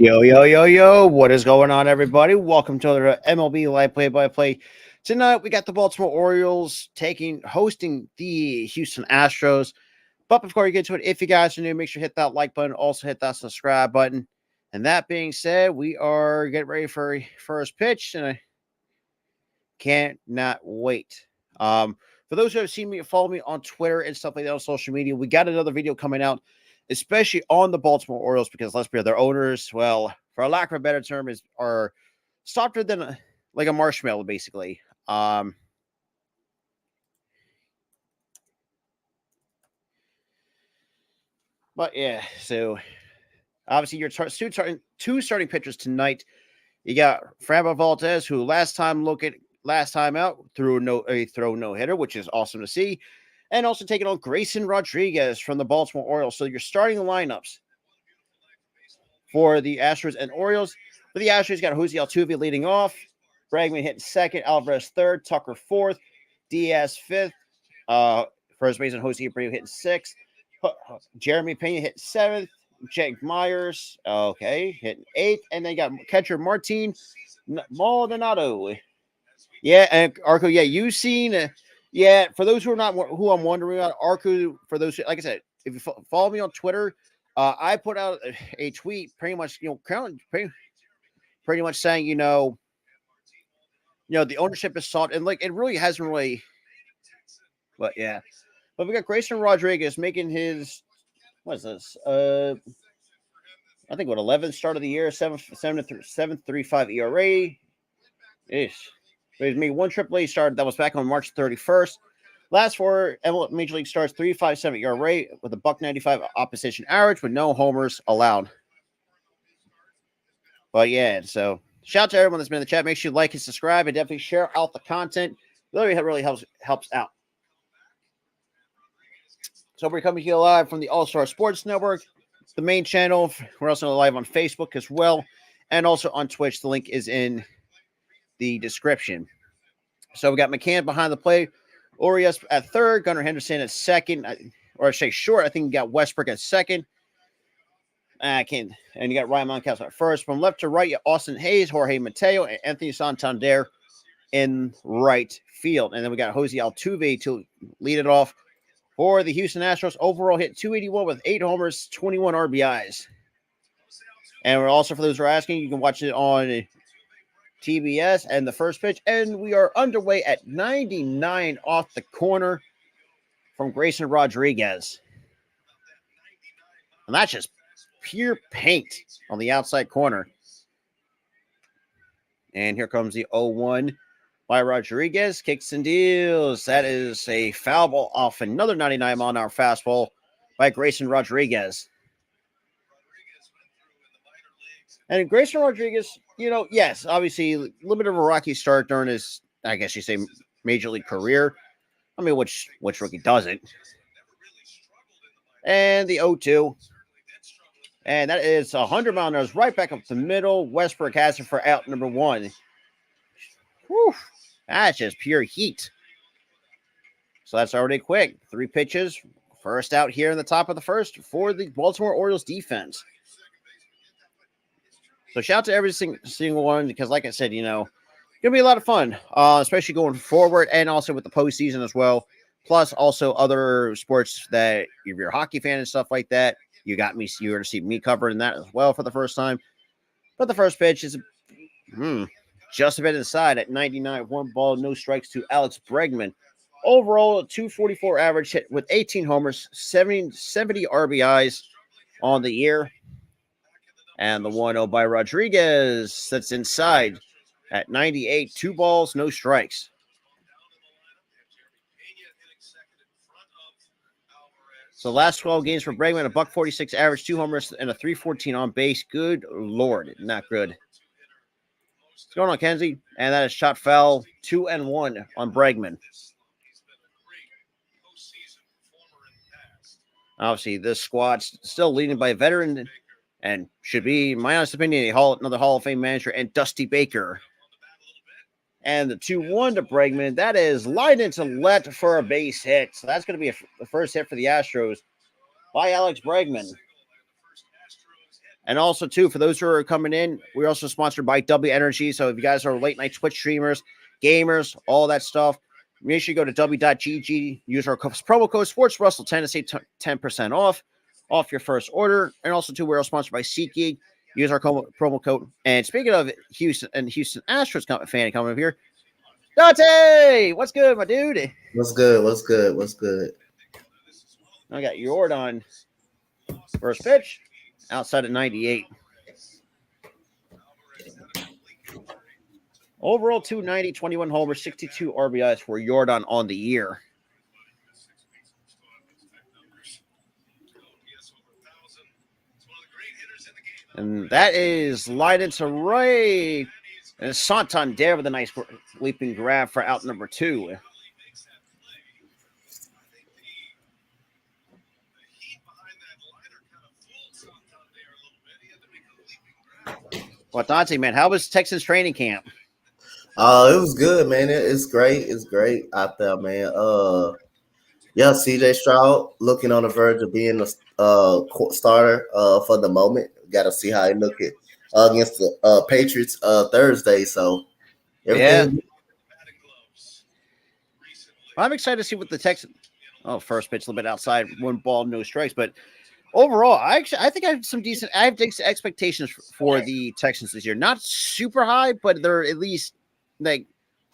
Yo, yo, yo, yo. What is going on, everybody? Welcome to the MLB Live Play-by-Play. Tonight, we got the Baltimore Orioles hosting the Houston Astros. But before we get to it, if you guys are new, make sure to hit that like button. Also, hit that subscribe button. And that being said, we are getting ready for first pitch, and I can't not wait. For those who have seen me, follow me on Twitter and stuff like that on social media, we got another video coming out, especially on the Baltimore Orioles, because let's be real, their owners, well, for a lack of a better term, are softer than like a marshmallow, basically. But yeah, so obviously your two starting pitchers tonight. You got Framber Valdez, who last time out threw a throw no hitter, which is awesome to see, and also taking on Grayson Rodriguez from the Baltimore Orioles. So you're starting the lineups for the Astros and Orioles. For the Astros, you got Jose Altuve leading off, Bregman hitting second, Alvarez third, Tucker fourth, Diaz fifth, first baseman Jose Abreu hitting sixth, Jeremy Pena hitting seventh, Jake Myers, hitting eighth, and then you got catcher Martin Maldonado. Yeah, and Arco, yeah, you've seen, for those who are not who I'm wondering about, Arco, for those, like I said, if you follow me on Twitter, I put out a tweet pretty much, pretty much saying, the ownership is soft, and like it really hasn't really, but yeah, but we got Grayson Rodriguez making his, what is this? I think 11th start of the year, 7.35 ERA. Ish. He's made one AAA start that was back on March 31st. Last four Major League starts, 3.57 ERA with a .195 opposition average with no homers allowed. But yeah, so shout out to everyone that's been in the chat. Make sure you like and subscribe and definitely share out the content. It really helps out. So we're coming to you live from the All-Star Sports Network, the main channel. We're also live on Facebook as well, and also on Twitch. The link is in the description. So we got McCann behind the plate, Urias at third, Gunnar Henderson at second, or I say short. I think you got Westbrook at second. And you got Ryan Mountcastle at first. From left to right, you got Austin Hayes, Jorge Mateo, and Anthony Santander in right field. And then we got Jose Altuve to lead it off for the Houston Astros. Overall hit 281 with 8 homers, 21 RBIs. And we're also, for those who are asking, you can watch it on TBS and the first pitch. And we are underway at 99 off the corner from Grayson Rodriguez. And that's just pure paint on the outside corner. And here comes the 0-1 by Rodriguez. Kicks and deals. That is a foul ball off another 99-mile-an-hour fastball by Grayson Rodriguez. And Grayson Rodriguez, yes, obviously a little bit of a rocky start during his, I guess you say, major league career. I mean, which rookie doesn't? And the 0-2. And that is 100 mile an hour right back up the middle. Westbrook has it for out number 1. Whew, that's just pure heat. So that's already quick. 3 pitches. First out here in the top of the first for the Baltimore Orioles defense. So shout out to every single one, because like I said, going to be a lot of fun, especially going forward and also with the postseason as well. Plus also other sports that if you're a hockey fan and stuff like that, you're going to see me covering that as well for the first time. But the first pitch is just a bit inside at 99, 1 ball, no strikes to Alex Bregman. Overall, a 244 average hit with 18 homers, 70 RBIs on the year. And the 1-0 by Rodriguez that's inside at 98, 2 balls, no strikes. So last 12 games for Bregman, a .146 average, 2 homers, and a .314 on base. Good Lord, not good. What's going on, Kenzie? And that is shot foul, 2-1 on Bregman. Obviously, this squad's still leading by a veteran and should be, in my honest opinion, another Hall of Fame manager, and Dusty Baker. And the 2-1 to Bregman, that is lined into left for a base hit. So that's going to be the first hit for the Astros by Alex Bregman. And also, too, for those who are coming in, we're also sponsored by W Energy. So if you guys are late night Twitch streamers, gamers, all that stuff, make sure you go to w.gg, use our promo code SportsRussell10 to save 10% off your first order. And also, too, we're all sponsored by SeatGeek. Use our promo code. And speaking of Houston Astros fan coming up here, Dante, what's good, my dude? What's good? What's good? What's good? I got Jordan first pitch outside at 98. Overall 290, 21 homers, 62 RBIs for Jordan on the year. And that is lined into right. And Santander with a nice leaping grab for out number 2. Well, Dante, man, how was Texans training camp? It was good, man. It's great. It's great out there, man. Yeah, CJ Stroud looking on the verge of being the starter for the moment. Got to see how he look at against the Patriots Thursday. So Yeah. everything. I'm excited to see what the Texans. Oh, first pitch a little bit outside, 1 ball, no strikes. But overall, I think I have some decent. I have expectations for the Texans this year. Not super high, but they're at least like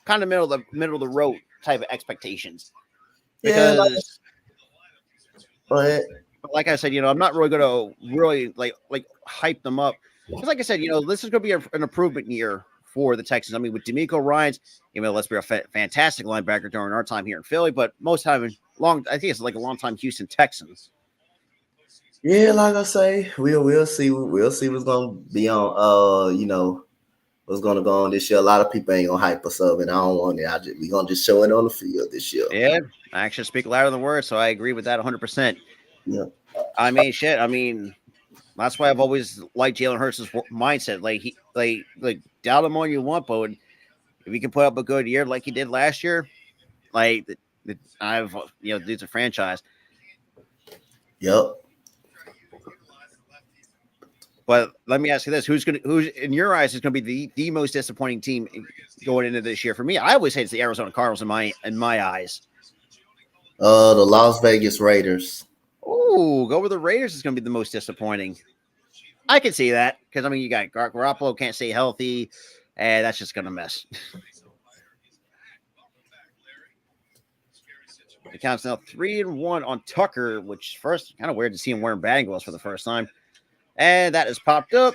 kind of middle of the road type of expectations. Because, Yeah, like I said, I'm not really going to really like hype them up. Because, like I said, this is going to be an improvement year for the Texans. I mean, with D'Amico Ryans, let's be a fantastic linebacker during our time here in Philly, but most time I think it's like a long time Houston Texans. Yeah, like I say, we'll see. We'll see what's gonna be on. What's gonna go on this year. A lot of people ain't gonna hype us up, and I don't want it. We gonna just show it on the field this year. Yeah, actions speak louder than words, so I agree with that 100%. Yeah. I mean, shit. I mean, that's why I've always liked Jalen Hurts' mindset. Like doubt him all you want, but if he can put up a good year like he did last year, like I've dude's a franchise. Yep. But let me ask you this: who's in your eyes is going to be the most disappointing team going into this year? For me, I always say it's the Arizona Cardinals in my eyes. The Las Vegas Raiders. Ooh, go with the Raiders is going to be the most disappointing. I can see that because I mean you got Garoppolo can't stay healthy, and that's just going to mess. It counts now 3-1 on Tucker, which first kind of weird to see him wearing batting gloves for the first time. And that is popped up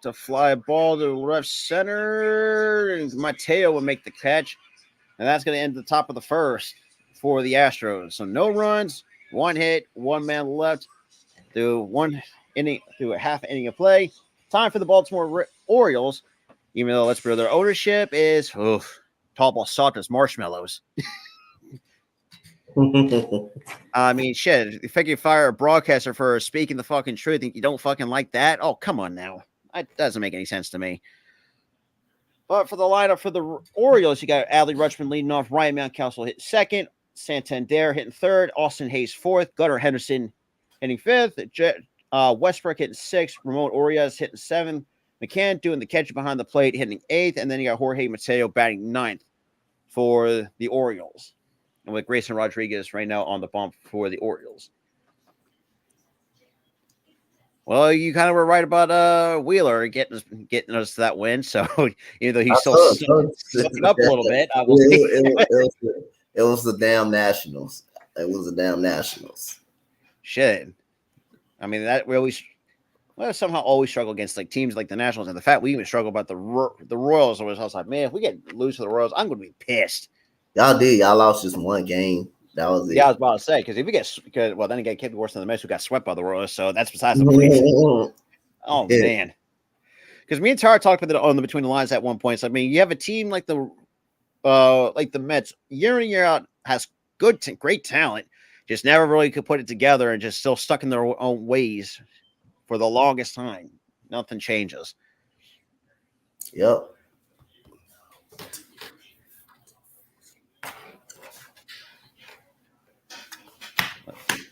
to fly a ball to left center. And Mateo will make the catch. And that's going to end the top of the first for the Astros. So no runs, 1 hit, 1 man left through a half inning of play. Time for the Baltimore Orioles, even though let's be real, their ownership is tall ball soft as marshmallows. I mean, shit. If I could fire a broadcaster for speaking the fucking truth, and you don't fucking like that, oh come on now, that doesn't make any sense to me. But for the lineup for the Orioles, you got Adley Rutschman leading off, Ryan Mountcastle hitting second, Santander hitting third, Austin Hayes fourth, Gunnar Henderson hitting fifth, Westbrook hitting sixth, Ramon Urias hitting seventh, McCann doing the catch behind the plate hitting eighth, and then you got Jorge Mateo batting ninth for the Orioles. And with Grayson Rodriguez right now on the bump for the Orioles. Well, you kind of were right about Wheeler getting us to that win. So even though he's still slipping up a little bit, it was the damn Nationals. It was the damn Nationals. Shit. I mean, that we always somehow always struggle against like teams like the Nationals, and the fact we even struggle about the Royals. I was like, man, if we get lose to the Royals, I'm going to be pissed. Y'all did. Y'all lost just 1 game. That was it. Yeah, I was about to say because if we get well, then it get worse than the Mets who got swept by the Royals. So that's besides the point. Oh man, because me and Tara talked about it on the Between the Lines at one point. So I mean, you have a team like the Mets year in year out has great talent, just never really could put it together and just still stuck in their own ways for the longest time. Nothing changes. Yep.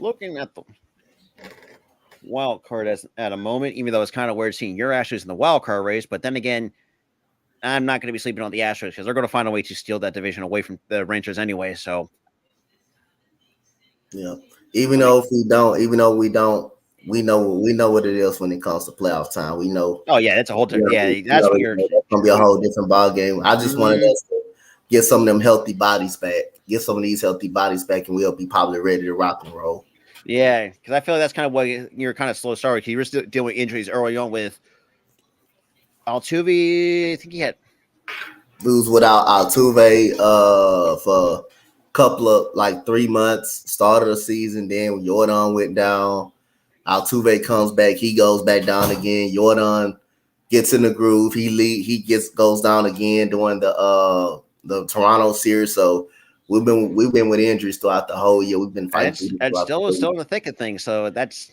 Looking at the wild card at a moment, even though it's kind of weird seeing your Astros in the wild card race. But then again, I'm not going to be sleeping on the Astros because they're going to find a way to steal that division away from the Rangers anyway. So, Yeah. Even though we don't, we know what it is when it comes to playoff time. We know, oh yeah, that's a whole different. Yeah, we that's what already you're. know that's gonna be a whole different ball game. I just wanted us to get some of them healthy bodies back, get some of these healthy bodies back, and we'll be probably ready to rock and roll. Yeah, because I feel like that's kind of what you're kind of slow started. You were still dealing with injuries early on with Altuve. I think he had. Lose without Altuve for a couple of like 3 months, start of the season. Then when Jordan went down, Altuve comes back, he goes back down again. Jordan gets in the groove, he goes down again during the Toronto series. So we've been with injuries throughout the whole year. We've been fighting through And throughout the still whole still year. in the thick of things. So that's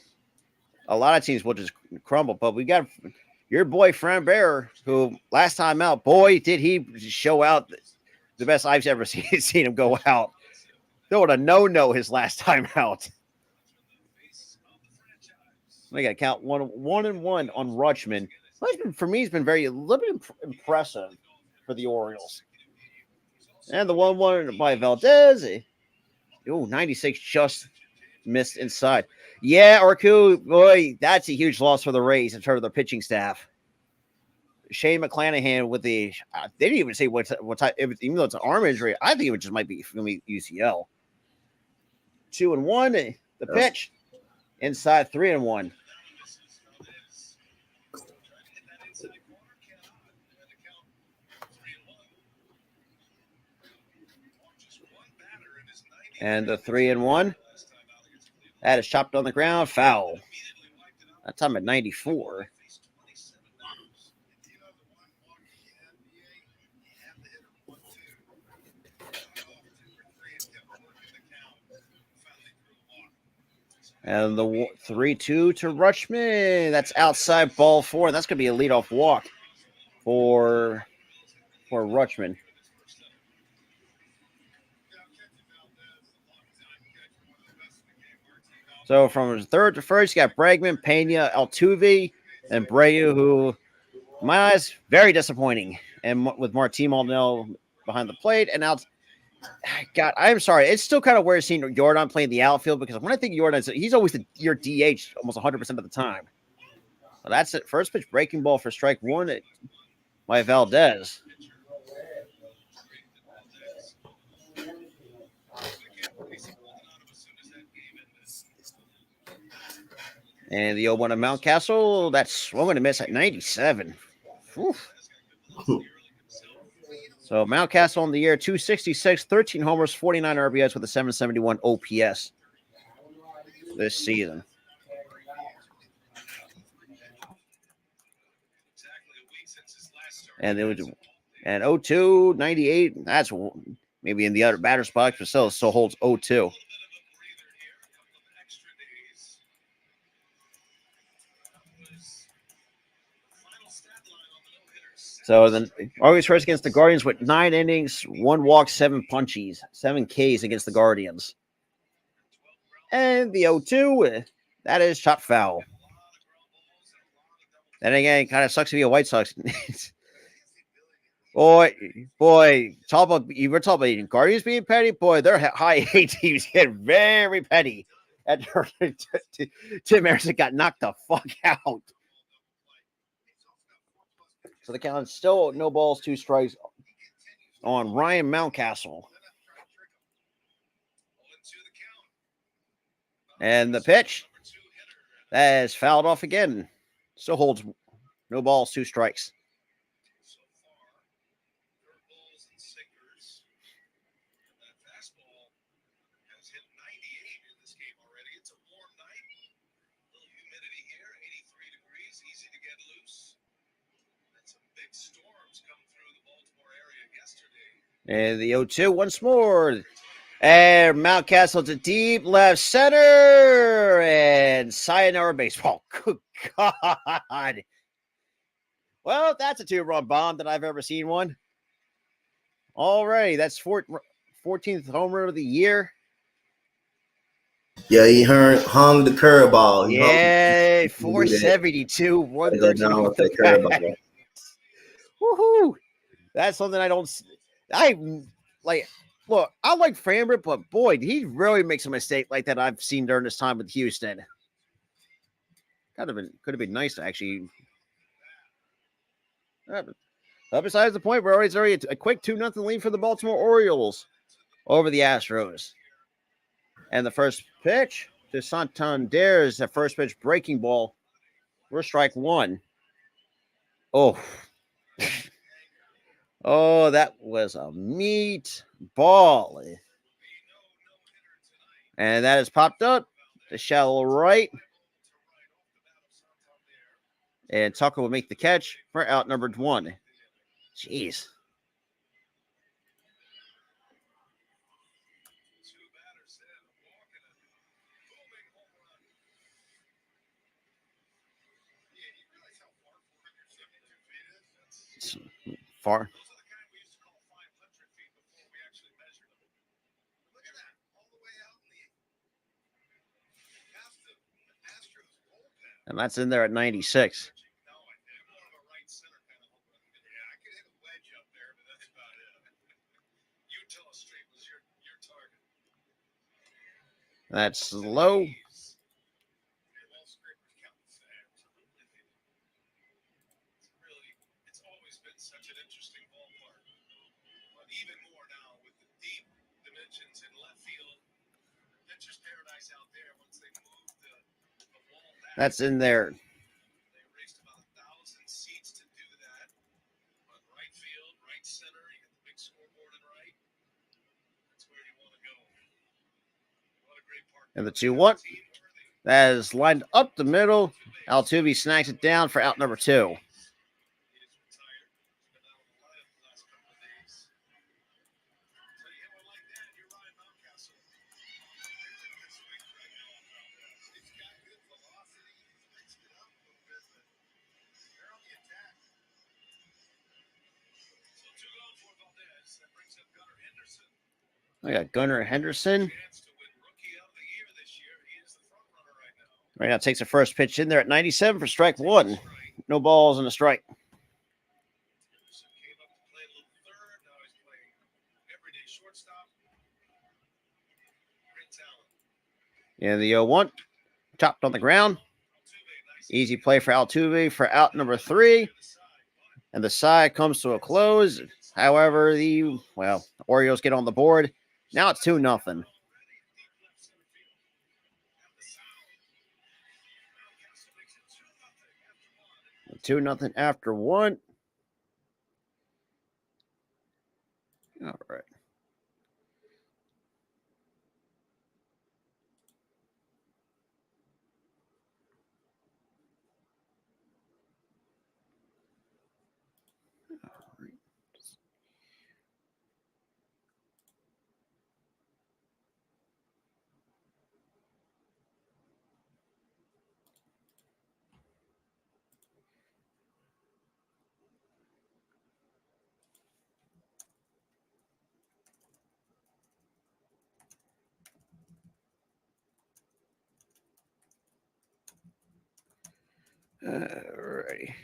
a lot of teams will just crumble. But we got your boy Bear, who last time out, boy, did he show out the best I've ever seen him go out. Throwing a no his last time out. I got to count one and one on Rutschman. For me, he's been a little bit impressive for the Orioles. And the 1-1 by Valdez. Oh, 96 just missed inside. Yeah, Orku, boy, that's a huge loss for the Rays in terms of their pitching staff. Shane McClanahan with they didn't even say what type, even though it's an arm injury, I think it just might be UCL. 2-1, the pitch inside 3-1. And the 3-1 that is chopped on the ground, foul. That time at 94. And the 3-2 to Rutschman. That's outside ball 4. That's going to be a leadoff walk for Rutschman. So from third to first, you got Bregman, Pena, Altuve, and Breu, who, in my eyes, very disappointing. And with Martin Maldonado behind the plate, and out. God, I'm sorry. It's still kind of weird seeing Jordan playing the outfield because when I think Jordan, he's always your DH almost 100% of the time. So that's it. First pitch breaking ball for strike 1 by Valdez. And the 0-1 of Mountcastle, that's swung and a miss at 97. Oof. So Mountcastle on the year, 266, 13 homers, 49 RBIs with a 771 OPS this season. And it was 0-2, 98. That's maybe in the other batter spot, but still holds 0-2. So then August first against the Guardians with 9 innings, 1 walk, 7 punchies, 7 Ks against the Guardians. And the 0-2, that is chopped foul. Then again, it kind of sucks to be a White Sox. boy, you were talking about Guardians being petty. Boy, their high A teams get very petty. And Tim Anderson got knocked the fuck out. So the count is still no balls, 2 strikes on Ryan Mountcastle. And the pitch, that is fouled off again. Still holds no balls, 2 strikes. And the 0-2 once more. And Mountcastle to deep left center. And sayonara baseball. Good God. Well, that's a 2-run bomb that I've ever seen one. Alrighty, that's 14th homer of the year. Yeah, he hung the curveball. He hung. Yeah, He do that. 472, They go 113 down off with the that bat. curveball. Woohoo! That's something I like. Look, I like Framber, but boy, he really makes a mistake like that I've seen during this time with Houston. Could have been nice to actually. Besides the point, it's already a quick 2-0 lead for the Baltimore Orioles over the Astros. And the first pitch to Santander's the first pitch breaking ball. We're strike one. Oh, oh, that was a meat ball. And that is popped up to shallow right. And Tucker will make the catch for out number one. Jeez. It's far. And that's in there at 96. That's low. That's in there. And the 2-1. That is lined up the middle. Altuve snacks it down for out number two. I got Gunnar Henderson. Right now takes the first pitch in there at 97 for strike one. No balls and a strike. And the 0-1 chopped on the ground. Easy play for Altuve for out number three. And the side comes to a close. However, the Orioles get on the board. Now it's 2-0. 2-0 after one. All right. Alrighty.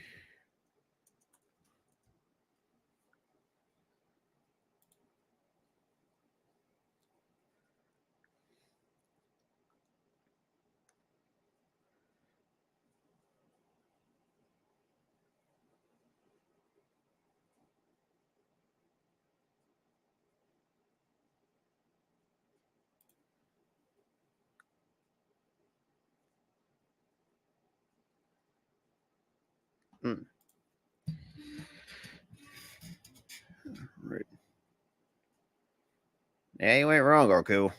Right. Yeah, you ain't wrong, Goku.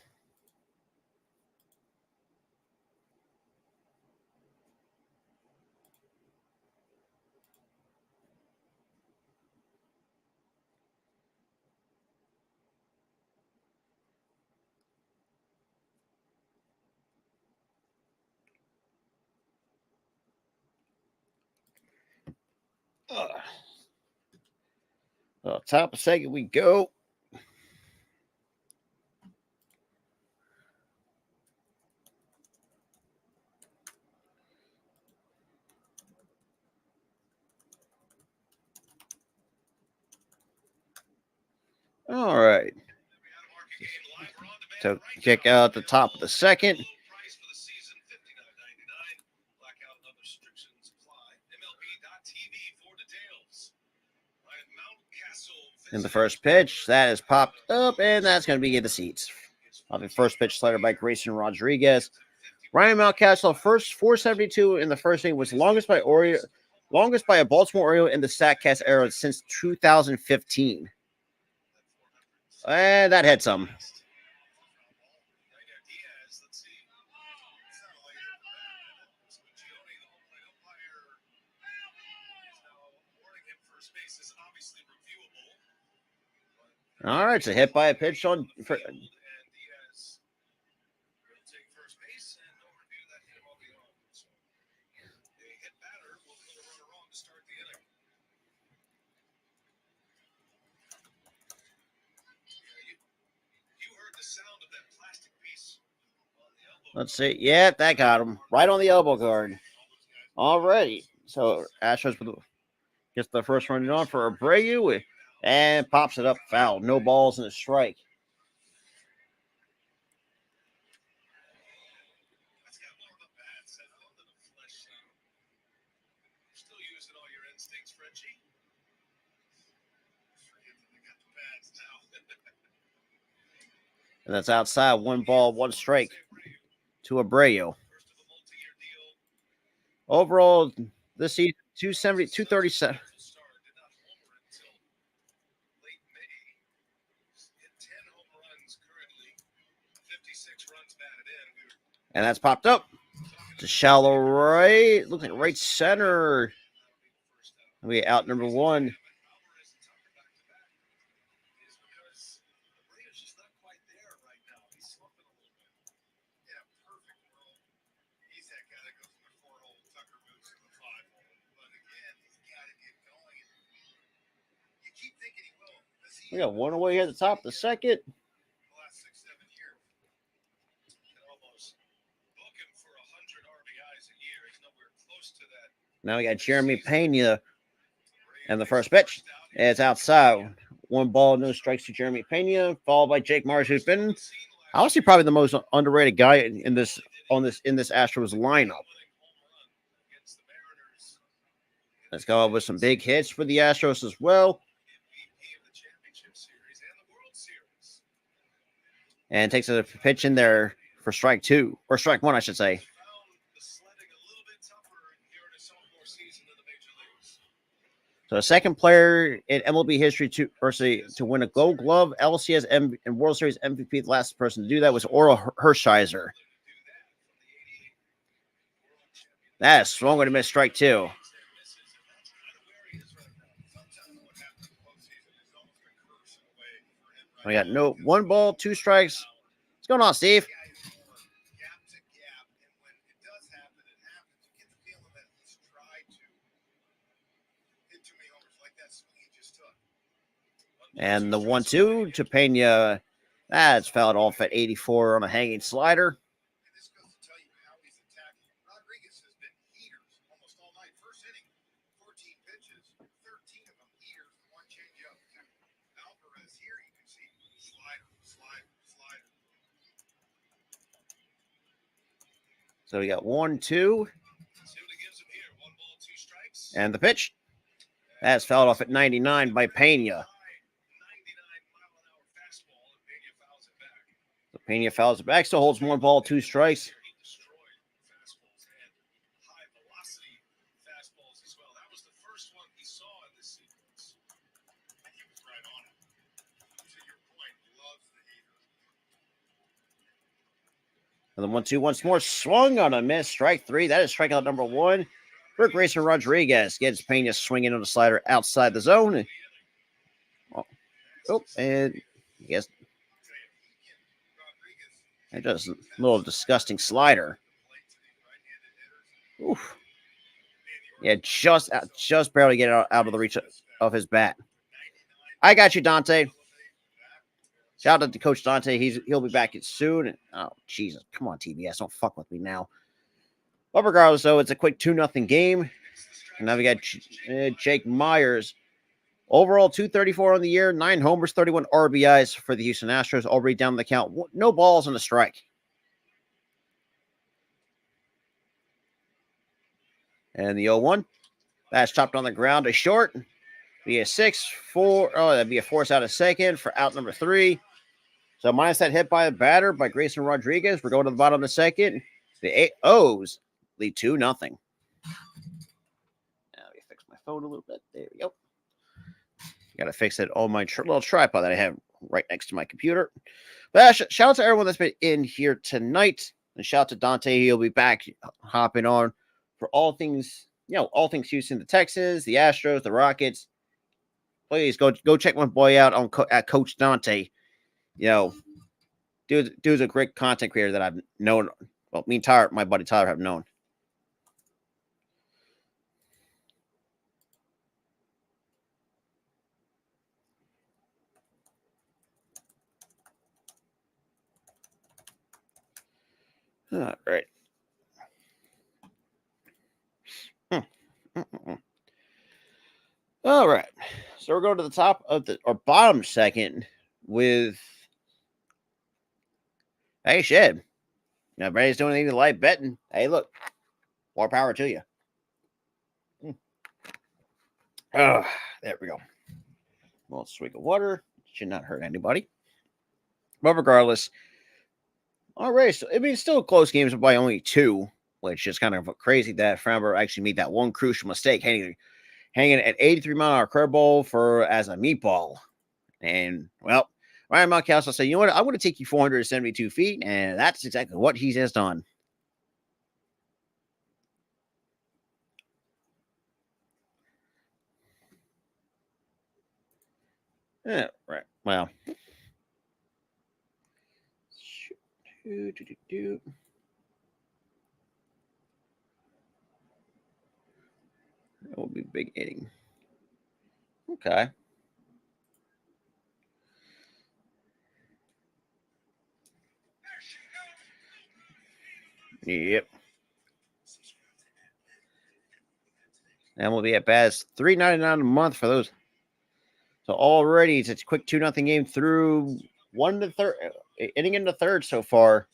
Top of second we go. All right. So kick out the top of the second. In the first pitch, that is popped up, and that's going to be in the seats. The first pitch slider by Grayson Rodriguez. Ryan Mountcastle, first 472 in the first inning, was longest by a Baltimore Oriole in the Statcast era since 2015. And that hit some. All right, it's a hit by a pitch on. Let's see. Yeah, that got him right on the elbow guard. Alrighty. So Astros gets the first run on for Abreu and pops it up foul. No balls and a strike. And that's outside. 1-1 strike to Abreu. Overall, this season, 270, 237. And that's popped up to shallow right. Looks like right center. We out number one. We got one away here at the top of the second. Now we got Jeremy Pena and the first pitch. It's outside. 1 ball, no strikes to Jeremy Pena, followed by Jake Mars, who's been honestly probably the most underrated guy in this Astros lineup. Let's go with some big hits for the Astros as well. And takes a pitch in there for strike two, or strike one, I should say. So, the second player in MLB history to win a Gold Glove, LCS, and World Series MVP. The last person to do that was Orel Hershiser. That is swung and a miss, strike two. We got 1 ball, 2 strikes. What's going on, Steve? And the 1-2 to Pena. That's fouled off at 84 on a hanging slider. So we got 1-2. And the pitch. That's fouled off at 99 by Pena. So Pena fouls it back, still holds 1 ball, 2 strikes. And the 1-2 once more, swung on a miss, strike 3. That is strikeout number 1 for Grayson Rodriguez. Gets Pena swinging on the slider outside the zone. Oh, and I guess just a little disgusting slider. Oof. Yeah, just barely get it out of the reach of his bat. I got you, Dante. Shout out to Coach Dante. He'll be back soon. Oh, Jesus. Come on, TBS. Don't fuck with me now. But regardless, though, it's a quick 2-0 game. And now we got Jake Myers. Overall, 234 on the year, 9 homers, 31 RBIs for the Houston Astros. Already down the count. No balls and a strike. And the 0-1. That's chopped on the ground to short. Be a 6-4. Oh, that'd be a force out of second for out number 3. So minus that hit by the batter by Grayson Rodriguez. We're going to the bottom of the second. The O's lead 2-0. Now let me fix my phone a little bit. There we go. Got to fix it on my little tripod that I have right next to my computer. But shout out to everyone that's been in here tonight. And shout out to Dante. He'll be back hopping on for all things, all things Houston, the Texans, the Astros, the Rockets. Please go check my boy out on at Coach Dante. Dude's a great content creator that I've known. Well, me and my buddy Tyler have known. All right. All right. So we're going to the top of or bottom second with hey Shed. Everybody's doing anything live betting. Hey, look. More power to you. Oh, there we go. Well, swig of water. Should not hurt anybody. But regardless, all right. So, still close games by only 2, which is kind of crazy that Framber actually made that one crucial mistake, hanging at 83-mile-an-hour curveball as a meatball. And, well, Ryan Mountcastle said, you know what? I'm going to take you 472 feet, and that's exactly what he has done. Yeah, right. Well. That will be big inning. Okay. Yep. And we'll be at best $3.99 a month for those. So already it's a quick 2-0 game through 1 to 3rd, inning into 3rd so far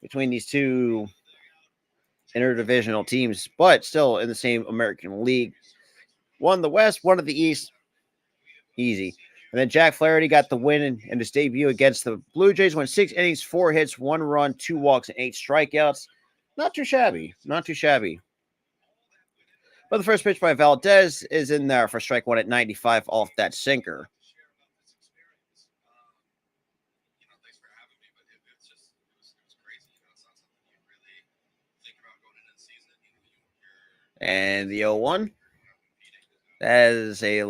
between these two interdivisional teams, but still in the same American League. One in the West, one in the East. Easy. And then Jack Flaherty got the win in his debut against the Blue Jays. Went 6 innings, 4 hits, 1 run, 2 walks, and 8 strikeouts. Not too shabby. Not too shabby. But the first pitch by Valdez is in there for strike 1 at 95 off that sinker. And the 0-1. That is a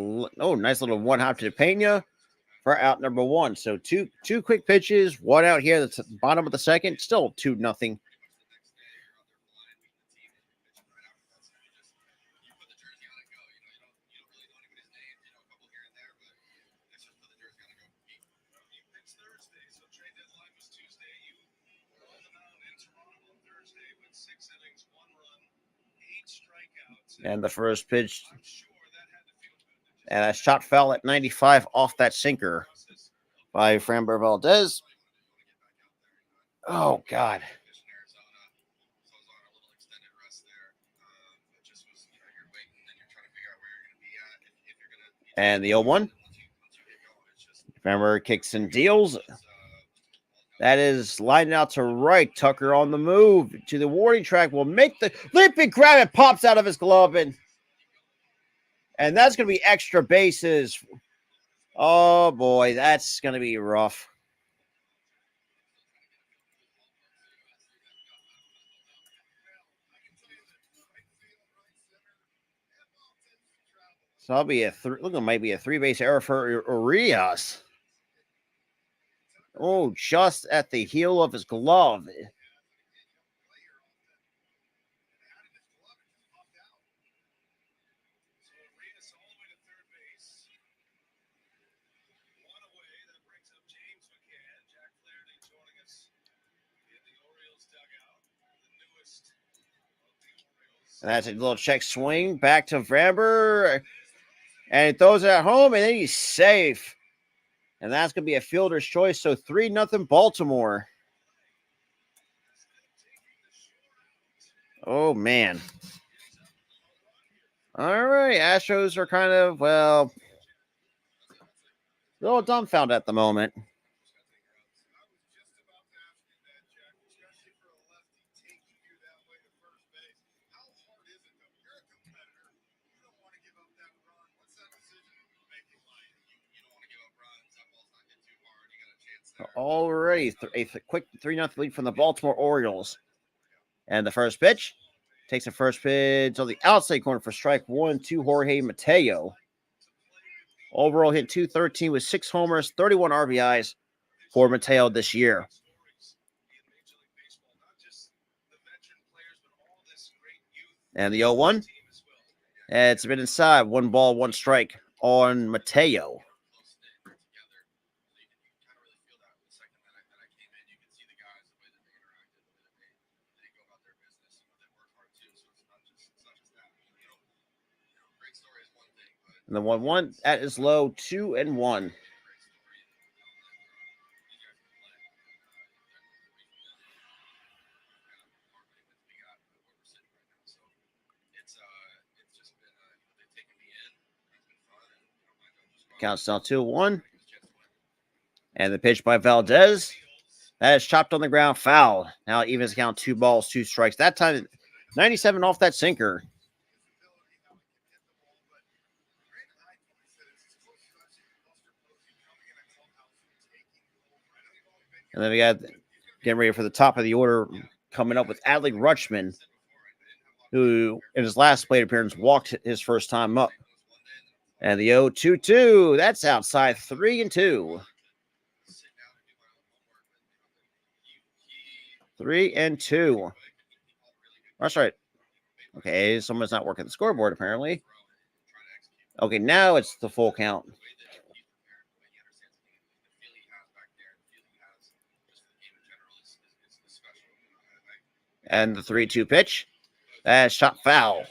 nice little one hop to Pena for out number 1. So two quick pitches, one out here. That's at the bottom of the second. Still 2-0. And the first pitch, and a shot fell at 95 off that sinker by Framber Valdez. Oh, God. And the 0-1. Framber kicks and deals. That is lined out to right. Tucker on the move to the warning track. Will make the leaping grab. It pops out of his glove. And that's going to be extra bases. Oh, boy. That's going to be rough. So that'll be might be a 3-base error for Urias. Oh, just at the heel of his glove. And that's a little check swing back to Framber. And he throws it at home, and then he's safe. And that's going to be a fielder's choice. So 3-0 Baltimore. Oh, man. All right. Astros are kind of, well, a little dumbfounded at the moment. Already a quick 3-0 lead from the Baltimore Orioles. And the first pitch takes the first pitch on the outside corner for strike 1 to Jorge Mateo. Overall hit 213 with 6 homers, 31 RBIs for Mateo this year. And the 0-1. It's been inside. 1 ball, 1 strike on Mateo. And the 1-1, that is low, 2-1. Counts down 2-1. And the pitch by Valdez. That is chopped on the ground, foul. Now it evens count 2 balls, 2 strikes. That time, 97 off that sinker. And then we got getting ready for the top of the order coming up with Adley Rutschman, who in his last plate appearance walked his first time up. And the 0-2-2, that's outside 3-2. 3-2. That's right. Okay, someone's not working the scoreboard apparently. Okay, now it's the full count. And the 3-2 pitch. That's shot foul.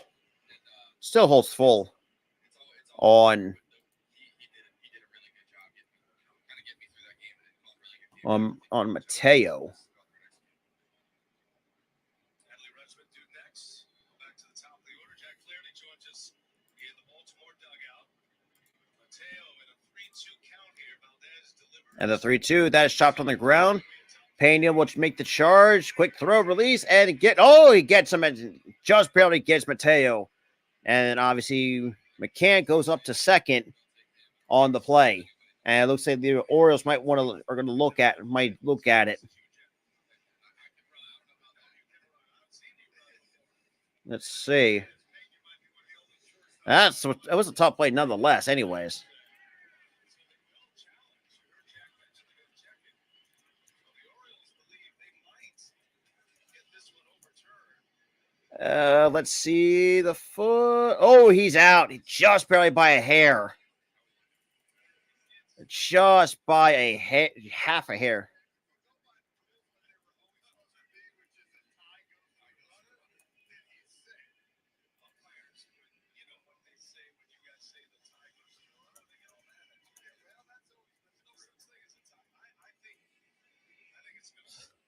Still holds full on Mateo. And the 3-2, that is chopped on the ground. Pena will make the charge. Quick throw, release, and he gets him and just barely gets Mateo. And obviously, McCann goes up to second on the play. And it looks like the Orioles might look at it. Let's see. That was a tough play nonetheless, anyways. Let's see the foot. Oh, he's out. He just barely by a hair. Just by a half a hair.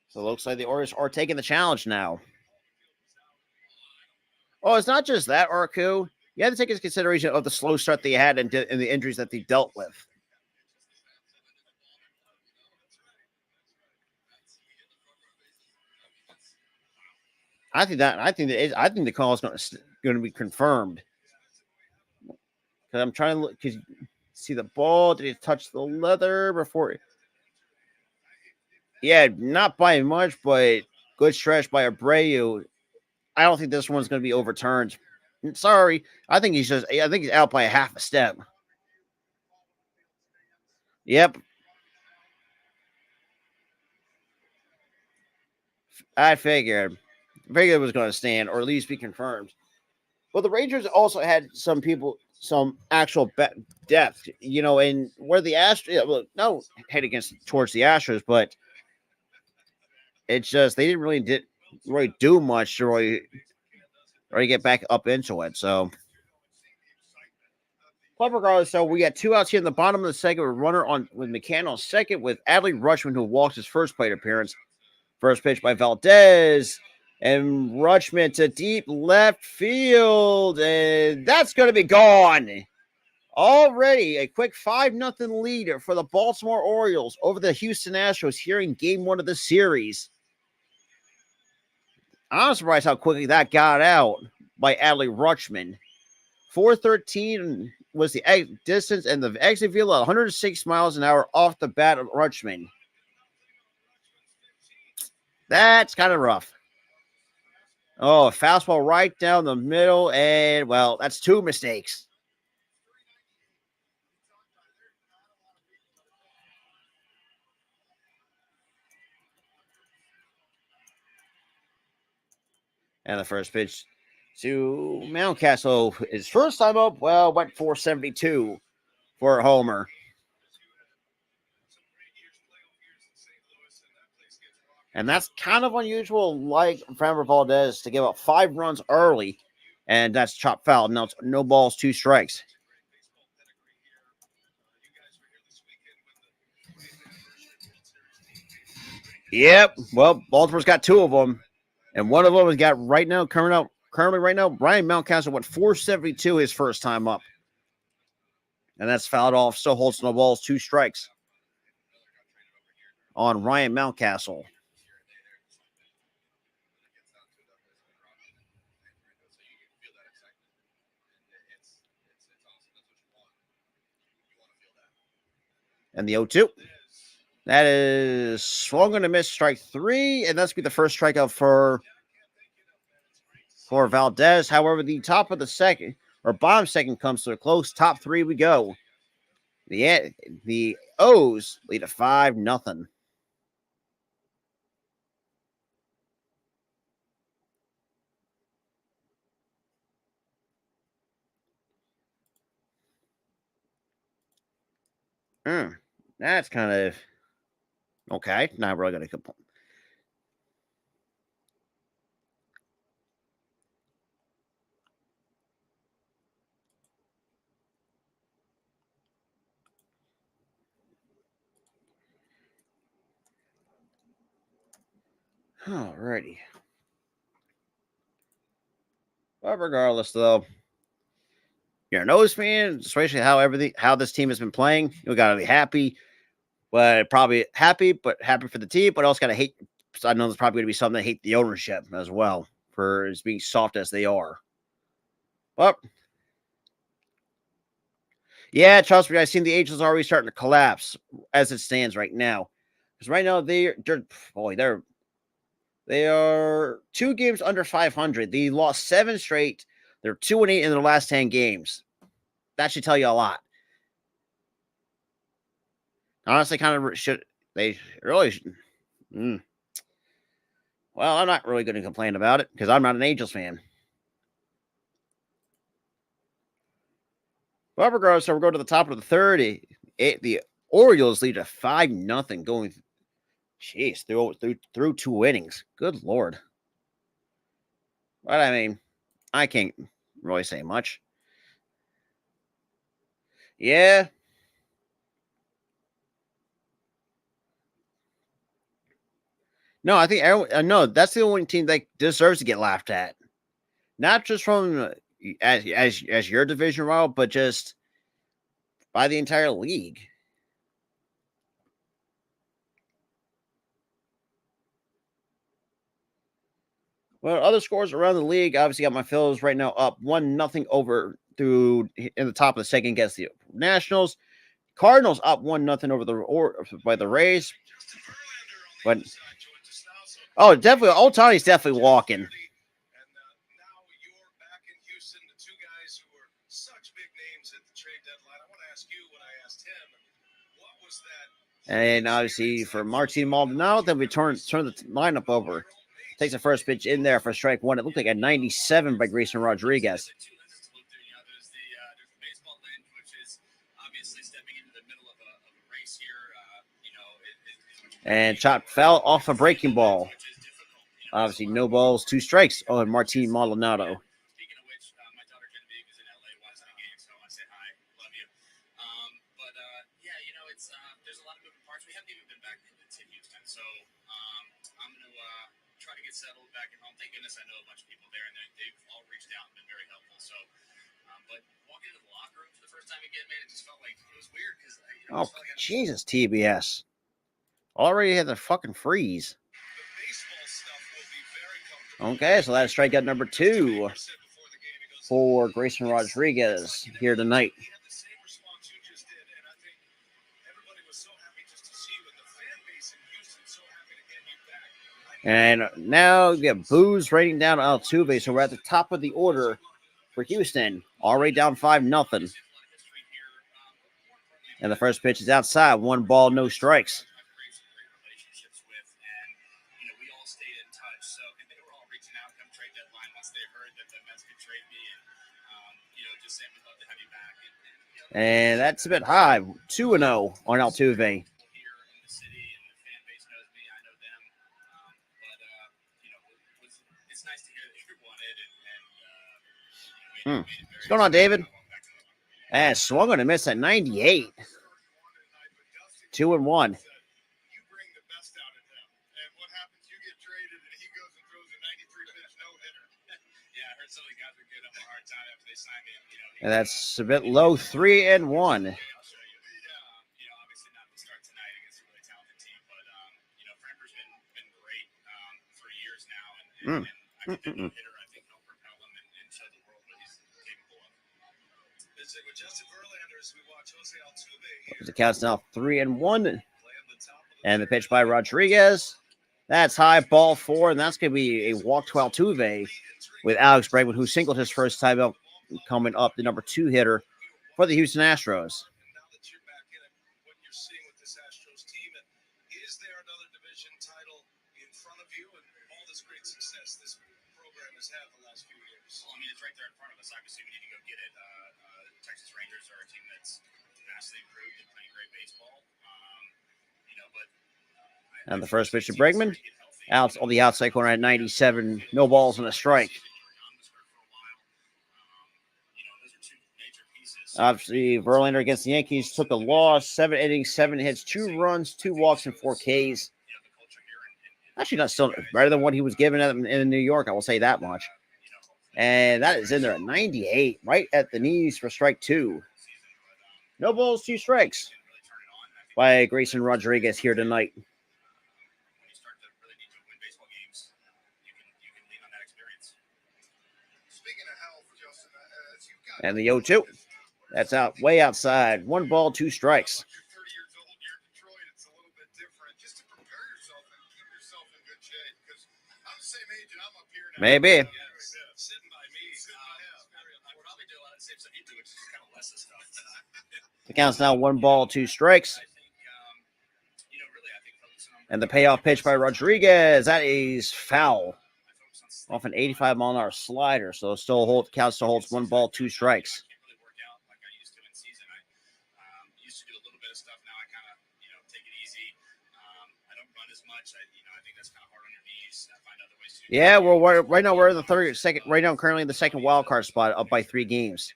So it looks like the Orioles are taking the challenge now. Oh, it's not just that, Arku. You have to take into consideration of the slow start they had and the injuries that they dealt with. I think the call is going to be confirmed. Because I'm trying to look. Because see the ball, did it touch the leather before? Yeah, not by much, but good stretch by Abreu. I don't think this one's going to be overturned. Sorry, I think he's out by a half a step. Yep. I figured it was going to stand or at least be confirmed. But the Rangers also had some actual depth, and where the Astros, no hate towards the Astros, but it's just they didn't really do much to really get back up into it. So, But regardless, so we got 2 outs here in the bottom of the second with runner on with McCann on second with Adley Rutschman, who walks his first plate appearance. First pitch by Valdez. And Rutschman to deep left field. And that's going to be gone. Already a quick 5-0 lead for the Baltimore Orioles over the Houston Astros here in game 1 of the series. I'm surprised how quickly that got out by Adley Rutschman. 413 was the distance, and the exit field at 106 miles an hour off the bat of Rutschman. That's kind of rough. Oh, a fastball right down the middle, and, well, that's 2 mistakes. And the first pitch to Mountcastle, his first time up, well, went 472 for a homer. And that's kind of unusual, like Framber Valdez, to give up 5 runs early, and that's chopped foul. Now it's no balls, 2 strikes. Yep. Well, Baltimore's got 2 of them, and one of them has got currently right now, Brian Mountcastle went 472 his first time up. And that's fouled off, still holds no balls, 2 strikes on Ryan Mountcastle. And the 0-2. That is swung and a miss, strike 3, and that's be the first strikeout for Valdez. However, the top of the second, or bottom second, comes to a close. Top 3 we go. The O's lead at 5-0. That's kind of okay. Not really going to complain. Alrighty. But regardless, though, you're an O's fan, especially how this team has been playing. You gotta be happy, but probably happy for the team, but also gotta hate. So I know there's probably gonna be some that hate the ownership as well for as being soft as they are. But yeah, trust me, I've seen the Angels already starting to collapse as it stands right now. Because right now they are 2 games under 500. They lost 7 straight. They're 2-8 in their last 10 games. That should tell you a lot. Honestly, kind of should they really? Well, I'm not really going to complain about it because I'm not an Angels fan. But regardless, so we're going to the top of the third. The Orioles lead at 5-0 going. Jeez, through 2 innings. Good Lord. But I mean, I can't really say much. Yeah. No, I think no, that's the only team that deserves to get laughed at. Not just from as your division rival, but just by the entire league. Well, other scores around the league, obviously got my Phils right now up 1-0 over through in the top of the second against the Nationals. Cardinals up 1-0 over by the Rays. But definitely Ohtani's definitely walking. And obviously for Martin Maldonado, then we turn the lineup over. Takes the first pitch in there for strike 1. It looked like a 97 by Grayson Rodriguez. And chop fell off a breaking ball. Obviously, no balls, 2 strikes on Martin Maldonado. Oh, Jesus, TBS. Already had the fucking freeze. Okay, so that's strikeout number 2 for Grayson Rodriguez here tonight. And now you get boos raining down Altuve, so we're at the top of the order for Houston. Already down 5-0. And the first pitch is outside. 1 ball, no strikes. And that's a bit high. 2-0 on Altuve. What's going on, David? And swung on a miss at 98. 2-1. And that's a bit low. 3-1. The count's now 3-1. And the pitch by Rodriguez. That's high, ball 4, and that's going to be a walk to Altuve with Alex Bregman, who singled his first time up, coming up, the number 2 hitter for the Houston Astros. And the first pitch to Bregman, out on the outside corner at 97, no balls and a strike. Obviously, Verlander against the Yankees took a loss, 7 innings, 7 hits, 2 runs, 2 walks, and 4 Ks. Actually, not still better than what he was given in New York, I will say that much. And that is in there at 98, right at the knees for strike 2. No balls, 2 strikes by Grayson Rodriguez here tonight. And the 0-2. That's out way outside. 1 ball, 2 strikes. Maybe. The count's now 1 ball, 2 strikes. And the payoff pitch by Rodriguez, that is foul. Off an 85-mile-an-hour slider, so still count still holds 1 ball, 2 strikes. Yeah, we're right now. We're in the second. Right now, currently in the second wild card spot, up by 3 games.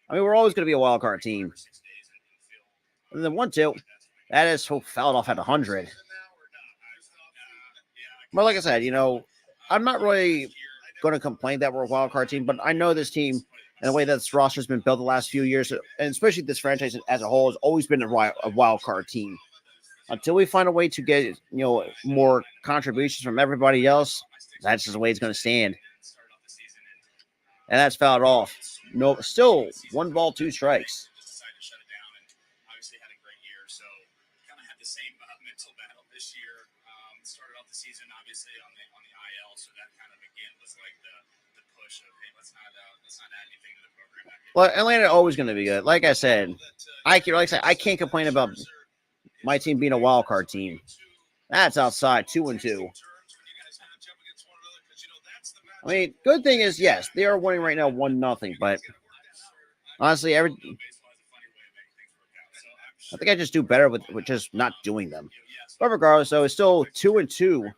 I mean, we're always going to be a wild card team. And then 1-2, that is so fouled off at 100. But like I said, I'm not really going to complain that we're a wild card team, but I know this team and the way that this roster has been built the last few years, and especially this franchise as a whole, has always been a wild card team. Until we find a way to get more contributions from everybody else, that's just the way it's going to stand. And that's fouled off. No, still 1 ball, 2 strikes. Well, Atlanta always going to be good. Like I said, I can't complain about my team being a wild card team. That's outside, 2-2. I mean, good thing is, yes, they are winning right now 1-0, but honestly, I think I just do better with just not doing them. But regardless, though, it's still 2-2.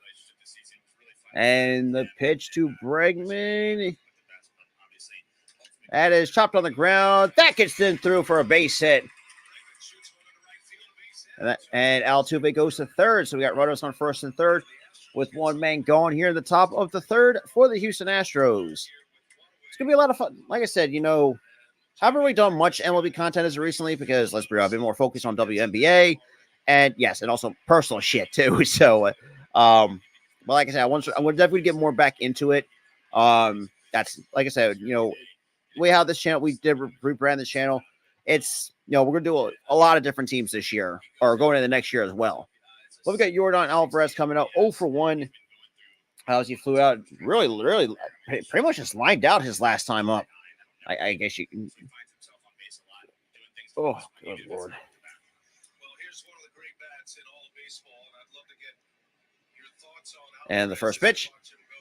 And the pitch to Bregman, that is chopped on the ground. That gets in through for a base hit. And Altuve goes to third. So we got runners on first and third with one man gone here in the top of the third for the Houston Astros. It's going to be a lot of fun. Like I said, I haven't really done much MLB content as of recently because, let's be real, I've been more focused on WNBA and, yes, and also personal shit, too. So, but like I said, I want to definitely get more back into it. That's, like I said, we have this channel. We did rebrand this channel. It's, we're going to do a lot of different teams this year or going into the next year as well. But we got Yordan Alvarez coming out 0 for 1. As he flew out, really, pretty much just lined out his last time up. I guess you can. Oh, good Lord. And the first pitch,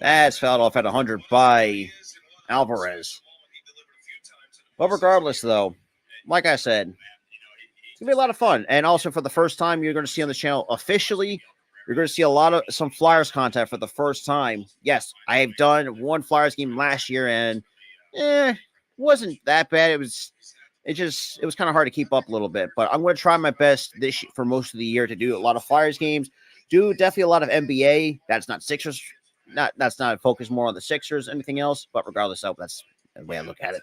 that's fouled off at 100 by Alvarez. But regardless, though, like I said, it's going to be a lot of fun. And also, for the first time, you're going to see on the channel officially, you're going to see some Flyers content for the first time. Yes, I have done one Flyers game last year, and wasn't that bad. It was kind of hard to keep up a little bit. But I'm going to try my best for most of the year to do a lot of Flyers games. Do definitely a lot of NBA. That's not Sixers. That's not focused more on the Sixers, anything else. But regardless, that's the way I look at it.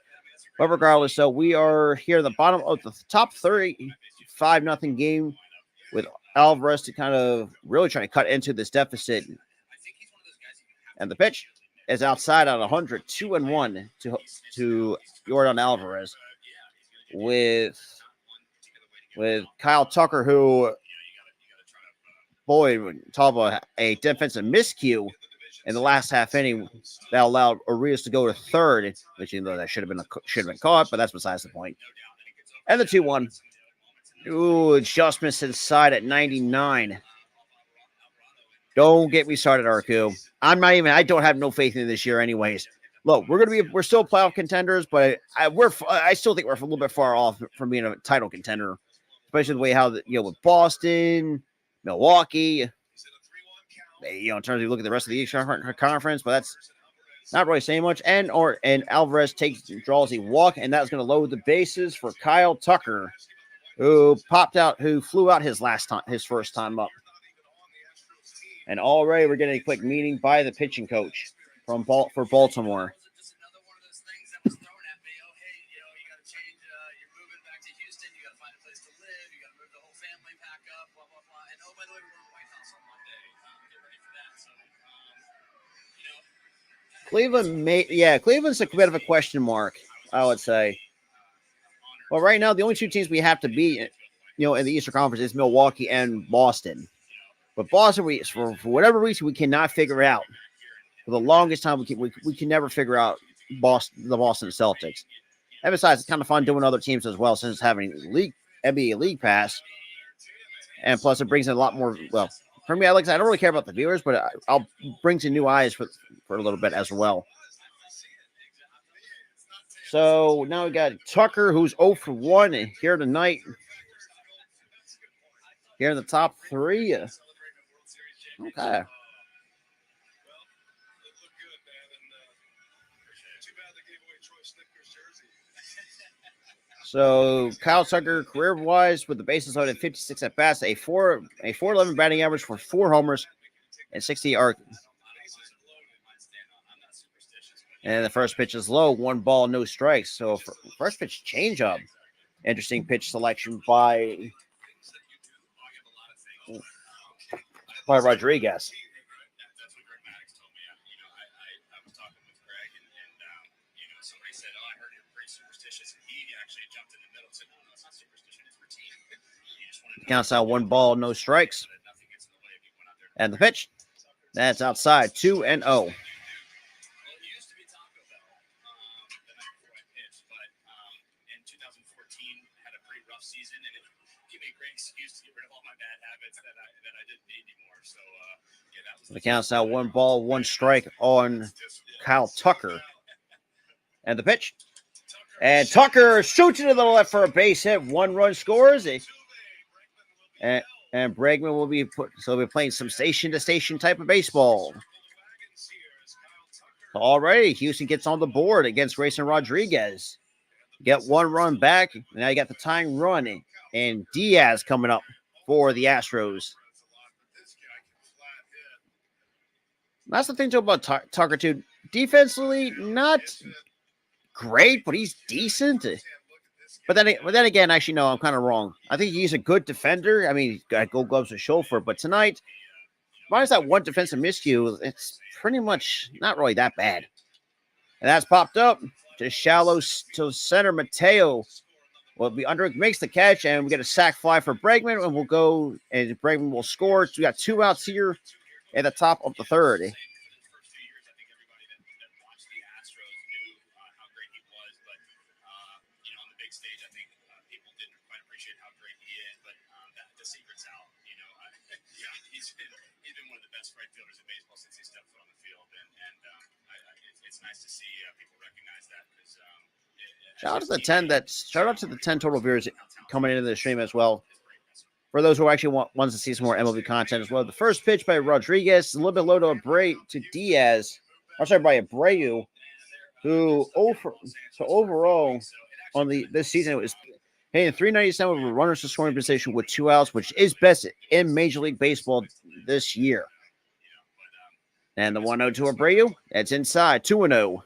But regardless, so we are here at the bottom of the top 30, 5-0 game with Alvarez to kind of really try to cut into this deficit. And the pitch is outside at 100, 2-1 to Yordan Alvarez with Kyle Tucker, who, boy, talk about a defensive miscue in the last half inning that allowed Orioles to go to third, which even though that should have been caught, but that's besides the point. And the 2-1. Ooh, adjustments inside at 99. Don't get me started, Arku. I don't have no faith in this year anyways. Look, we're still playoff contenders, but I still think we're a little bit far off from being a title contender, especially the way with Boston, Milwaukee, in terms of you look at the rest of the Eastern Conference, but that's not really saying much. And Alvarez draws a walk, and that's going to load the bases for Kyle Tucker, who flew out his first time up. And already we're getting a quick meeting by the pitching coach for Baltimore. Cleveland's a bit of a question mark, I would say. Well, right now, the only two teams we have to beat, in the Eastern Conference is Milwaukee and Boston. But Boston, for whatever reason, we cannot figure out. For the longest time, we can never figure out the Boston Celtics. And besides, it's kind of fun doing other teams as well, since having NBA League Pass. And plus, it brings in a lot more. Well, for me, I don't really care about the viewers, but I'll bring some new eyes for a little bit as well. So now we got Tucker, who's 0 for 1 here tonight. Here in the top 3. Okay. So Kyle Tucker, career-wise, with the bases loaded, 56 at bats, a 4.11 batting average for 4 homers and 60 RBI. And the first pitch is low, 1 ball, no strikes. So first pitch changeup. Interesting pitch selection by Rodriguez. Counts out 1 ball, no strikes. And the pitch, that's outside, 2-0. The count's now 1 ball, 1 strike on Kyle Tucker. And the pitch. And Tucker shoots it to the left for a base hit. 1 run scores. And Bregman will be playing some station-to-station type of baseball. Already, Houston gets on the board against Grayson Rodriguez. Get 1 run back. Now you got the tying run. And Diaz coming up for the Astros. That's the thing too about Tucker too. Defensively, not great, but he's decent. But then again, actually, no, I'm kind of wrong. I think he's a good defender. I mean, he's got Gold Gloves to show for it. But tonight, minus that one defensive miscue, it's pretty much not really that bad. And that's popped up to shallow to center. Mateo will be under, makes the catch, and we get a sack fly for Bregman, and we'll go, and Bregman will score. So we got 2 outs here at the top of the third. Shout out to the 10 total viewers coming into the stream as well. For those who actually wants to see some more MLB content as well. The first pitch by Rodriguez, a little bit low to Diaz. I'm sorry, by Abreu, who overall on this season it was hitting 397 with runners to scoring position with 2 outs, which is best in Major League Baseball this year. And the 1-0 to Abreu, that's inside, 2-0.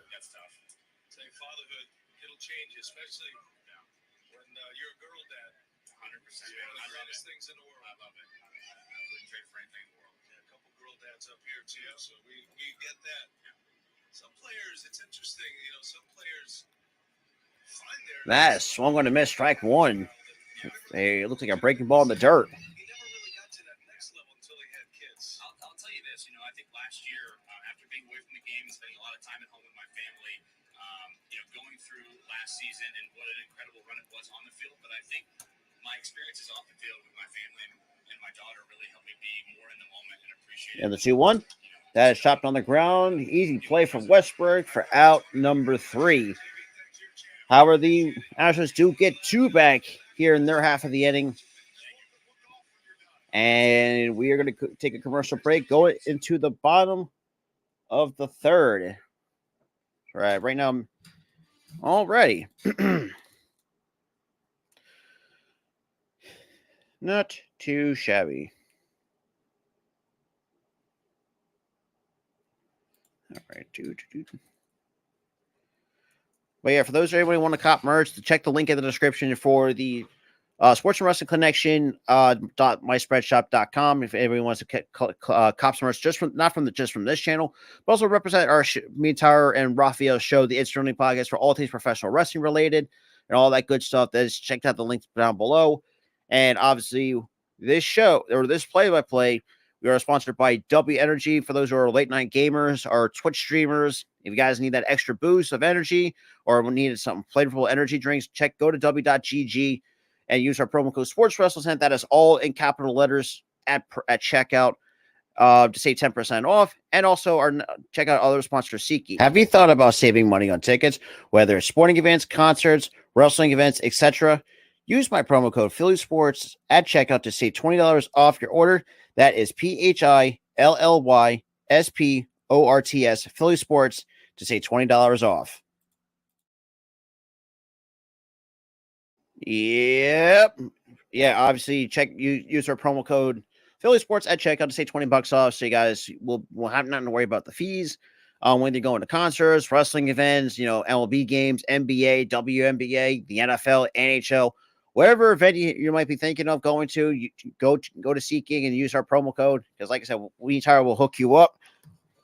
That swung on a miss, strike one. It looks like a breaking ball in the dirt. I'll tell you this, I think last year, after being away from the game and spending a lot of time at home with my family, going through last season and what an incredible run it was on the field, but I think my experiences off the field with my family and my daughter really helped me be more in the moment and appreciate it. And the 2-1. That is chopped on the ground. Easy play from Westbrook for out number 3. However, the Astros do get 2 back here in their half of the inning. And we are going to take a commercial break, go into the bottom of the third. All right now I'm all ready. Not too shabby. All right. But yeah, for those who want to cop merch, to check the link in the description for the Sports and Wrestling Connection .myspreadshop.com if everyone wants to cop some merch just from this channel, but also represent our me, Tyler, and Raphael's show, the It's Only Podcast, for all things professional wrestling related and all that good stuff. Check out the links down below. And obviously, this show or this play-by-play, we are sponsored by W Energy. For those who are late night gamers or Twitch streamers, if you guys need that extra boost of energy or needed some flavorful energy drinks, go to w.gg and use our promo code SportsWrestleCent. That is all in capital letters at checkout to save 10% off. And also check out other sponsors, SeatGeek. Have you thought about saving money on tickets, whether it's sporting events, concerts, wrestling events, etc.? Use my promo code PhillySports at checkout to save $20 off your order. That is PhillySports, Philly Sports, to save $20 off. Yep. Yeah, obviously use our promo code Philly Sports at checkout to save $20 off. So you guys will have nothing to worry about the fees. When you're going to concerts, wrestling events, MLB games, NBA, WNBA, the NFL, NHL, whatever event you might be thinking of going to, you go to SeatGeek and use our promo code. Because like I said, we entire will hook you up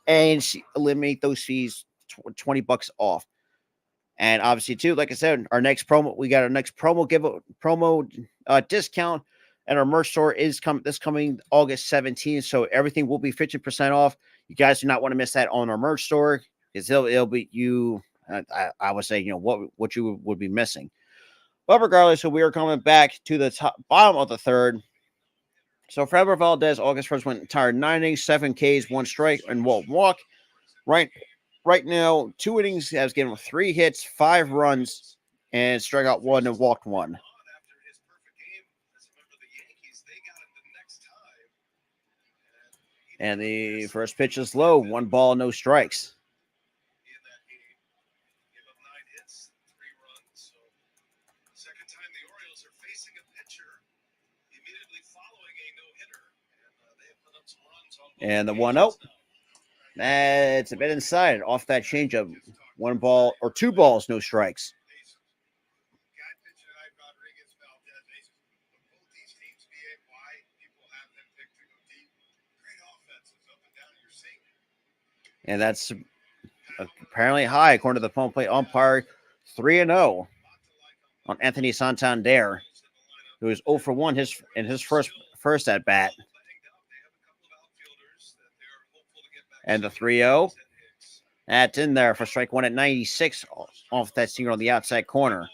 and eliminate those fees, $20 off. And obviously, too, like I said, we got our next promo discount, and our merch store is coming August 17th. So everything will be 50% off. You guys do not want to miss that on our merch store, because it'll be I would say, what you would be missing. But regardless, so we are coming back to the bottom of the third. So Framber Valdez, August 1st, went entire 9 innings, 7 Ks, 1 strike, and 1 walk. Right now, 2 innings has given him 3 hits, 5 runs, and struck out 1 and walked 1. And the first pitch is low, 1 ball, no strikes. Second time the Orioles are facing a pitcher immediately following And the 1-0. That's a bit inside off that changeup. 1 ball or 2 balls, no strikes. And that's apparently high according to the home plate umpire. 3-0 on Anthony Santander, who is 0 for 1 in his first at bat. And the 3-0. That's in there for strike 1 at 96 off that single on the outside corner.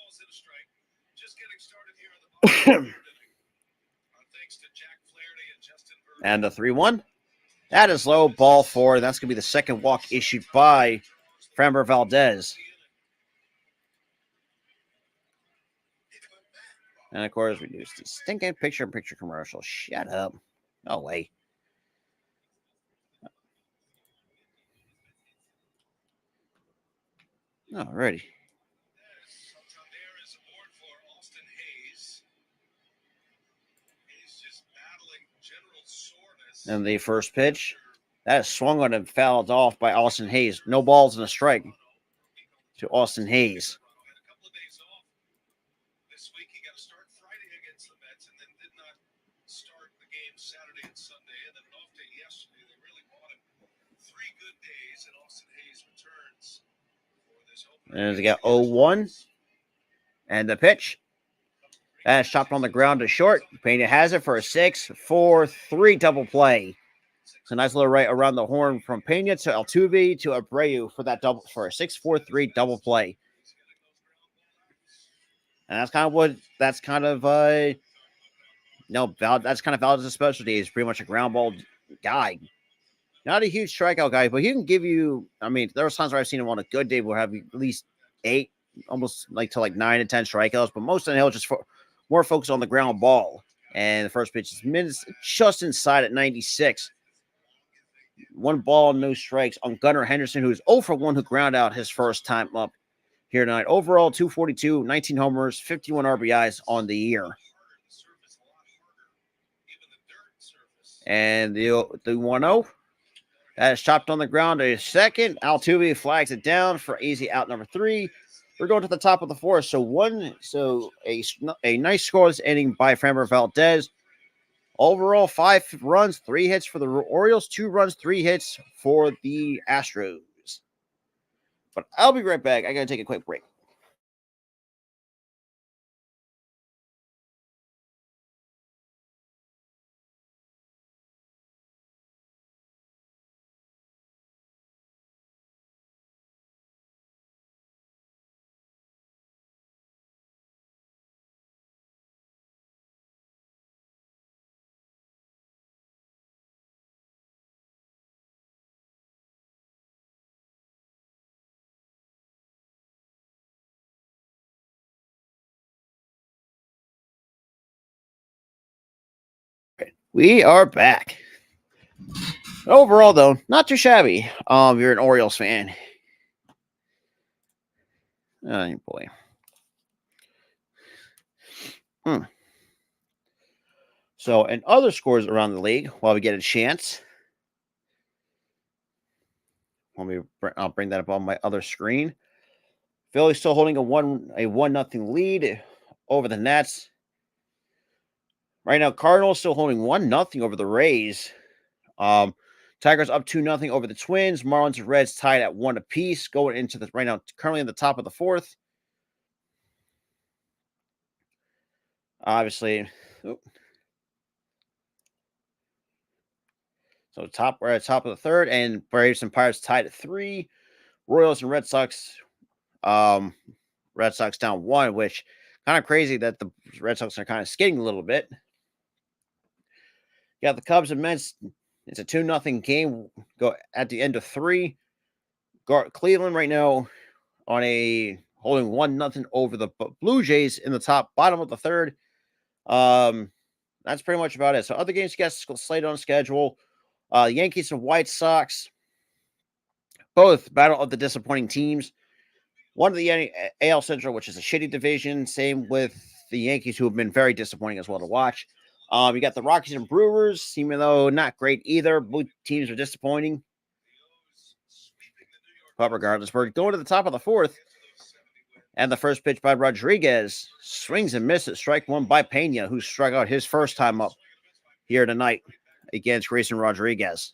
And the 3-1. That is low, ball 4. That's going to be the second walk issued by Framber Valdez. And of course, we do the stinking picture-in-picture commercial. Shut up. No way. Alrighty. And the first pitch, that is swung on and fouled off by Austin Hayes. No balls and a strike to Austin Hayes. This week he got to start Friday against the Mets and then did not start the game Saturday and Sunday and then an off day yesterday. They really bought him 3 good days and Austin Hayes returns for this opener. And they got 0-1. And the pitch. That is chopped on the ground to short. Pena has it for a 6-4-3 double play. It's a nice little right around the horn from Pena to Altuve to Abreu for that double for a 6-4-3 double play. And that's kind of Valdez's specialty. He's pretty much a ground ball guy. Not a huge strikeout guy, but he can give you. I mean, there was times where I've seen him on a good day will have at least 8, almost like to like 9 to 10 strikeouts. But most of the he'll just more focus on the ground ball. And the first pitch is just inside at 96. 1 ball, no strikes on Gunnar Henderson, who's 0 for 1, who ground out his first time up here tonight. Overall, 242, 19 homers, 51 RBIs on the year. And the 1-0. That is chopped on the ground a second. Altuve flags it down for easy out number 3. We're going to the top of the 4th. So a nice scoreless inning by Framber Valdez. Overall, 5 runs, 3 hits for the Orioles, 2 runs, 3 hits for the Astros. But I'll be right back. I got to take a quick break. We are back. Overall, though, not too shabby. You're an Orioles fan. Oh, boy. So, and other scores around the league, while we get a chance. I'll bring that up on my other screen. Philly's still holding a 1-0 lead over the Nets. Right now, Cardinals still holding 1-0 over the Rays. Tigers up 2-0 over the Twins. Marlins and Reds tied at 1 apiece, going into the right now, currently in the top of the 4th. Obviously, so we're at top of the 3rd, and Braves and Pirates tied at 3. Royals and Red Sox, Red Sox down 1, which kind of crazy that the Red Sox are kind of skidding a little bit. Yeah, the Cubs and Mets. It's a 2-0 game. Go at the end of 3. Cleveland right now on holding 1-0 over the Blue Jays in the bottom of the 3rd. That's pretty much about it. So other games get slated on schedule. Yankees and White Sox, both battle of the disappointing teams. One of the AL Central, which is a shitty division. Same with the Yankees, who have been very disappointing as well to watch. You got the Rockies and Brewers, even though not great either. Both teams are disappointing. But regardless, we're going to the top of the fourth. And the first pitch by Rodriguez swings and misses. Strike one by Pena, who struck out his first time up here tonight against Grayson Rodriguez.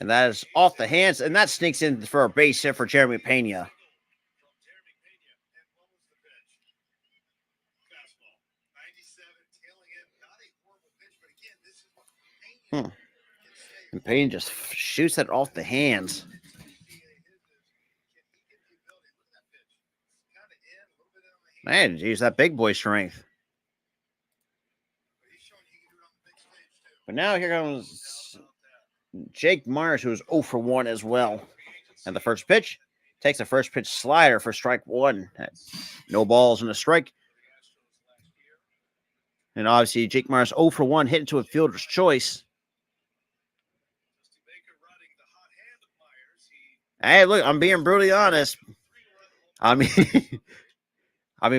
And that is off the hands, and that sneaks in for a base hit for Jeremy Pena. And Pena just shoots it off the hands. Man, geez, that big boy strength. But now here comes Jake Myers, who's 0 for 1 as well. And the first pitch takes a first pitch slider for strike one. No balls and a strike. And obviously, Jake Myers 0 for 1 hit into a fielder's choice. Hey, look, I'm being brutally honest. I mean,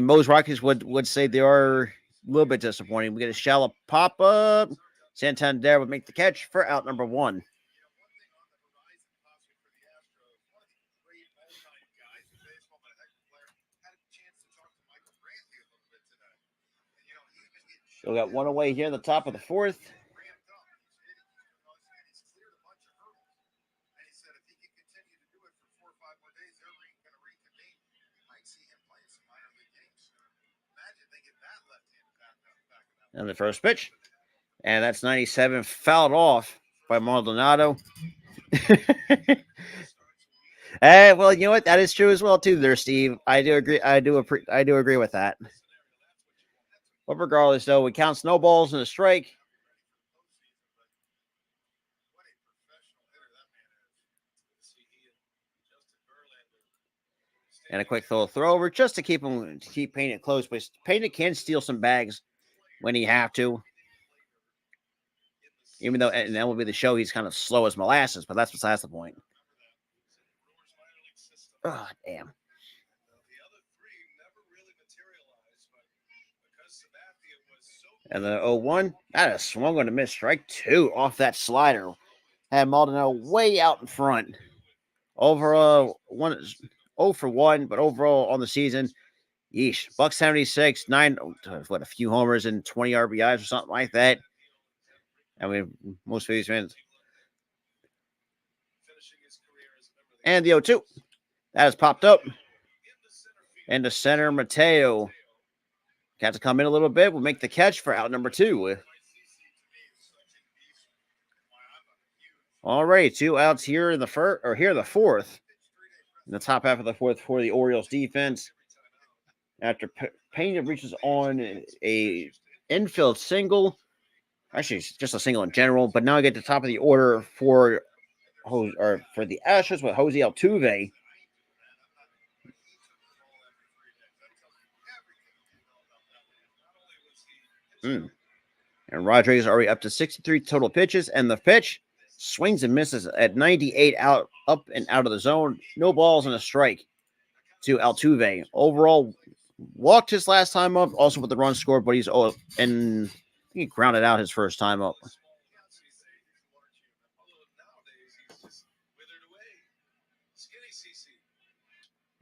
most Rockies would say they are a little bit disappointing. We get a shallow pop up. Santander would make the catch for out number 1. So we got one away here in the top of the fourth. And the first pitch. And that's 97 fouled off by Maldonado. Hey, well, you know what? That is true as well, too, there, Steve. I do agree. I do agree with that. But regardless, though, we count snowballs and a strike. And a quick throw over just to keep Pena close. But Pena can steal some bags when he have to. Even though, and that will be the show, he's kind of slow as molasses, but that's besides the point. Oh, damn. And the 0-1, that is swung on a miss. Strike 2 off that slider. Had Maldonado way out in front. Overall, 0 for 1, but overall on the season, yeesh, $176, a few homers and 20 RBIs or something like that. I mean, most of these fans. And the 0-2, that has popped up. Into center, Mateo. Got to come in a little bit. We'll make the catch for out number 2. All right, 2 outs here in the fourth. In the top half of the fourth for the Orioles defense. After Pena reaches on a infield single. Actually, it's just a single in general. But now I get to the top of the order for the Astros with Jose Altuve. And Rodriguez is already up to 63 total pitches. And the pitch swings and misses at 98 up and out of the zone. No balls and a strike to Altuve. Overall, walked his last time up, also with the run scored, but he's and I think he grounded out his first time up.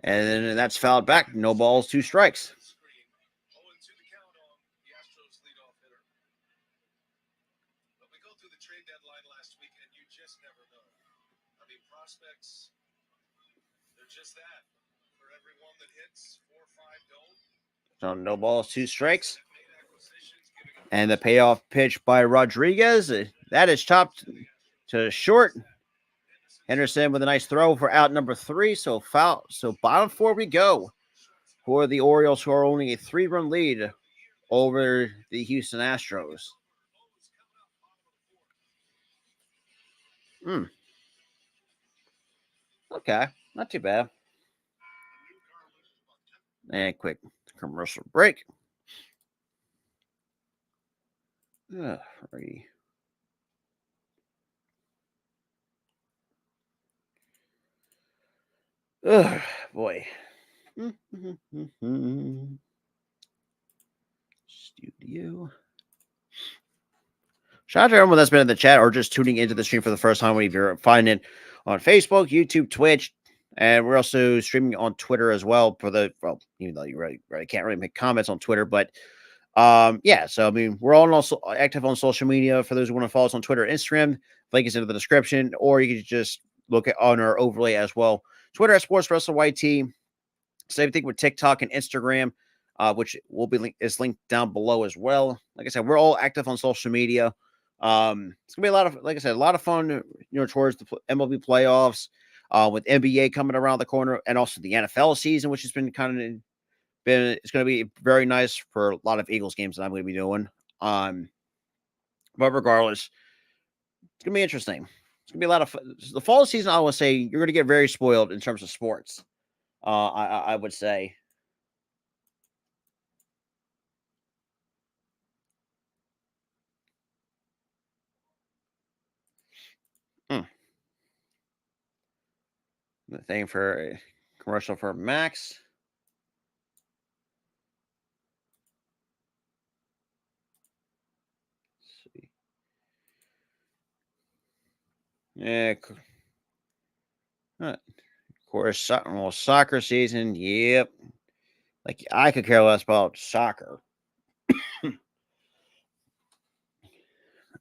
And then that's fouled back. No balls, 2 strikes. So no balls, 2 strikes. And the payoff pitch by Rodriguez. That is chopped to short. Henderson with a nice throw for out number 3. So foul. So bottom 4 we go for the Orioles, who are only a 3-run lead over the Houston Astros. Okay, not too bad. And quick commercial break. Free. Boy. Studio. Shout out to everyone that's been in the chat or just tuning into the stream for the first time. If you're finding it on Facebook, YouTube, Twitch, and we're also streaming on Twitter as well. Even though you really can't really make comments on Twitter, but yeah. So I mean, we're all also active on social media. For those who want to follow us on Twitter, Instagram, link is in the description, or you can just look at on our overlay as well. Twitter at Sports Wrestler YT. Same thing with TikTok and Instagram, which will be is linked down below as well. Like I said, we're all active on social media. It's gonna be a lot of, like I said, a lot of fun, towards the MLB playoffs, with NBA coming around the corner, and also the NFL season, which has been it's gonna be very nice for a lot of Eagles games that I'm gonna be doing. But regardless, it's gonna be interesting. It's gonna be a lot of fun. The fall season, I would say, you're gonna get very spoiled in terms of sports. I would say. The thing for commercial for Max. Let's see. Yeah. Of course, soccer season. Yep. Like, I could care less about soccer.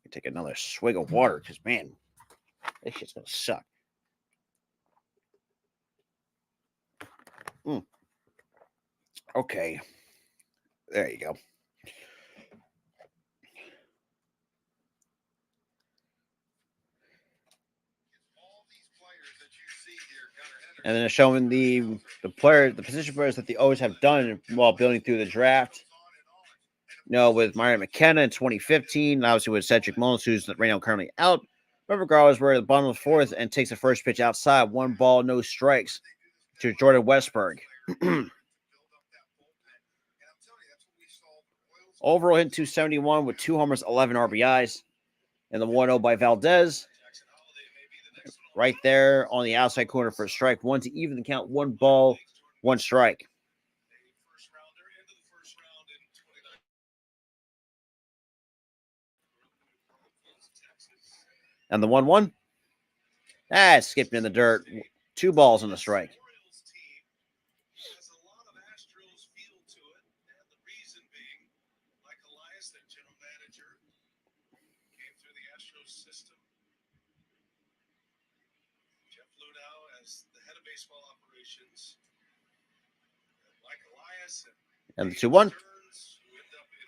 Take another swig of water because, man, this shit's gonna suck. Okay. There you go. And then showing the position players that the O's have done while building through the draft. With Myron McKenna in 2015, obviously with Cedric Mullins, who's right now currently out. But regardless, we're at the bottom of the fourth and takes the first pitch outside. 1 ball, no strikes to Jordan Westberg. Overall hit 271 with 2 homers, 11 RBIs. And the 1-0 by Valdez. Right there on the outside corner for a strike. 1 to even the count. 1 ball, 1 strike. And the 1-1. Skipped in the dirt. 2 balls and a strike. And the 2-1.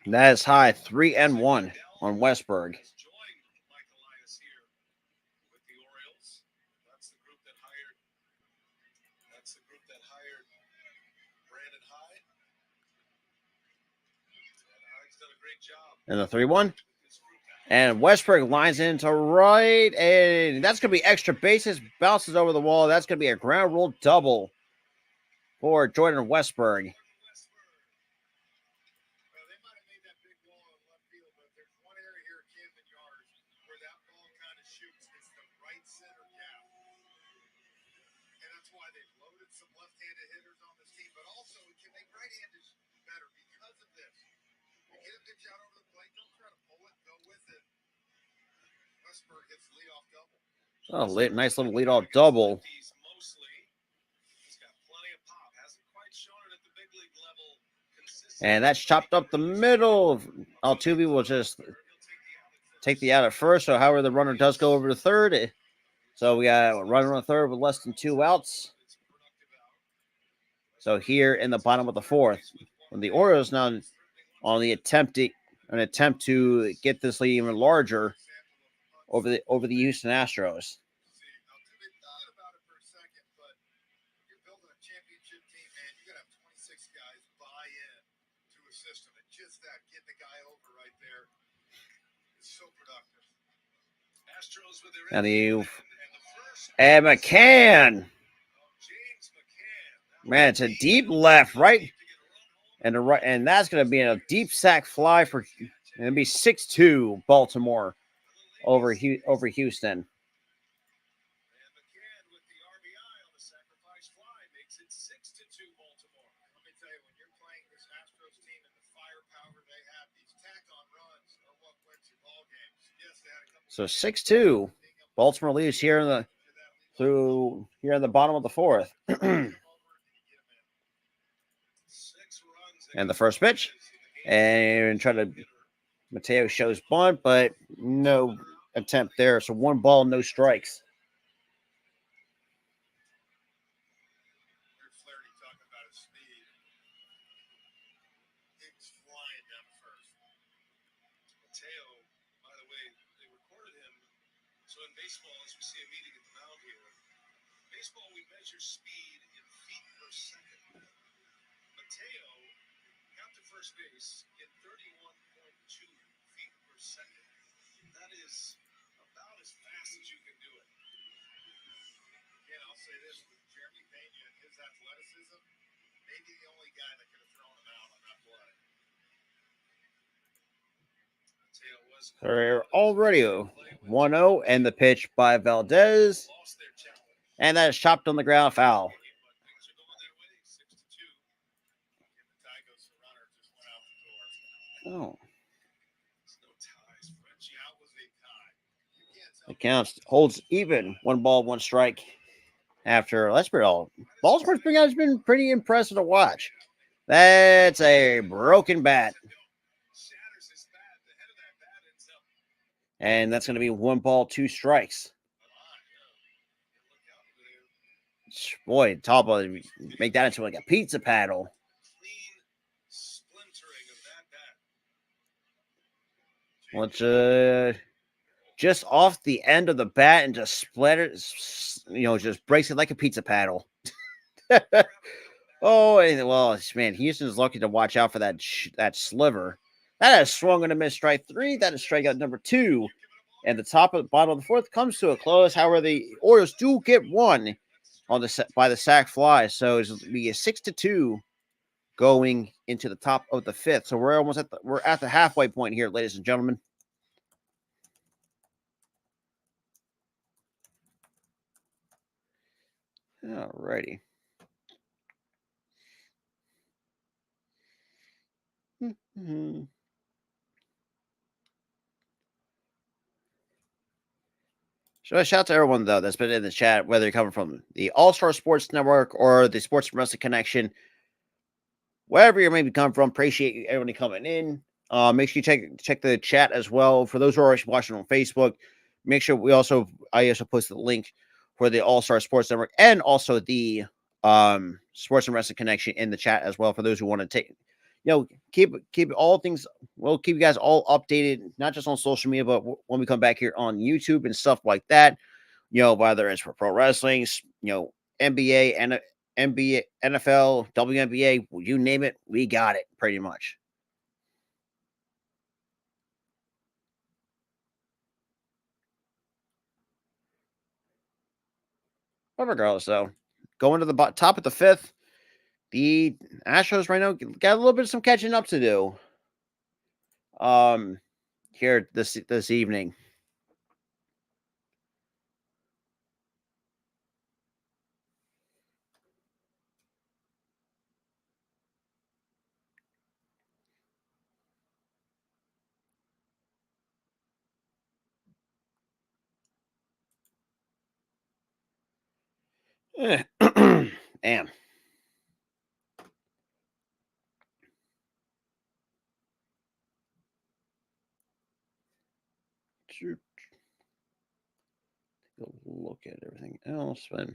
That is high. 3-1 on Westberg. And the 3-1. And Westberg lines into right. And that's going to be extra bases. Bounces over the wall. That's going to be a ground rule double for Jordan Westberg. Oh, nice little leadoff double. And that's chopped up the middle. Altuve will just take the out at first. So, however, the runner does go over to third. So, we got a runner on third with less than 2 outs. So, here in the bottom of the fourth, when the Orioles now on an attempt to get this lead even larger over the Houston Astros. And McCann. Man, it's a deep left, right, and that's going to be a deep sack fly for, and it'll be 6-2 Baltimore over Houston. So 6-2. Baltimore leads here in the bottom of the fourth. And the first pitch. And Mateo shows bunt, but no attempt there. So 1 ball, no strikes. So in baseball, as we see immediately at the mound here, baseball we measure speed in feet per second. Mateo got to first base in 31.2 feet per second. That is about as fast as you can do it. Again, I'll say this, with Jeremy Pena and his athleticism, maybe the only guy that could have thrown him out on that play. Mateo was They're already 1-0, and the pitch by Valdez. And that is chopped on the ground, foul. Oh. The count holds even. 1 ball, 1 strike. After Baltimore's been pretty impressive to watch. That's a broken bat. And that's going to be 1 ball, 2 strikes. Boy, Talbot make that into like a pizza paddle. Let's just off the end of the bat and just split it, just breaks it like a pizza paddle. Oh, and well, man, Houston's lucky to watch out for that sliver. That is swung and a miss, strike 3. That is strikeout number 2. And the bottom of the fourth comes to a close. However, the Orioles do get 1 by the sac fly. So it's going to be a 6-2 going into the top of the 5th. So we're almost at the halfway point here, ladies and gentlemen. All righty. Mm-hmm. So a shout out to everyone, though, that's been in the chat, whether you're coming from the All-Star Sports Network or the Sports and Wrestling Connection. Wherever you maybe come from, appreciate everybody coming in. Make sure you check the chat as well. For those who are watching on Facebook, make sure I also posted the link for the All-Star Sports Network and also the Sports and Wrestling Connection in the chat as well. For those who want to keep all things. We'll keep you guys all updated, not just on social media, but when we come back here on YouTube and stuff like that. Whether it's for pro wrestling, NBA and NBA, NFL, WNBA, you name it, we got it pretty much. But regardless, though, going to the top of the 5th, the Astros right now got a little bit of some catching up to do. Here this evening. Damn. Look at everything else, but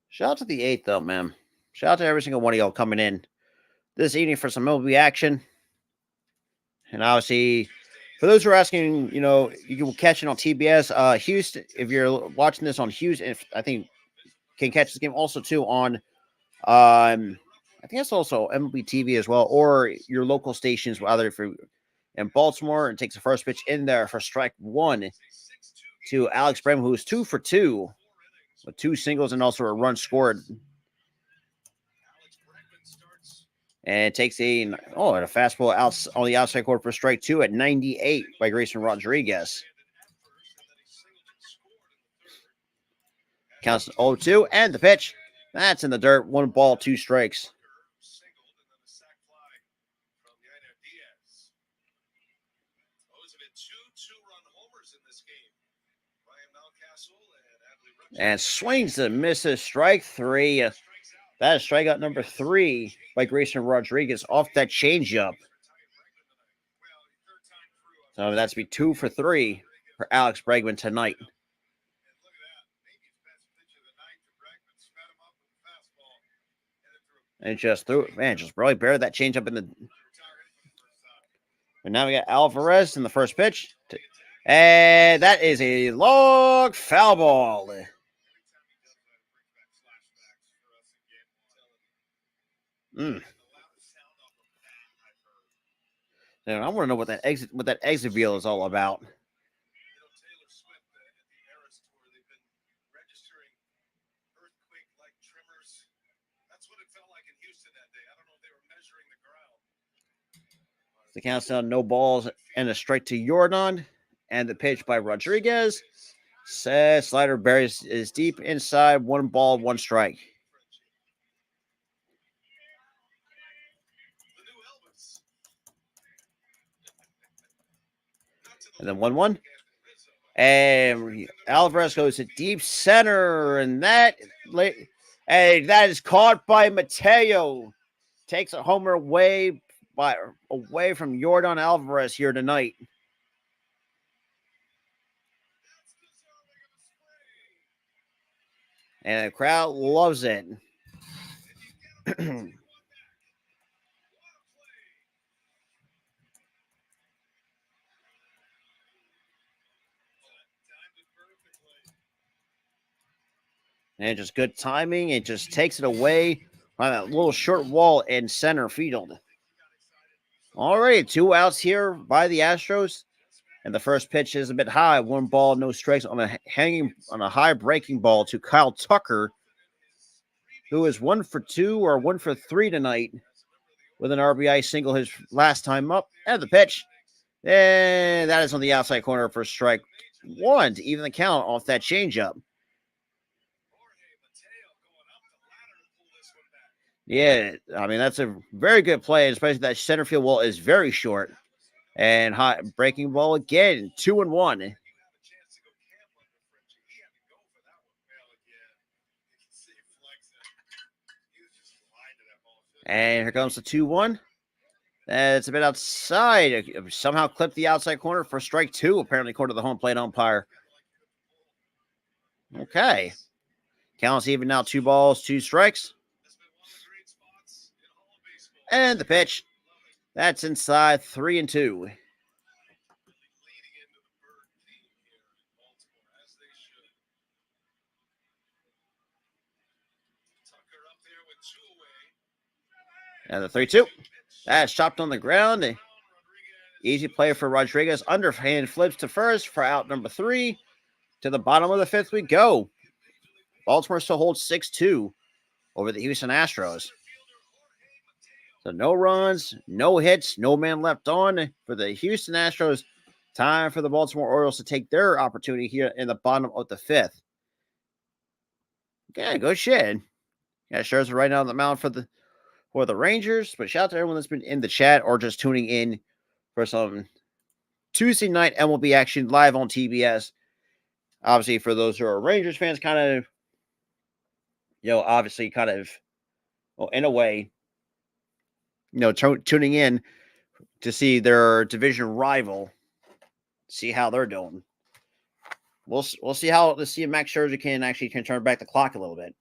shout out to the 8th, though, man. Shout out to every single one of y'all coming in this evening for some MLB action. And obviously, for those who are asking, you can catch it on TBS. Houston, if you're watching this on Houston, I think can catch this game also too on I think it's also MLB TV as well, or your local stations, either if you're in Baltimore, and takes the first pitch in there for strike 1 to Alex Brem, who's 2 for 2 with 2 singles and also a run scored. And takes a fastball out on the outside corner for strike 2 at 98 by Grayson Rodriguez. Counts 0-2, and the pitch. That's in the dirt. 1 ball, 2 strikes. two two-run homers in this game. Ryan Mountcastle and Adley Rutschman. And swings and misses. Strike three. That is strikeout number 3 by Grayson Rodriguez off that changeup. So that's be 2 for 3 for Alex Bregman tonight. And just threw it, man, just really buried that changeup in the. And now we got Alvarez in the first pitch. And that is a long foul ball. And I want to know what that exit view is all about. Taylor Swift at the Eras Tour, they've been registering earthquake-like tremors. That's what it felt like in Houston that day. I don't know if they were measuring the ground. The count's down, no balls, and a strike to Jordan. And the pitch by Rodriguez. Says slider buries is deep inside. 1 ball, 1 strike. And then 1-1. And Alvarez goes to deep center, and that is caught by Mateo. Takes a homer away from Jordan Alvarez here tonight. And the crowd loves it. And just good timing. It just takes it away on that little short wall in center field. All right, 2 outs here by the Astros. And the first pitch is a bit high. 1 ball, no strikes on a high breaking ball to Kyle Tucker, who is 1 for 2 or 1 for 3 tonight with an RBI single his last time up. And the pitch. And that is on the outside corner for strike 1 to even the count off that changeup. Yeah, I mean, that's a very good play, especially that center field wall is very short. And high breaking ball again, 2-1. And here comes the 2-1. That's a bit outside. Somehow clipped the outside corner for strike 2, apparently, according to the home plate umpire. Okay. Count's even now, 2 balls, 2 strikes. And the pitch. That's inside, 3-2. And the 3-2. That's chopped on the ground. Easy play for Rodriguez. Underhand flips to first for out number 3. To the bottom of the 5th we go. Baltimore still holds 6-2 over the Houston Astros. So no runs, no hits, no man left on for the Houston Astros. Time for the Baltimore Orioles to take their opportunity here in the bottom of the 5th. Okay, good shit. Yeah, Scherzer right now on the mound for the Rangers. But shout out to everyone that's been in the chat or just tuning in for some Tuesday night MLB action live on TBS. Obviously, for those who are Rangers fans, kind of, obviously kind of, well, in a way, tuning in to see their division rival, see how they're doing. We'll see how let's see if Max Scherzer can turn back the clock a little bit.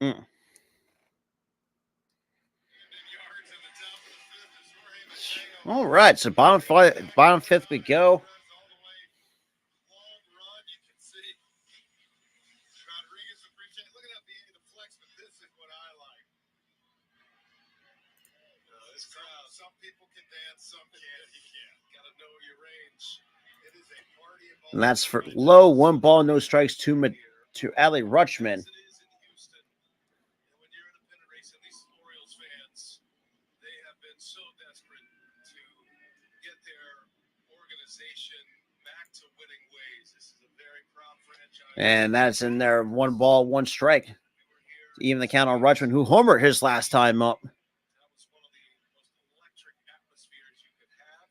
Mm. All right, so bottom fifth we go. Some people can dance, some can't. He can't. Got to know your range. It is a party of And that's for low, 1 ball, no strikes to Ali Rutschman. When you're in a pennant race, and these Orioles fans, they have been so desperate to get their organization back to winning ways. This is a very proud franchise. And that's in there, 1 ball, 1 strike. Even the count on Rutschman, who homered his last time up. That was one of the most electric atmospheres you could have.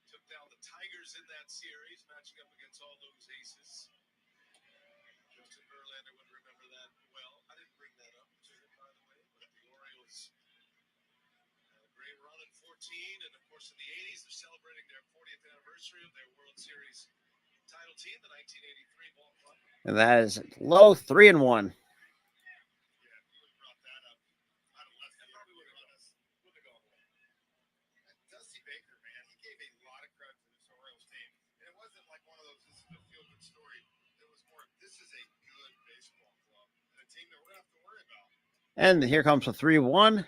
Took down the Tigers in that series, matching up against all those aces. Justin Verlander would remember that well. I didn't bring that up to him, by the way, but the Orioles had a great run in 14, and of course in the 80s, they're celebrating their 40th anniversary of their World Series title team, the 1983 ball club. And that is low, 3-1. Dusty Baker, man, he gave a lot of credit to this Orioles team. And it wasn't like one of those, this is a feel-good story. It was more, this is a good baseball club and a team that we're going to have to worry about. And here comes a 3-1.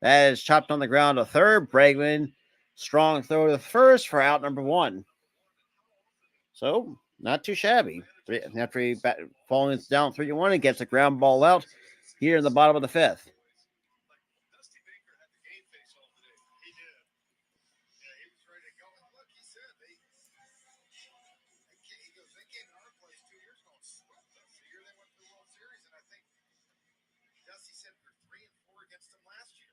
That is chopped on the ground to third. Bregman, strong throw to first for out number 1. So, not too shabby. After he falling down 3-1, he gets a ground ball out here in the bottom of the 5th. Dusty Baker had the game face all today. He did. Yeah, he was ready to go. And look, he said he goes, they came to our place 2 years ago and swept us. The year they went to the World Series, and I think Dusty said we're 3-4 against them last year.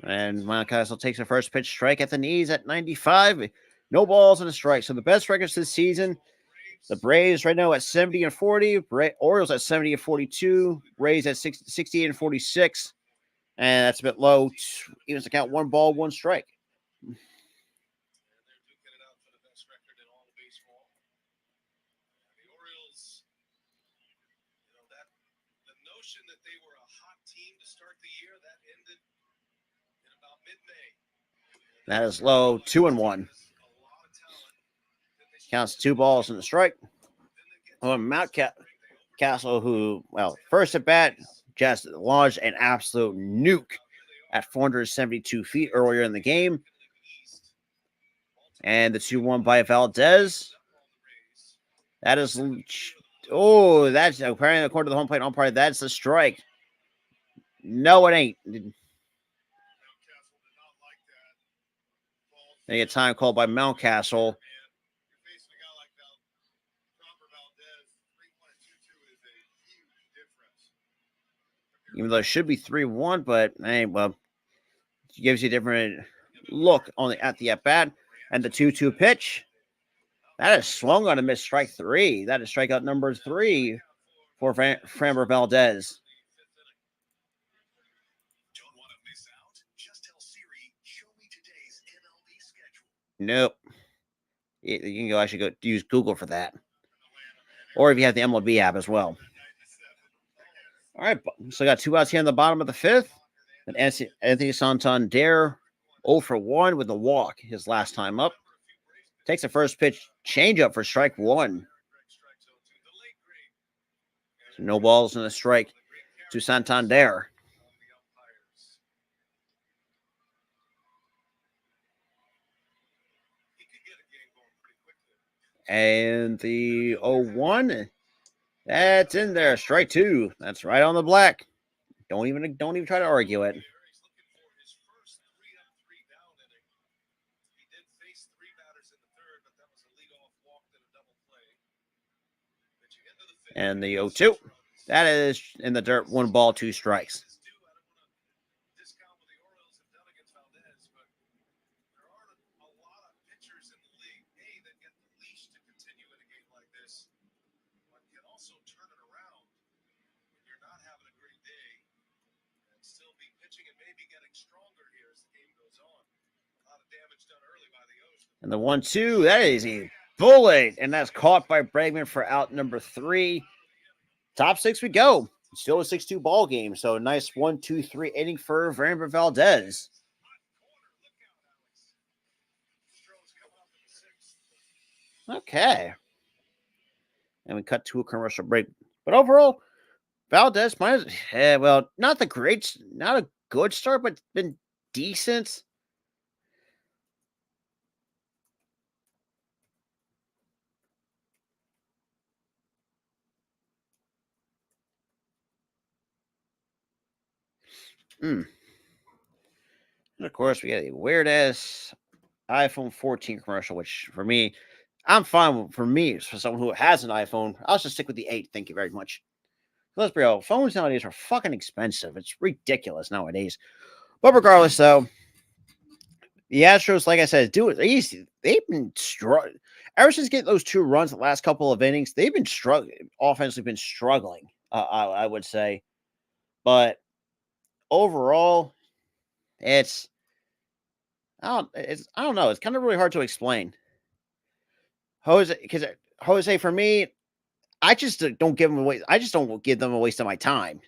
And Mountcastle takes a first pitch strike at the knees at 95. No balls and a strike. So the best records this season, the Braves right now at 70-40, Orioles at 70-42, Rays at 68-46, and that's a bit low. Even to count 1 ball, 1 strike. And they're duking it out for the best record in all of baseball. The Orioles, you know, that the notion that they were a hot team to start the year, that ended in about mid-May. That is low, 2-1. Counts 2 balls and a strike. Mountcastle, who, well, first at bat, just launched an absolute nuke at 472 feet earlier in the game. And the 2-1 by Valdez. That is, that's apparently according to the home plate umpire, that's the strike. No, it ain't. They get time called by Mountcastle. Even though it should be 3-1, but hey, well, it gives you a different look on at the at bat. And the 2-2 pitch. That is swung on a missed strike 3. That is strikeout number 3 for Framber Valdez. Don't want to miss out? Just tell Siri, show me today's MLB schedule. Nope. You can go actually go use Google for that. Or if you have the MLB app as well. All right, so got 2 outs here in the bottom of the 5th. And Anthony Santander 0-for-1 with a walk his last time up. Takes the first pitch changeup for strike 1. So no balls and a strike to Santander. And the 0-1, that's in there. Strike 2. That's right on the black. Don't even try to argue it. And the 0-2, that is in the dirt. 1 ball, 2 strikes. And the 1-2, that is a bullet, and that's caught by Bregman for out number 3. Top 6 we go. Still a 6-2 ball game, so nice 1-2-3 inning for Framber Valdez. Okay. And we cut to a commercial break. But overall, Valdez, not a good start, but been decent. And of course, we got a weird ass iPhone 14 commercial, which for me, I'm fine with. For me, for someone who has an iPhone, I'll just stick with the 8. Thank you very much. Let's be real. Phones nowadays are fucking expensive. It's ridiculous nowadays. But regardless, though, the Astros, like I said, do it easy. They've been struggling ever since getting those 2 runs the last couple of innings. They've been struggling, offensively been struggling. I would say, but overall, I don't know. It's kind of really hard to explain. Jose, for me, I just don't give them away. I just don't give them a waste of my time.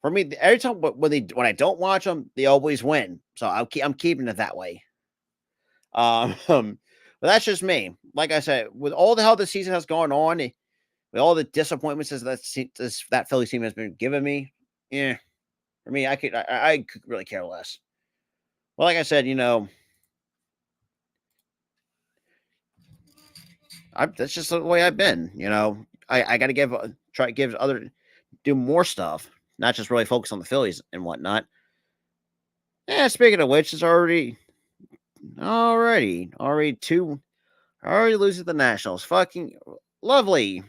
For me, every time when I don't watch them, they always win. So I'm keeping it that way. But that's just me. Like I said, with all the hell the season has gone on, with all the disappointments that Philly team has been giving me, yeah, for me, I could really care less. Well, like I said, that's just the way I've been. I got to try to do more stuff, not just really focus on the Phillies and whatnot. Yeah, speaking of which, it's already losing to the Nationals. Fucking lovely.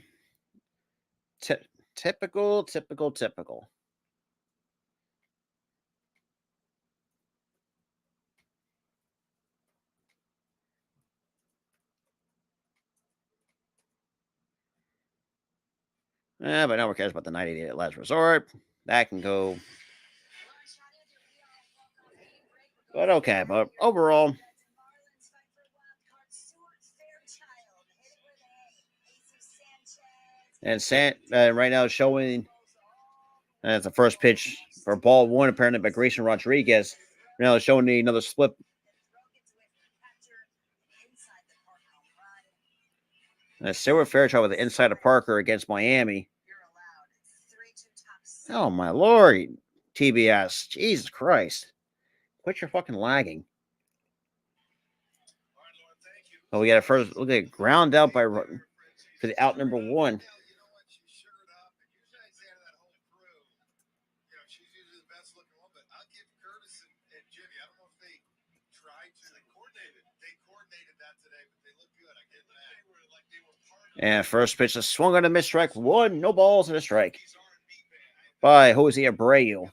Typical. But no one cares about the 98 at last resort. That can go. But okay, but overall. And right now showing that's the first pitch for ball 1, apparently by Grayson Rodriguez. Right now showing another split. And Sarah Fairchild with the inside of Parker against Miami. Oh my lord, TBS, Jesus Christ! Quit your fucking lagging. Oh, we got a first look at ground out for the out number 1. And first pitch is swung on a miss, strike 1, no balls and a strike by Jose Abreu.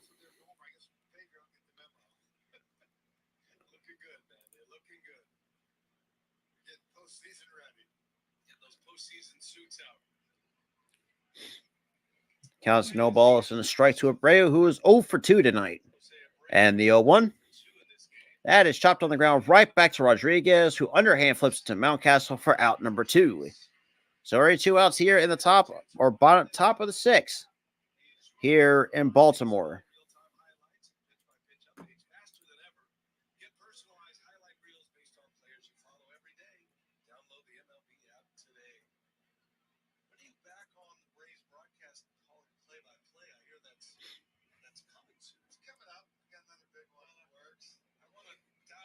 Counts no balls and a strike to Abreu, who is 0 for 2 tonight. And the 0-1. That is chopped on the ground right back to Rodriguez, who underhand flips to Mountcastle for out number 2. So already 2 outs here in the top of the 6th here in Baltimore.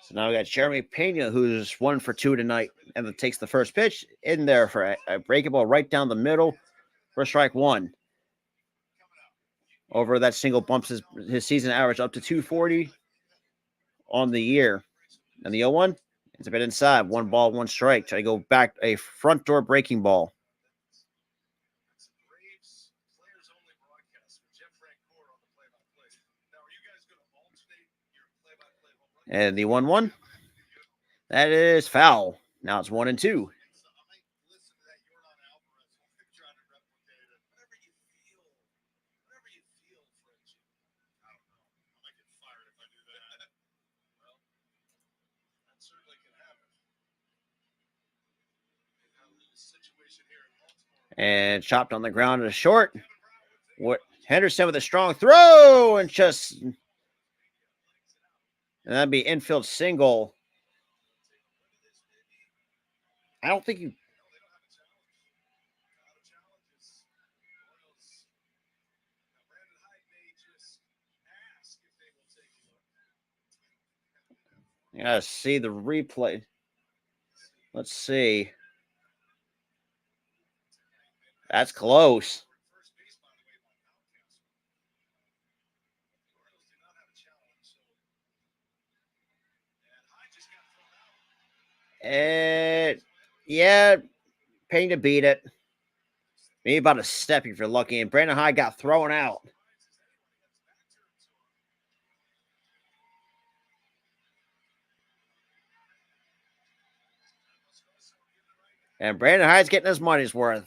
So now we got Jeremy Pena, who's 1 for 2 tonight, and takes the first pitch in there for a breaking ball right down the middle for strike 1. Over that single bumps his season average up to 240 on the year. And the 0-1, it's a bit inside. 1 ball, 1 strike. Try to go back a front door breaking ball. And the 1-1, that is foul. Now it's 1-2. And chopped on the ground to short. What Henderson with a strong throw and that'd be infield single. I don't think you. You gotta see the replay. Let's see. That's close. And yeah, Payne to beat it. Maybe about a step if you're lucky. And Brandon Hyde got thrown out. And Brandon Hyde's getting his money's worth.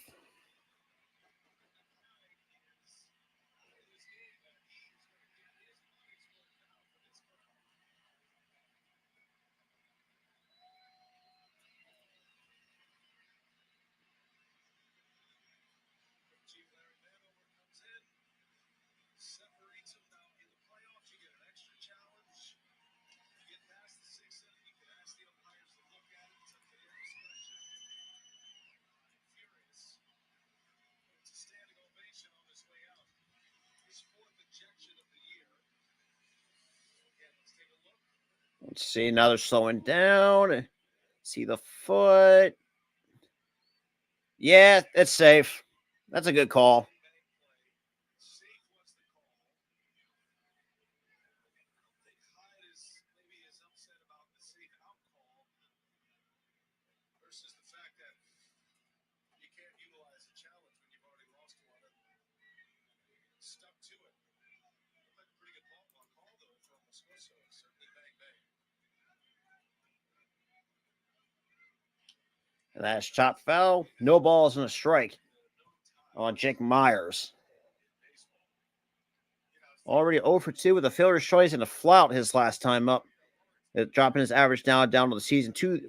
Let's see. Now they're slowing down. See the foot. Yeah, it's safe. That's a good call. And that's chop foul. No balls and a strike on Jake Myers. Already 0 for 2 with a fielder's choice and a flout his last time up. Dropping his average down to the season to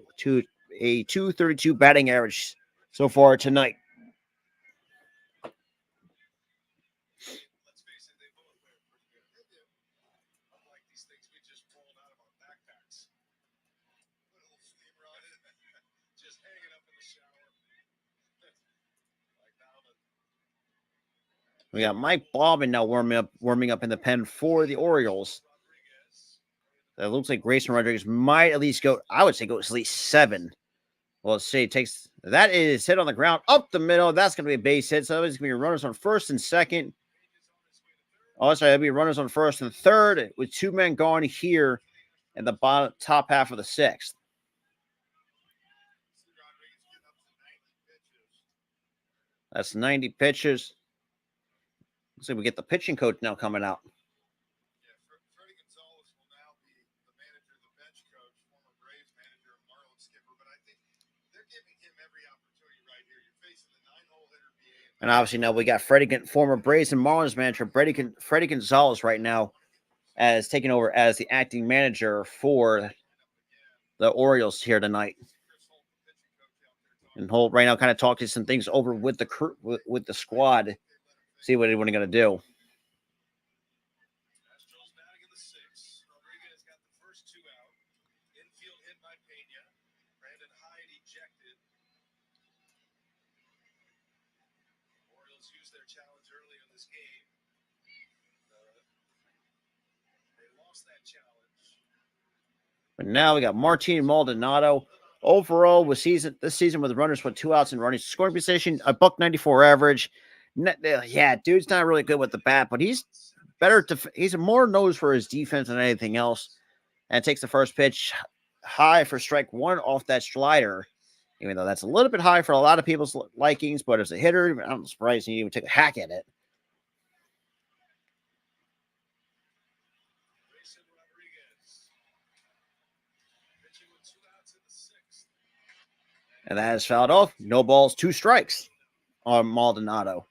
a 232 batting average so far tonight. We got Mike Bobbin now warming up in the pen for the Orioles. It looks like Grayson Rodriguez might at least go. I would say go at least 7. Well, let's see. It takes that is hit on the ground up the middle. That's going to be a base hit. So it's going to be runners on first and second. Oh, sorry, that'll be runners on first and third with 2 men gone here in the top half of the 6th. That's 90 pitches. Let's see, we get the pitching coach now coming out. And obviously now we got former Braves and Marlins manager Freddie Gonzalez right now as taking over as the acting manager for the Orioles here tonight. And Holt right now kind of talking some things over with the crew, with the squad, see what they're going to do. But now we got Martin Maldonado. Overall, this season with runners with 2 outs and running scoring position, a $194 average. Yeah, dude's not really good with the bat, but he's better. He's more known for his defense than anything else. And takes the first pitch high for strike 1 off that slider. Even though that's a little bit high for a lot of people's likings, but as a hitter, I'm surprised he even took a hack at it. And that is fouled off. No balls, 2 strikes on Maldonado.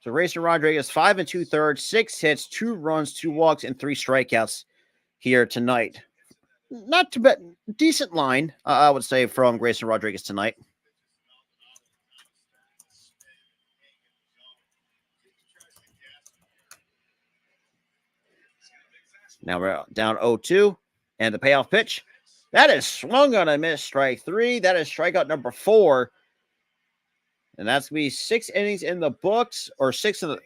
So Grayson Rodriguez, 5 2/3, 6 hits, 2 runs, 2 walks, and 3 strikeouts here tonight not too bad. Decent line, I would say, from Grayson Rodriguez tonight. Now we're down 0-2, and the payoff pitch. That is swung on a miss, strike 3. That is strikeout number 4. And that's going to be 6 innings in the books, or 6 of the.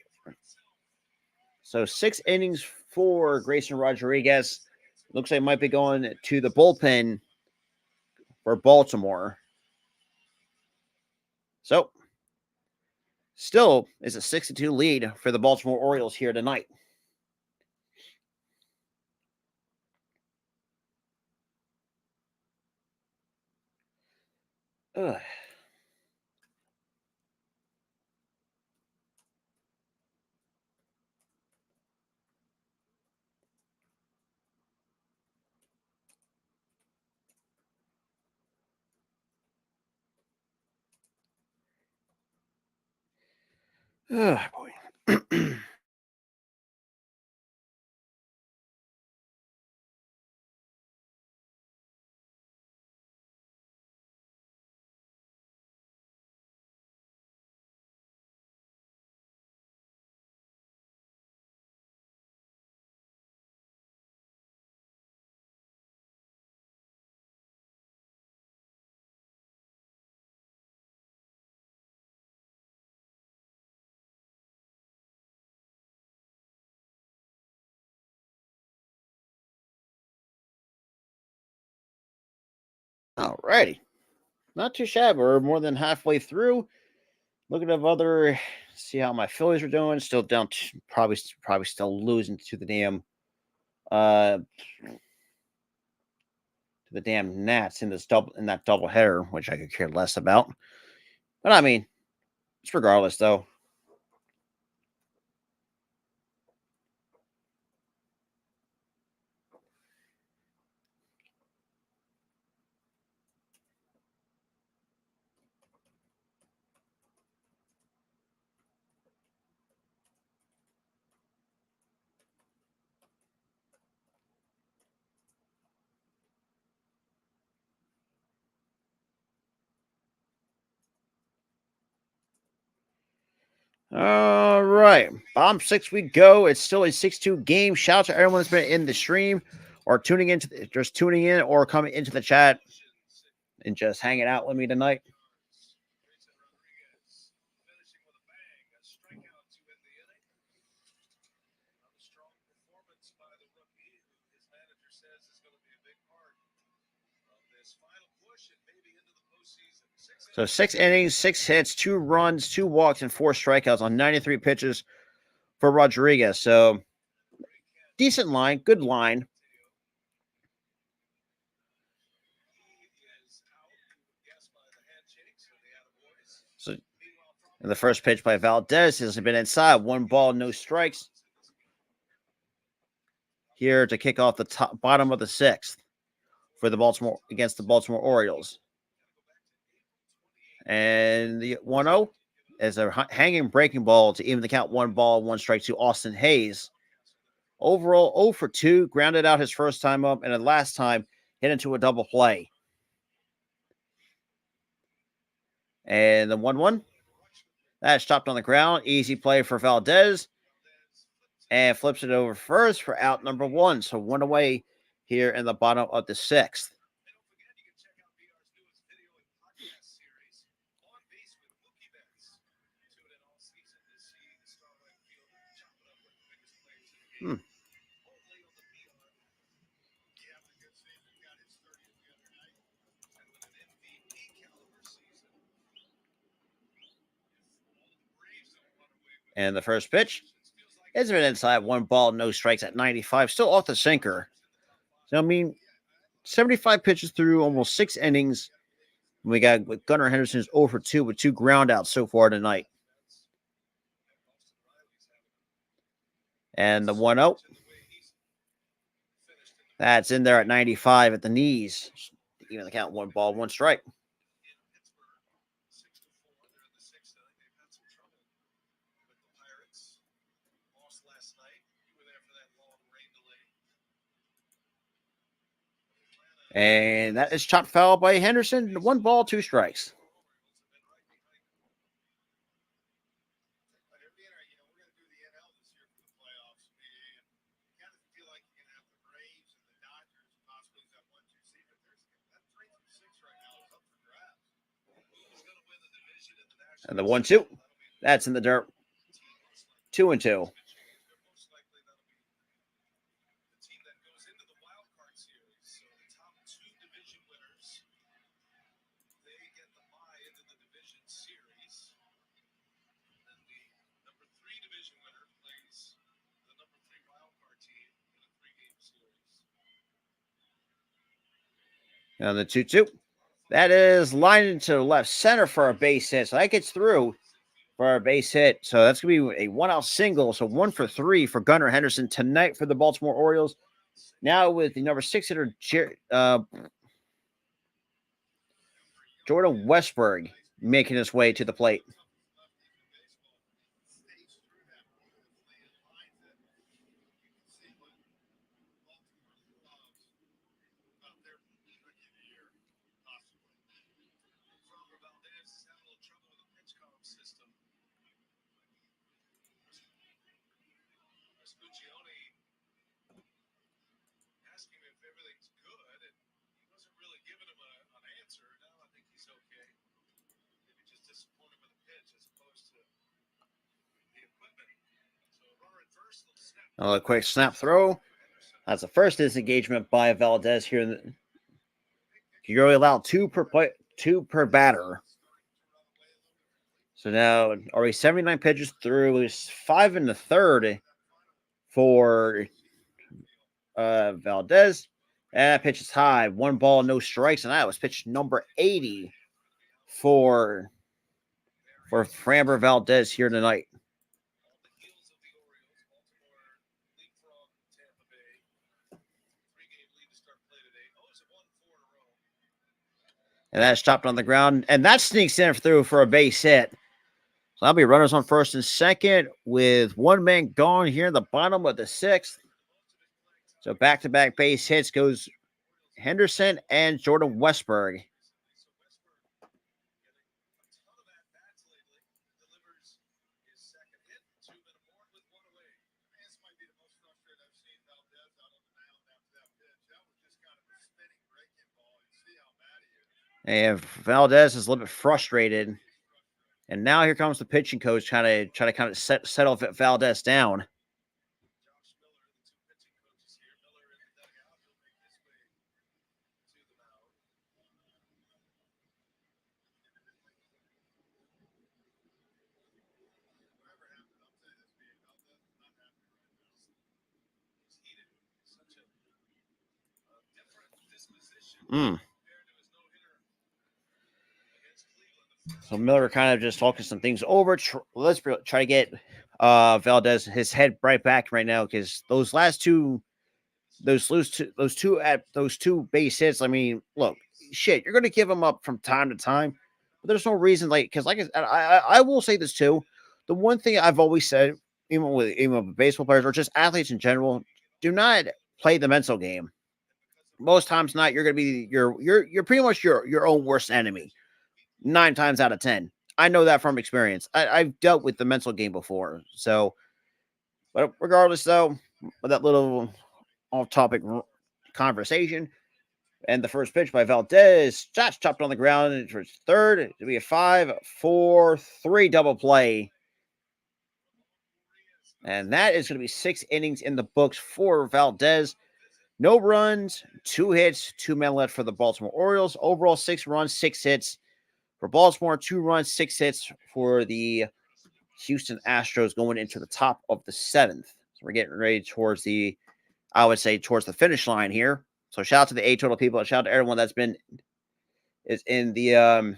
So 6 innings for Grayson Rodriguez. Looks like it might be going to the bullpen for Baltimore. So, still is a 6-2 lead for the Baltimore Orioles here tonight. Ugh. Oh, boy. All righty. Not too shabby. We're more than halfway through. Looking at other, see how my Phillies are doing. Still down, probably still losing to the damn, to the damn Nats in that double header, which I could care less about. But I mean, it's regardless though. All right. Bottom 6 we go. It's still a 6-2 game. Shout out to everyone that's been in the stream or tuning in or coming into the chat and just hanging out with me tonight. So 6 innings, 6 hits, 2 runs, 2 walks, and 4 strikeouts on 93 pitches for Rodriguez. So decent line, good line. So in the first pitch by Valdez has been inside. 1 ball, no strikes. Here to kick off the bottom of the 6th for the Baltimore against the Baltimore Orioles. And the 1-0 is a hanging breaking ball to even the count. 1 ball, 1 strike to Austin Hayes. Overall, 0 for 2, grounded out his first time up, and the last time hit into a double play. And the 1-1, that's chopped on the ground. Easy play for Valdez. And flips it over first for out number 1. So 1 away here in the bottom of the 6th. And the first pitch has been inside. 1 ball, no strikes at 95. Still off the sinker. So, I mean, 75 pitches through almost 6 innings. We got with Gunnar Henderson's 0 for 2 with 2 groundouts so far tonight. And the 1-0. That's in there at 95 at the knees. Even the count, 1 ball, 1 strike. And that is chopped foul by Henderson. 1 ball, 2 strikes. And the 1-2. That's in the dirt. 2-2. And the 2-2. That is lined into left center for a base hit. So that gets through for a base hit. So that's going to be a 1-out single. So 1 for 3 for Gunnar Henderson tonight for the Baltimore Orioles. Now with the number 6 hitter, Jordan Westberg making his way to the plate. A quick snap throw. That's the first disengagement by Valdez here. You're only allowed 2 per batter. So now already 79 pitches through. Is 5 in the third for Valdez. And that pitch is high. 1 ball, no strikes. And that was pitch number 80 for Framber Valdez here tonight. And that's chopped on the ground. And that sneaks in through for a base hit. So that'll be runners on first and second with 1 man gone here in the bottom of the 6th. So back-to-back base hits goes Henderson and Jordan Westberg. And Valdez is a little bit frustrated. And now here comes the pitching coach trying to settle Valdez down. So Miller kind of just talking some things over. Let's try to get Valdez his head right back right now because those two base hits. I mean, look, shit, you're gonna give them up from time to time, but there's no reason because I will say this too. The one thing I've always said, even with baseball players or just athletes in general, do not play the mental game. Most times not, you're gonna be you're pretty much your own worst enemy. 9 times out of 10. I know that from experience. I've dealt with the mental game before. So, but regardless, though, with that little off-topic conversation, and the first pitch by Valdez, shots chopped on the ground for third. It'll be a 5-4-3 double play. And that is going to be 6 innings in the books for Valdez. No runs, 2 hits, 2 men left for the Baltimore Orioles. Overall, 6 runs, 6 hits. For Baltimore, 2 runs, 6 hits for the Houston Astros going into the top of the 7th. So we're getting ready towards the finish line here. So shout out to the 8 total people. Shout out to everyone that's is in the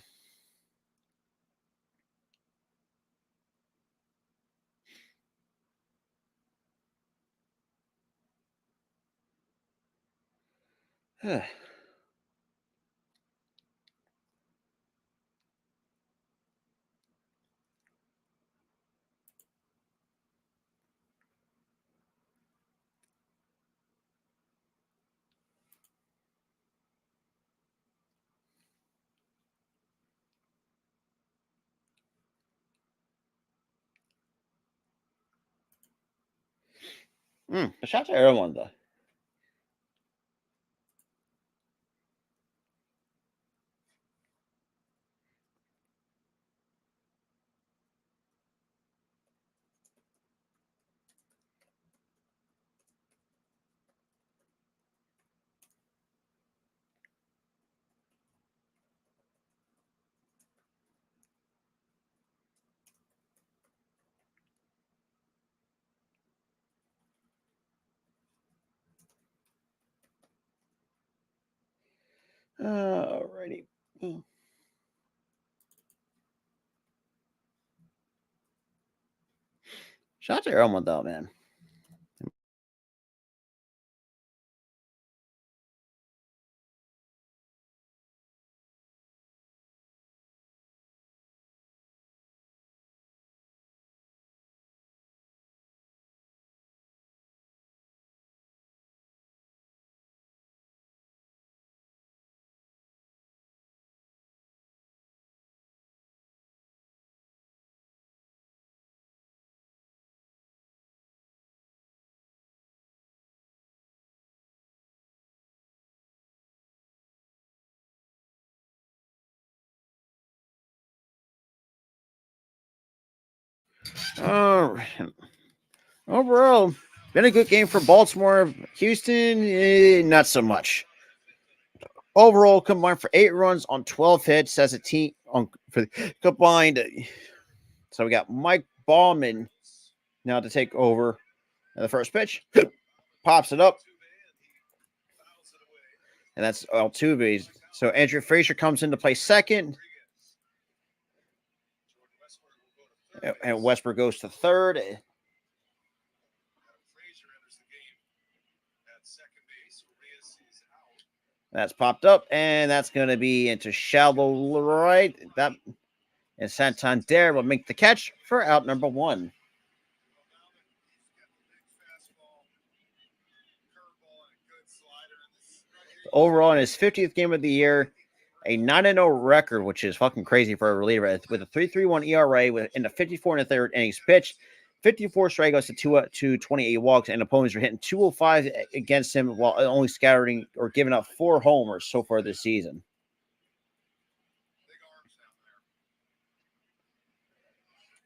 Shout out to everyone though. Alrighty. Shout out to everyone though, man. Overall, been a good game for Baltimore. Houston, not so much. Overall, combined for 8 runs on 12 hits as a team for the combined. So we got Mike Bauman now to take over. And the first pitch pops it up, and that's Altuve. So Andrew Frazier comes into play second, and Westbrook goes to third. That's popped up, and that's going to be into shallow right. That and Santander will make the catch for out number 1. Overall, in his 50th game of the year, a 9-0 record, which is fucking crazy for a reliever, with a 3.31 ERA in the 54 and a third innings pitched, 54 strikeouts to 28 walks, and opponents are hitting 205 against him while only scattering or giving up 4 homers so far this season.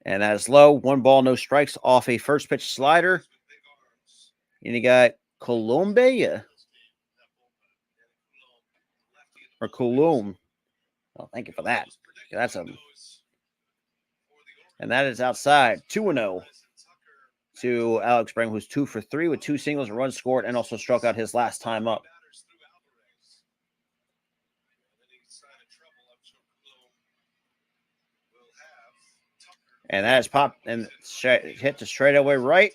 And that is low. 1 ball, no strikes off a first pitch slider. And you got Colombia. Or Coulomb. Oh, thank you for that. That's a. And that is outside. 2-0 to Alex Brang, who's 2 for 3 with 2 singles, a run scored, and also struck out his last time up. And that is popped and hit to straightaway right.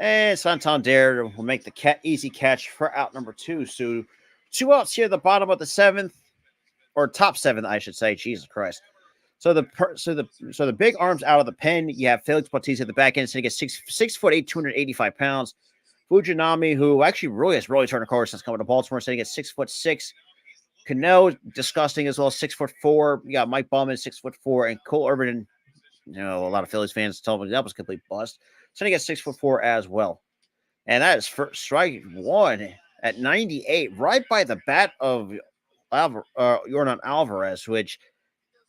And Santander will make the easy catch for out number 2. So 2 outs here at the bottom of the 7th, or top 7th, I should say. Jesus Christ. So the big arms out of the pen. You have Felix Bautista at the back end, so he gets 6'8", 285 pounds. Fujinami, who actually really has turned a corner since coming to Baltimore, sitting at 6'6". Cano, disgusting as well, 6'4". You got Mike Bauman, 6'4", and Cole Urban. A lot of Phillies fans told me that was a complete bust. Sitting at 6'4" as well. And that is first strike 1 at 98, right by the bat of Yordan Alvarez, which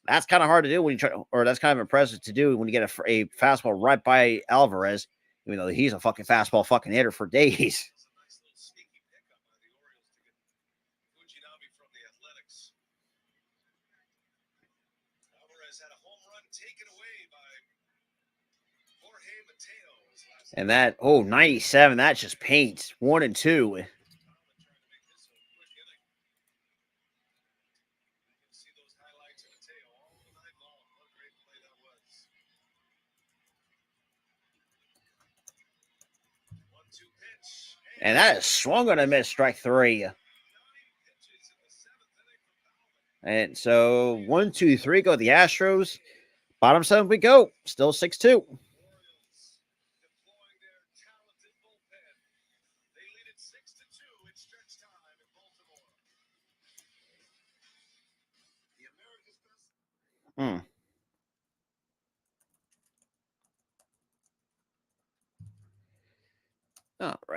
that's kind of hard to do when you try, or that's kind of impressive to do when you get a fastball right by Alvarez, even though he's a fucking fastball fucking hitter for days. And that, 97, that just paints 1 and 2. And that is swung on a miss, strike 3. And so 1, 2, 3 go the Astros. Bottom 7 we go. Still 6-2. All right.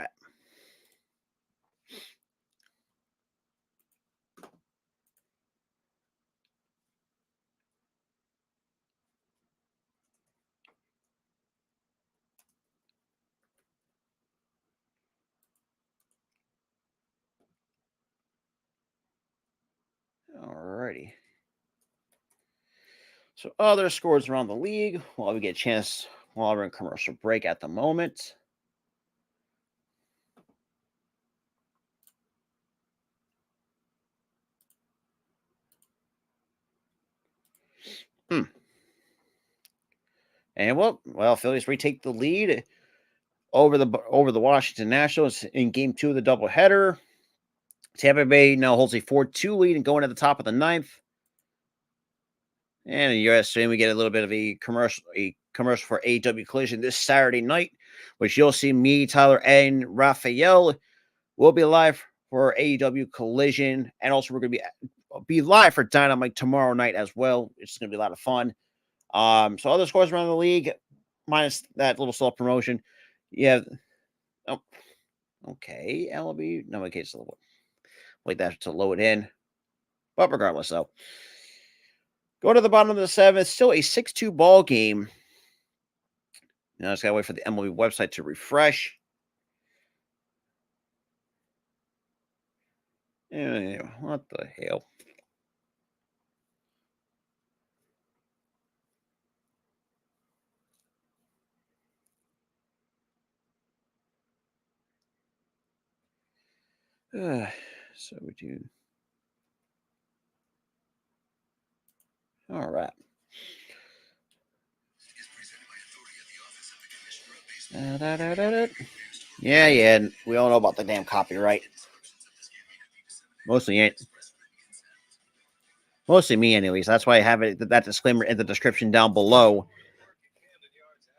Alrighty. So other scores around the league while we get a chance while we're in commercial break at the moment. And well, Phillies retake the lead over the Washington Nationals in Game 2 of the doubleheader. Tampa Bay now holds a 4-2 lead and going at the top of the ninth. And in the U.S. we get a little bit of a commercial for AEW Collision this Saturday night, which you'll see me, Tyler, and Raphael will be live for AEW Collision, and also we're going to be live for Dynamite tomorrow night as well. It's going to be a lot of fun. So other scores around the league, minus that little self promotion. Yeah. Oh, okay. LB. No, okay, it's a little wait that to load in. But regardless, though. Go to the bottom of the seventh. Still a 6-2 ball game. Now I just gotta wait for the MLB website to refresh. What the hell? So we do. All right. Yeah. We all know about the damn copyright. Mostly me, anyways. That's why I have that disclaimer in the description down below.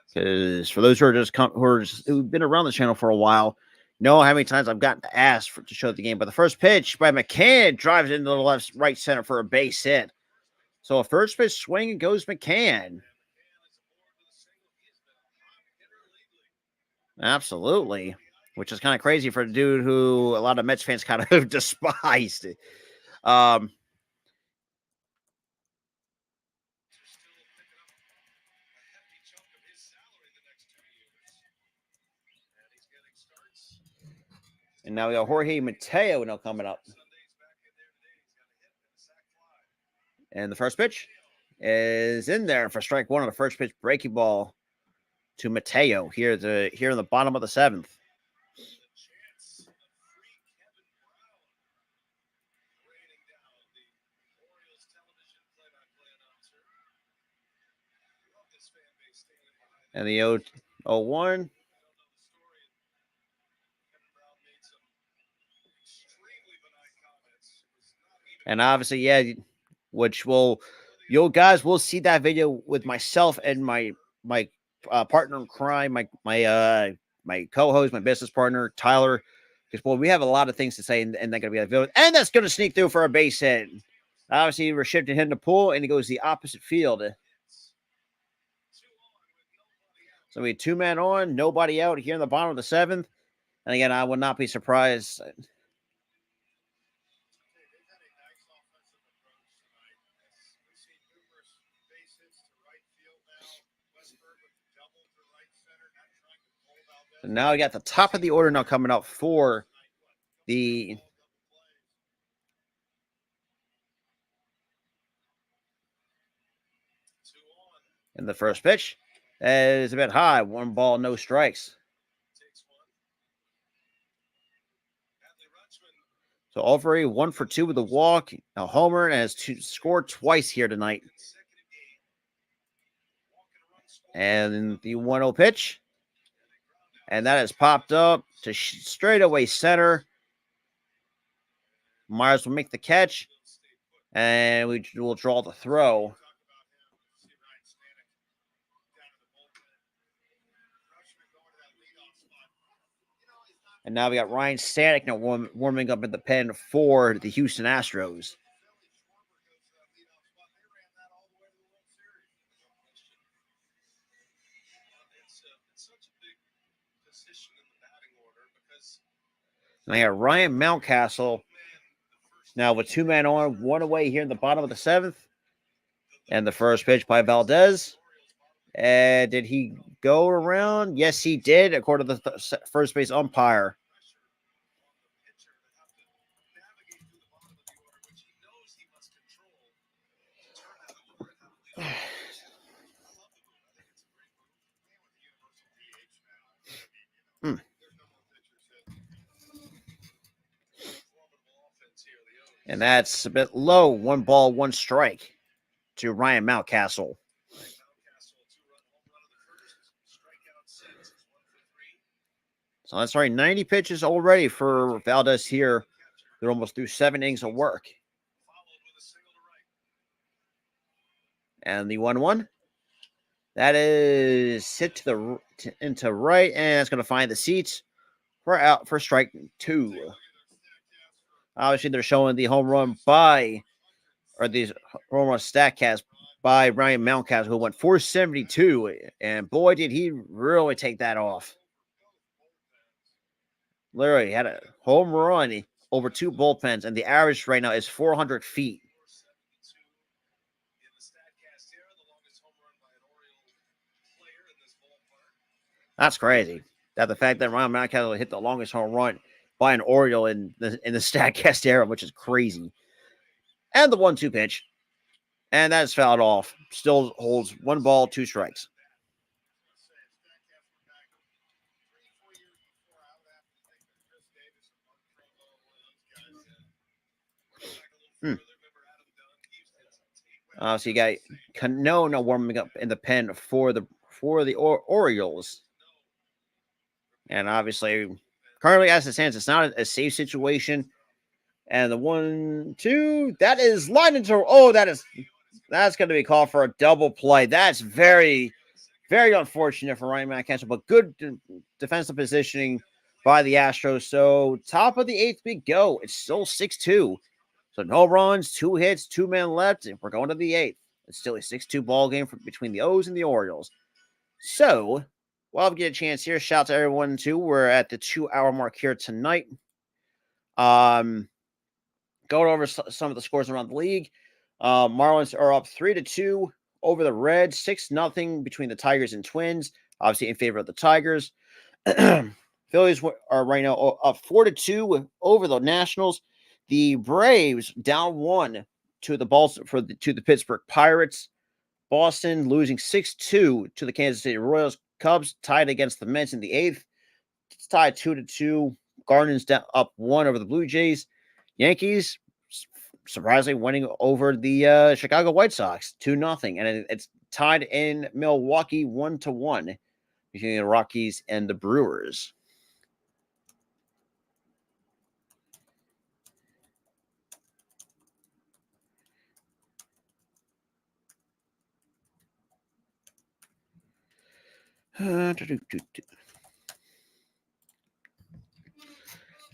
Because for those who are who've been around the channel for a while, know how many times I've gotten asked to show the game. But the first pitch by McCann drives into the right center for a base hit. So a first pitch swing and goes McCann. Absolutely. Which is kind of crazy for a dude who a lot of Mets fans kind of despised. And now we got Jorge Mateo now coming up. And the first pitch is in there for strike one on the first pitch breaking ball to Mateo here in the bottom of the seventh. And the 0-1. And obviously, yeah, which you guys will see that video with myself and my partner in crime, my co-host, my business partner, Tyler. Because we have a lot of things to say, and they're gonna be that video, and that's gonna sneak through for a base hit. Obviously, we're shifting him to pull, and he goes the opposite field. So we 2-man on, nobody out here in the bottom of the seventh. And again, I would not be surprised. So now we got the top of the order now coming up for the in the first pitch. That is a bit high. 1 ball, no strikes. So Alfred 1 for 2 with a walk, a homer, and has scored twice here tonight. And the 1-0 pitch. And that has popped up to straightaway center. Myers will make the catch. And we will draw the throw. And now we got Ryan Stanek now warming up in the pen for the Houston Astros. And I got Ryan Mountcastle now with 2-man on, 1 away here in the bottom of the seventh. And the first pitch by Valdez. And did he go around? Yes, he did, according to the first base umpire. And that's a bit low. 1 ball, 1 strike to Ryan Mountcastle. So that's right, 90 pitches already for Valdez here. They're almost through 7 innings of work. And the 1-1. That is hit to into right, and it's going to find the seats for strike 2. Obviously, they're showing the home run these home run StatCast by Ryan Mountcastle, who went 472, and boy, did he really take that off. Literally had a home run over 2 bullpens, and the average right now is 400 feet. That's crazy. That the fact that Ryan Mountcastle hit the longest home run by an Oriole in the StatCast era, which is crazy. And the 1-2 pitch, and that's fouled off. Still holds 1 ball, 2 strikes. So you got Cano warming up in the pen for the Orioles. And obviously, currently as it stands, it's not a safe situation. And the 1-2, that is lined into. Oh, that's going to be called for a double play. That's very, very unfortunate for Ryan Mountcastle, but good defensive positioning by the Astros. So top of the 8th we go. It's still 6-2. So no runs, 2 hits, 2 men left, and we're going to the 8th. It's still a 6-2 ball game between the O's and the Orioles. So, while we get a chance here, shout out to everyone too. We're at the 2-hour mark here tonight. Going over some of the scores around the league. Marlins are up 3-2 over the Reds, 6-0 between the Tigers and Twins. Obviously in favor of the Tigers. Phillies are right now up 4-2 over the Nationals. The Braves down 1 to the Pittsburgh Pirates. Boston losing 6-2 to the Kansas City Royals. Cubs tied against the Mets in the 8th. It's tied 2-2. Guardians up 1 over the Blue Jays. Yankees surprisingly winning over the Chicago White Sox 2-0, and it's tied in Milwaukee 1-1 between the Rockies and the Brewers.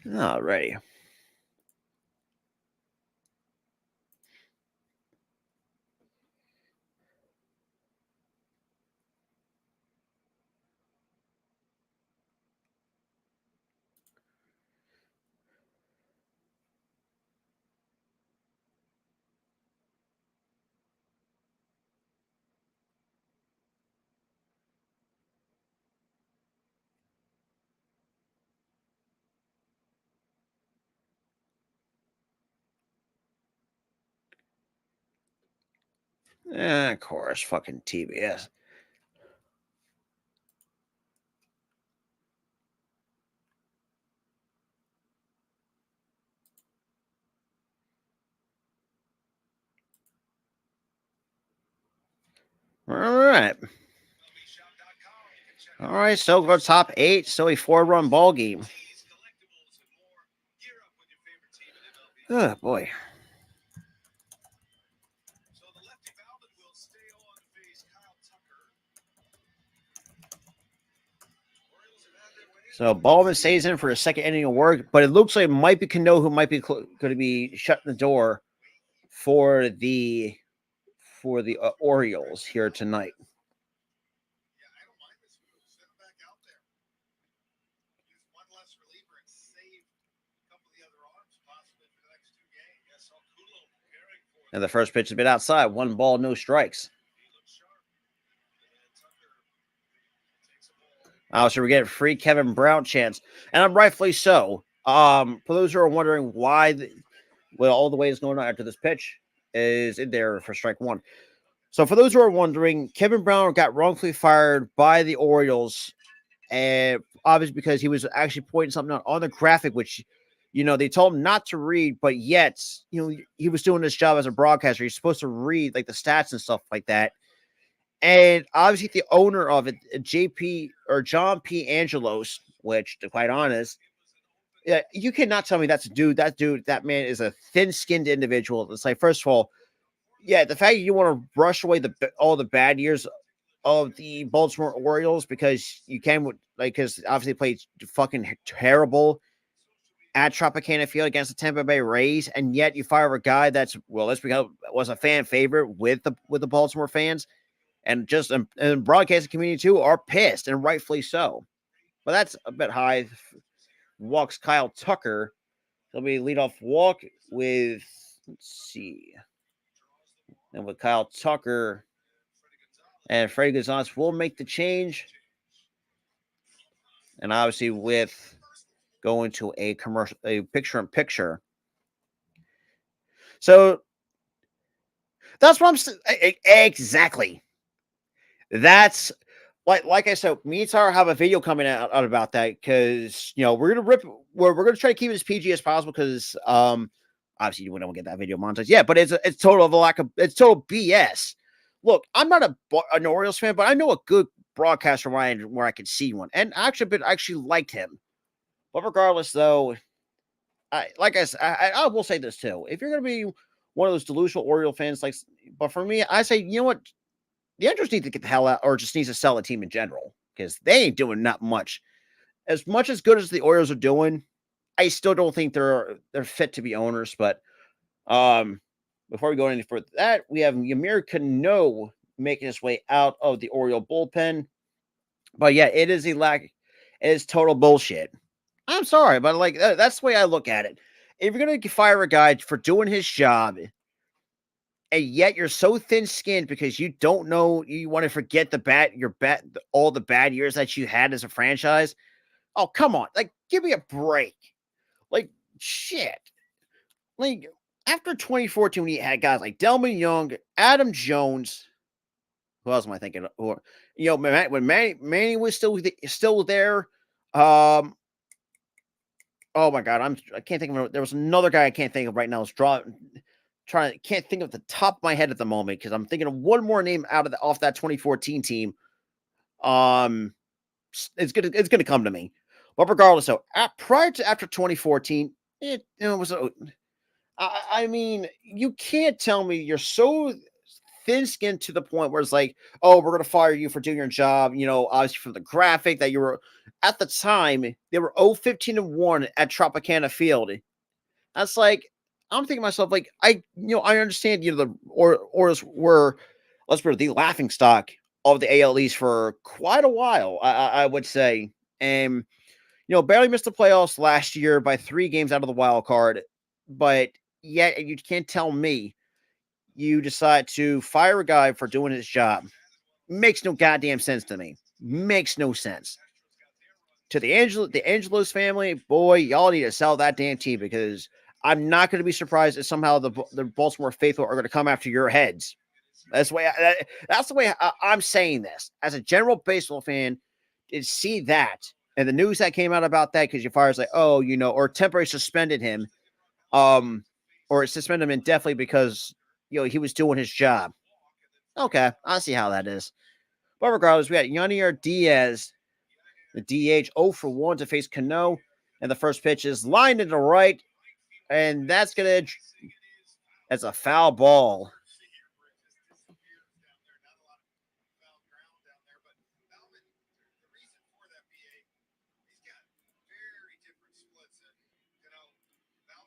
Alrighty. Of course, fucking TBS. All right, so go top 8. So a 4-run ball game. Oh, boy. So Baldwin stays in for a second inning of work, but it looks like it might be Cano who might be going to be shutting the door for the Orioles here tonight. And the first pitch has been outside. 1 ball, no strikes. So we're getting free Kevin Brown chance, and I'm rightfully so. For those who are wondering why, all the way is going on after this pitch is in there for strike 1. So for those who are wondering, Kevin Brown got wrongfully fired by the Orioles, and obviously because he was actually pointing something out on the graphic, which They told him not to read, but yet, he was doing his job as a broadcaster. He's supposed to read like the stats and stuff like that. And obviously, the owner of it, JP or John P. Angelos, which, to be quite honest, yeah, you cannot tell me that's a dude. That man is a thin-skinned individual. It's like, first of all, yeah, the fact you want to brush away all the bad years of the Baltimore Orioles because you can, because obviously they played fucking terrible at Tropicana Field against the Tampa Bay Rays, and yet you fire a guy that's, well, let's be honest, was a fan favorite with the Baltimore fans, and just and broadcasting community too are pissed, and rightfully so. But that's a bit high. Walks Kyle Tucker. He'll be leadoff walk with, let's see, and with Kyle Tucker and Freddie Gonzalez will make the change, and obviously with going to a picture-in-picture. So that's what I'm saying. Exactly. That's like I said, me and Tara have a video coming out about that because we're gonna try to keep it as PG as possible because obviously you wouldn't get that video monetized. Yeah, but it's total of it's total BS. Look, I'm not an Orioles fan, but I know a good broadcaster where I could see one, and I actually liked him. But regardless, though, I will say this too: if you're gonna be one of those delusional Oriole fans, but for me, I say, you know what? The Astros need to get the hell out, or just needs to sell the team in general because they ain't doing not much. As good as the Orioles are doing, I still don't think they're fit to be owners. But before we go any further, that we have Yamir Cano making his way out of the Oriole bullpen. But yeah, it is it is total bullshit. I'm sorry, but that's the way I look at it. If you're gonna fire a guy for doing his job, and yet you're so thin-skinned because you don't know, you want to forget all the bad years that you had as a franchise. Oh, come on. Give me a break. Shit. After 2014, when you had guys like Delman Young, Adam Jones, who else am I thinking of? Or, when Manny was still there. Oh my God. I can't think of, there was another guy I can't think of right now. Can't think of the top of my head at the moment because I'm thinking of one more name off that 2014 team. It's gonna come to me. But regardless, so after 2014, it was. I mean, you can't tell me you're so thin-skinned to the point where it's like, oh, we're gonna fire you for doing your job. Obviously from the graphic that you were at the time, they were 0-15-1 at Tropicana Field. That's like, I'm thinking to myself, I understand, the Orioles were, let's put it, the laughing stock of the AL East for quite a while, I would say. And, barely missed the playoffs last year by 3 games out of the wild card. But yet you can't tell me you decide to fire a guy for doing his job. Makes no goddamn sense to me. Makes no sense. To the Angelos family, boy, y'all need to sell that damn team because I'm not going to be surprised if somehow the Baltimore faithful are going to come after your heads. That's the way I'm saying this. As a general baseball fan, to see that and the news that came out about that because your fire's like, oh, or temporarily suspended him, or suspended him indefinitely because he was doing his job. Okay, I see how that is. But regardless, we got Yanier Diaz, the DH, 0-for-1 to face Cano, and the first pitch is lined into right, and that's a foul ball.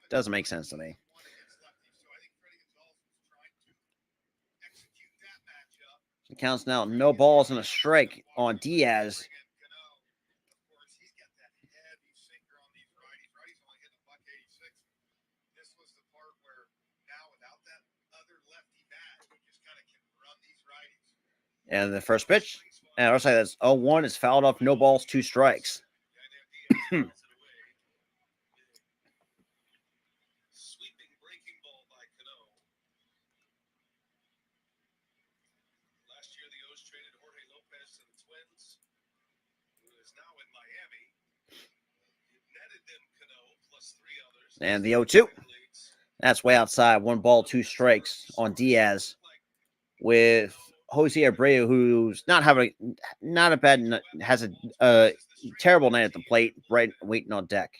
Doesn't make sense to me. It counts now. No balls and a strike on Diaz. And the first pitch, and I was like, that's 0-1. It's fouled off. No balls, 2 strikes. And the 0-2. That's way outside. 1 ball, 2 strikes on Diaz with Jose Abreu, who's not a bad, has a terrible night at the plate, right, waiting on deck.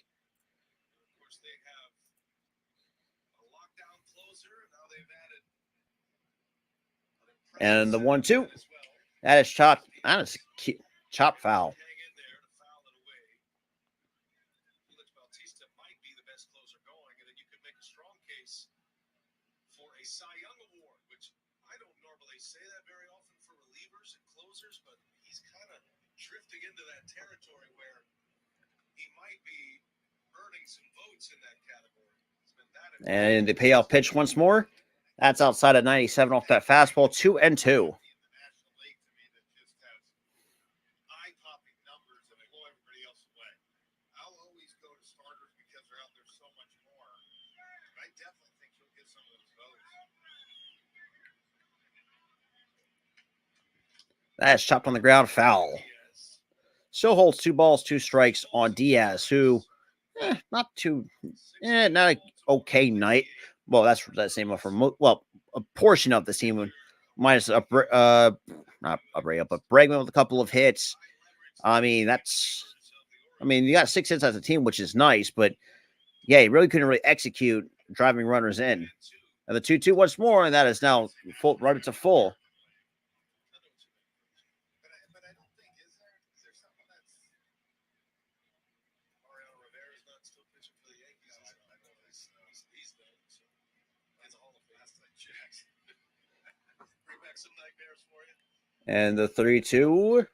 And the 1-2. That is chopped. That is chop foul. Say that very often for relievers and closers, but he's kind of drifting into that territory where he might be earning some votes in that category. And the payoff pitch once more. That's outside of 97 off that fastball. 2-2. That's chopped on the ground, foul. Still holds 2 balls, 2 strikes on Diaz, who, not an okay night. Well, that's the same for a portion of the team, minus not a breakup, but Bregman with a couple of hits. You got 6 hits as a team, which is nice, but yeah, you really couldn't really execute driving runners in. And the 2-2 once more, and that is now full, right to full. And the 3-2.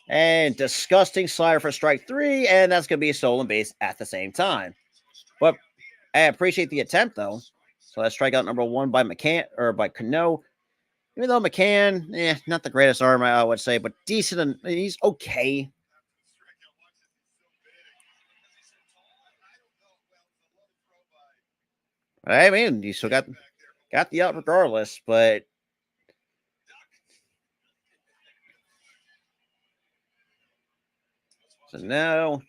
And disgusting slider for strike 3. And that's going to be a stolen base at the same time. But I appreciate the attempt, though. So that's strikeout number 1 by by Cano. Even though McCann, not the greatest arm, I would say, but decent. And he's okay. I mean, you still got the out regardless, but so now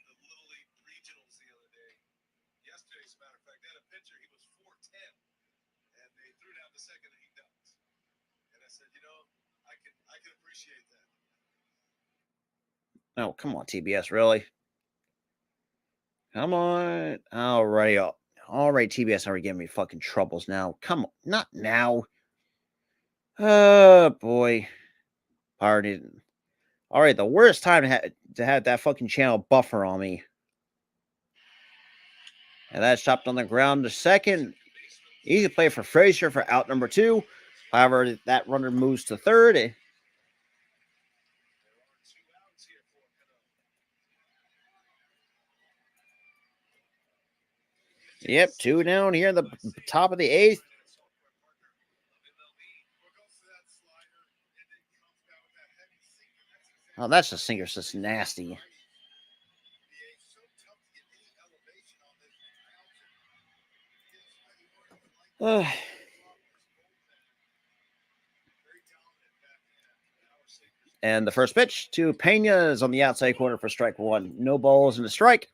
oh, come on, TBS, really? Come on. All right, TBS already giving me fucking troubles now. Come on, not now. Oh, boy. Pardon. All right, the worst time to have that fucking channel buffer on me. And that's chopped on the ground to second. Easy play for Frazier for out number 2. However, that runner moves to third. Yep, 2 down here in the top of the 8th. Oh, that's a sinker. It's just nasty. And the first pitch to Pena is on the outside corner for strike 1. No balls and a strike.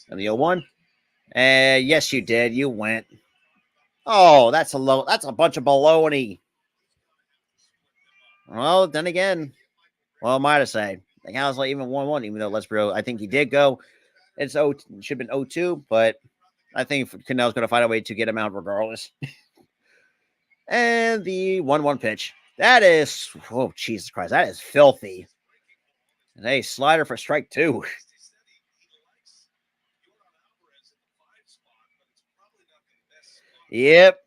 And the 0-1. Yes, you did. You went. Oh, that's a bunch of baloney. Well, then again, might I say, the guy's like even 1-1, even though let's be real, I think he did go. It should have been 0-2, but I think Cano's going to find a way to get him out regardless. And the 1-1 pitch. That is, oh, Jesus Christ, that is filthy. And a slider for strike 2. Yep.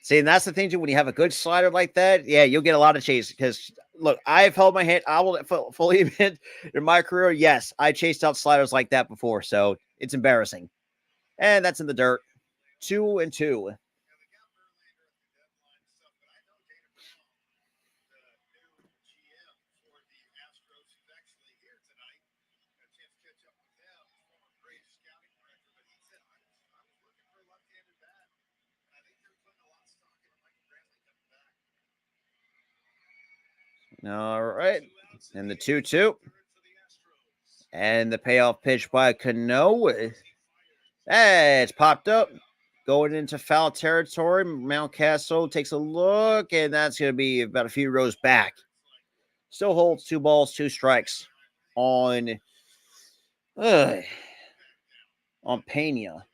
See, and that's the thing, too, when you have a good slider like that, yeah, you'll get a lot of chase. Because, look, I've held my hand. I will fully admit in my career, yes, I chased out sliders like that before. So it's embarrassing. And that's in the dirt. 2-2. All right. And the 2-2. And the payoff pitch by Cano. Hey, it's popped up. Going into foul territory. Mountcastle takes a look, and that's going to be about a few rows back. Still holds 2 balls, 2 strikes on Pena.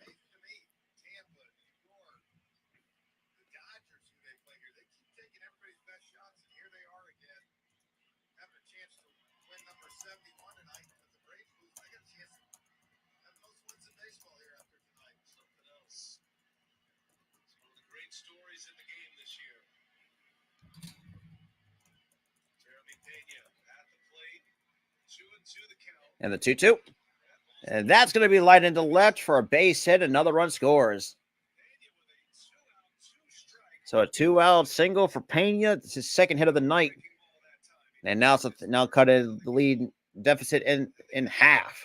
Stories in the game this year. Jeremy Pena at the plate. 2-2 the count. And the 2-2. And that's going to be light into left for a base hit. Another run scores. So a 2-out single for Pena. It's his second hit of the night. And now it's now cut the lead deficit in half.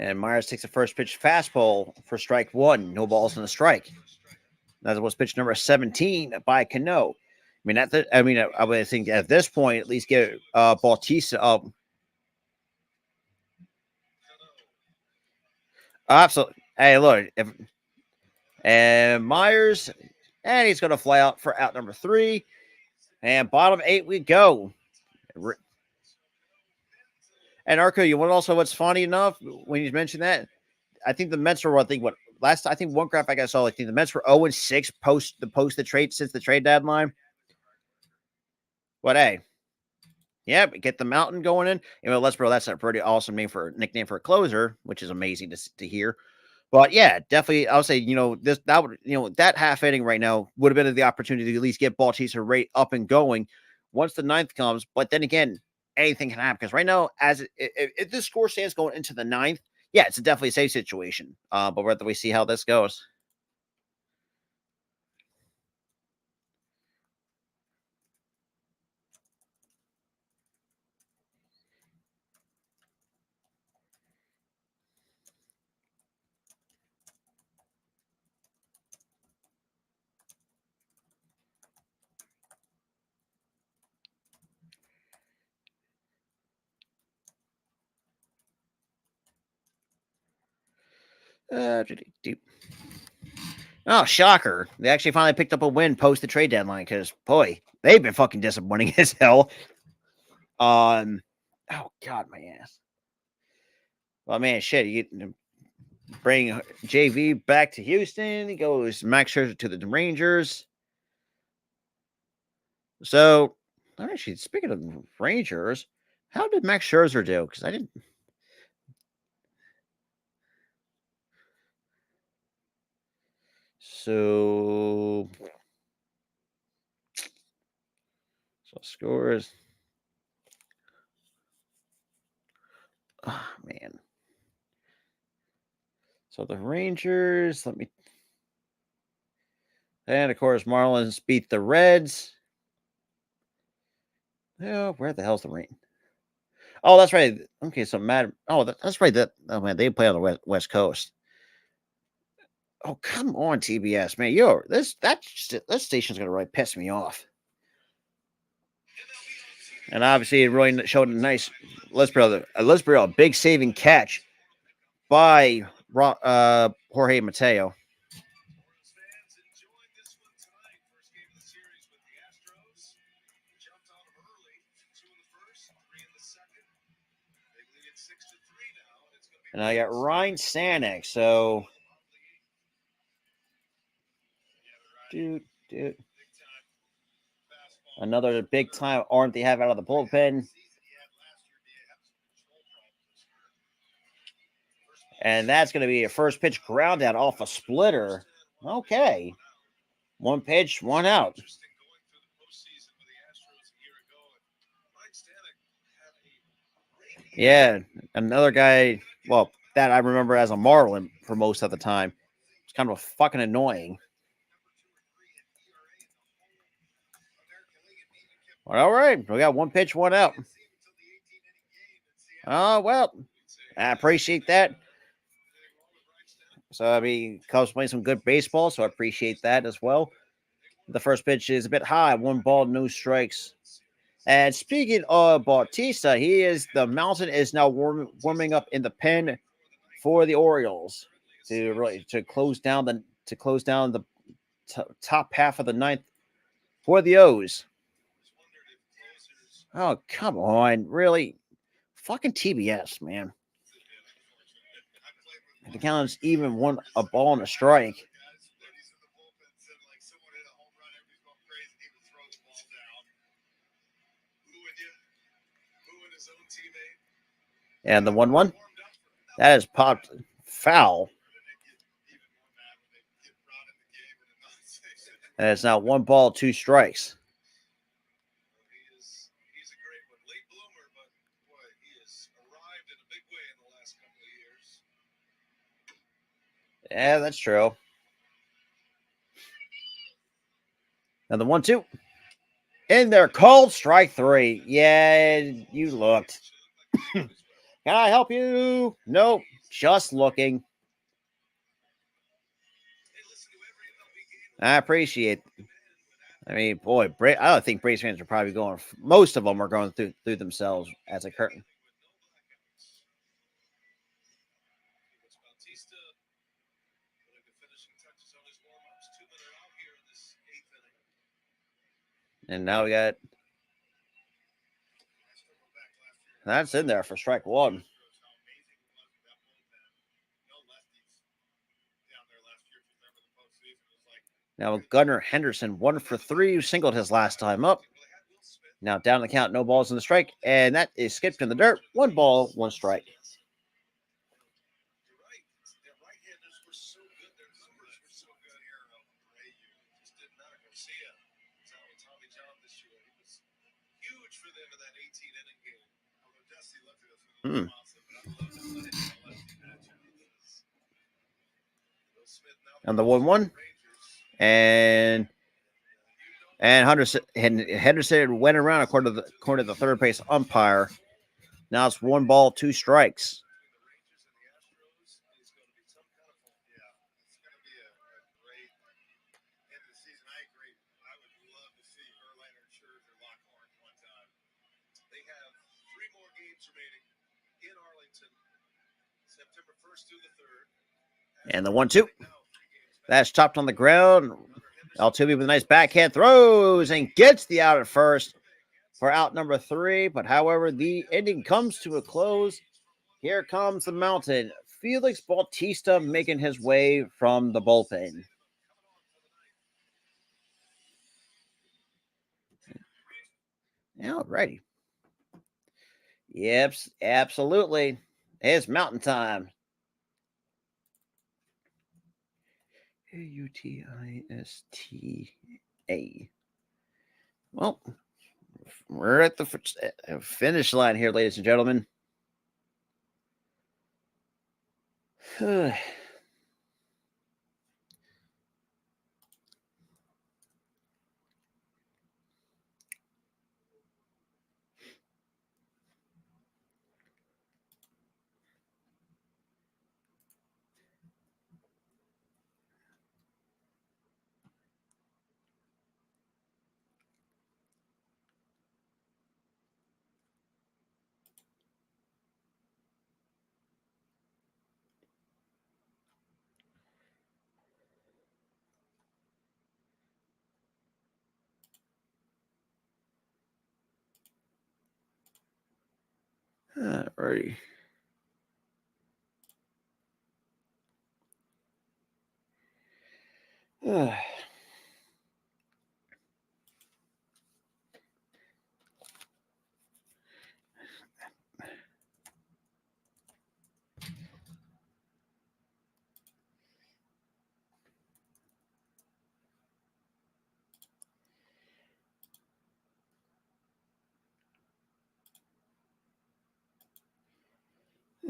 And Myers takes the first pitch fastball for strike 1. No balls in the strike. That was pitch number 17 by Cano. I would think at this point, at least get Bautista up. Absolutely. Hey, look. And Myers, and he's going to fly out for out number 3. And bottom 8 we go. And Arco, you want also what's funny enough when you mentioned that? I think the Mets were, I think one graphic I saw, I think the Mets were 0-6 post the trade since the trade deadline. But hey, yeah, get the Mountain going in. Let's bro, that's a pretty awesome nickname for a closer, which is amazing to hear. But yeah, definitely, I'll say that half inning right now would have been the opportunity to at least get Bautista rate up and going once the 9th comes. But then again, anything can happen because right now, if this score stands going into the 9th, yeah, it's definitely a safe situation. But whether we see how this goes. Oh, shocker. They actually finally picked up a win post the trade deadline because, boy, they've been fucking disappointing as hell. Oh, God, my ass. Well, man, shit. You bring JV back to Houston. He goes Max Scherzer to the Rangers. So, actually, speaking of Rangers, how did Max Scherzer do? Because I didn't. So scores. Oh, man. So the Rangers, and of course, Marlins beat the Reds. Oh, where the hell's the rain? Oh, that's right. Okay, so that's right. Oh man, they play on the West Coast. Oh, come on, TBS, man. That station's gonna really piss me off. And obviously, it really showed a nice, let's be real, a big saving catch by Jorge Mateo. And I got Ryan Stanek, so dude. Another big time arm they have out of the bullpen. And that's going to be a first pitch ground out off a splitter. Okay. 1 pitch, 1 out. Yeah, another guy. Well, that I remember as a Marlin for most of the time. It's kind of fucking annoying. All right, we got one pitch, one out. Oh, well, I appreciate that. So, I mean, Cubs playing some good baseball, so I appreciate that as well. The first pitch is a bit high, 1 ball, no strikes. And speaking of Bautista, the mountain is now warming up in the pen for the Orioles to close down the top half of the ninth for the O's. Oh, come on, really? Fucking TBS, man. The count is even 1 ball and a strike. And the 1-1 that is popped foul. And it's now 1 ball, 2 strikes. Yeah, that's true. And the 1-2. In there, called strike 3. Yeah, you looked. Can I help you? Nope, just looking. I appreciate it. I mean, boy, I don't think Braves fans are probably going. Most of them are going through themselves as a curtain. And now we got that's in there for strike 1. Now Gunnar Henderson 1 for 3, who singled his last time up. Now down the count, no balls in the strike, and that is skipped in the dirt. 1 ball, 1 strike. And the 1-1. And Henderson went around according to the third base umpire. Now it's 1 ball, 2 strikes. And the 1-2. That's chopped on the ground. Altuve with a nice backhand throws and gets the out at first for out number 3. But however, the inning comes to a close. Here comes the mountain. Felix Bautista making his way from the bullpen. Alrighty. Yep, absolutely. It's mountain time. Utista. Well, we're at the finish line here, ladies and gentlemen. Alrighty.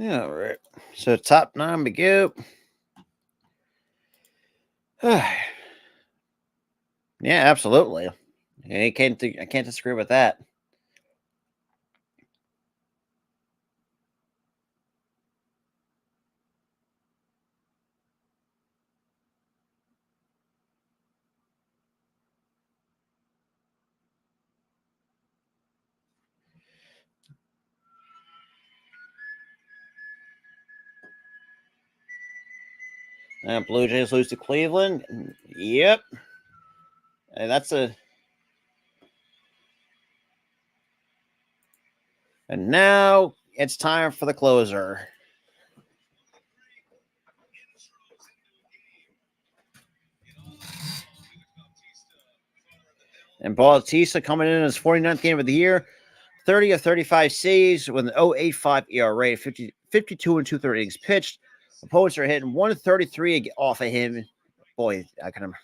All right. So top 9 we go. Yeah, absolutely. I can't disagree with that. And Blue Jays lose to Cleveland. Yep. And that's a. And now it's time for the closer. And Bautista coming in his 49th game of the year, 30 of 35 saves with an 0.85 ERA, 52 and 2/3 innings pitched. Opponents are hitting 133 off of him. Boy, I can.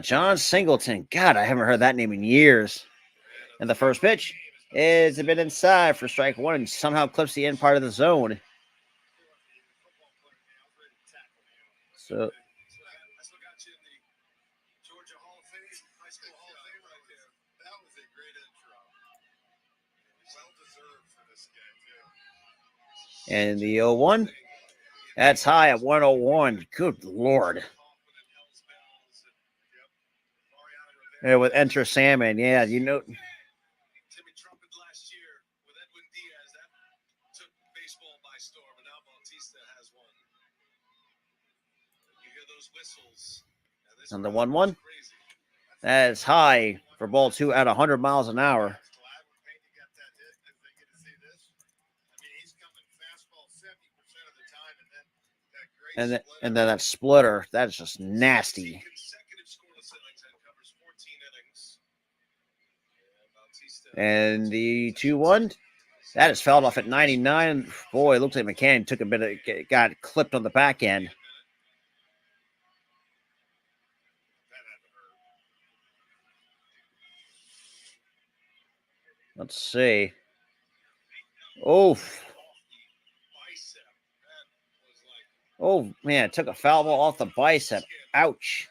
John Singleton. God, I haven't heard that name in years. And the first pitch is a bit inside for strike one and somehow clips the end part of the zone. So. And the 0-1, that's high at 101. Good Lord. Yeah, with Enter Salmon. Yeah, you know. Timmy Trumpet last year with Edwin Diaz, that took baseball by storm, and now Bautista has one. You hear those whistles. And the 1-1, that is high for ball 2 at 100 miles an hour. And then that splitter, that's just nasty. And the 2-1, that is fouled off at 99. Boy, it looks like McCann took a bit of, got clipped on the back end. Let's see. Oh. Oh, man, took a foul ball off the bicep. Ouch.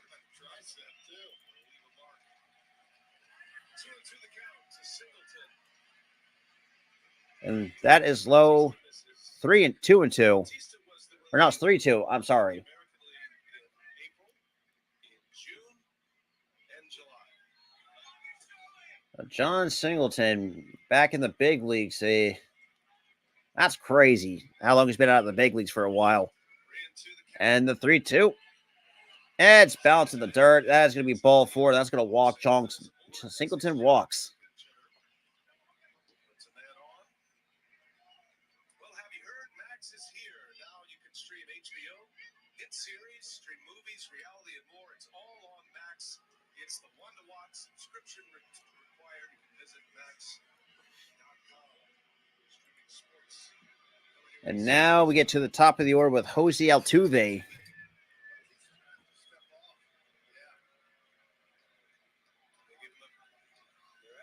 And that is low. 2-2. Or no, it's 3-2. I'm sorry. John Singleton back in the big leagues. That's crazy. How long he's been out of the big leagues for a while. And the 3-2. It's bounced in the dirt. That's going to be ball 4. That's going to walk. Singleton walks. Well, have you heard? Max is here. Now you can stream HBO, hit series, stream movies, reality, and more. It's all on Max. It's the one-to-watch subscription required. You can visit max.com. Streaming sports. And now we get to the top of the order with Jose Altuve. They're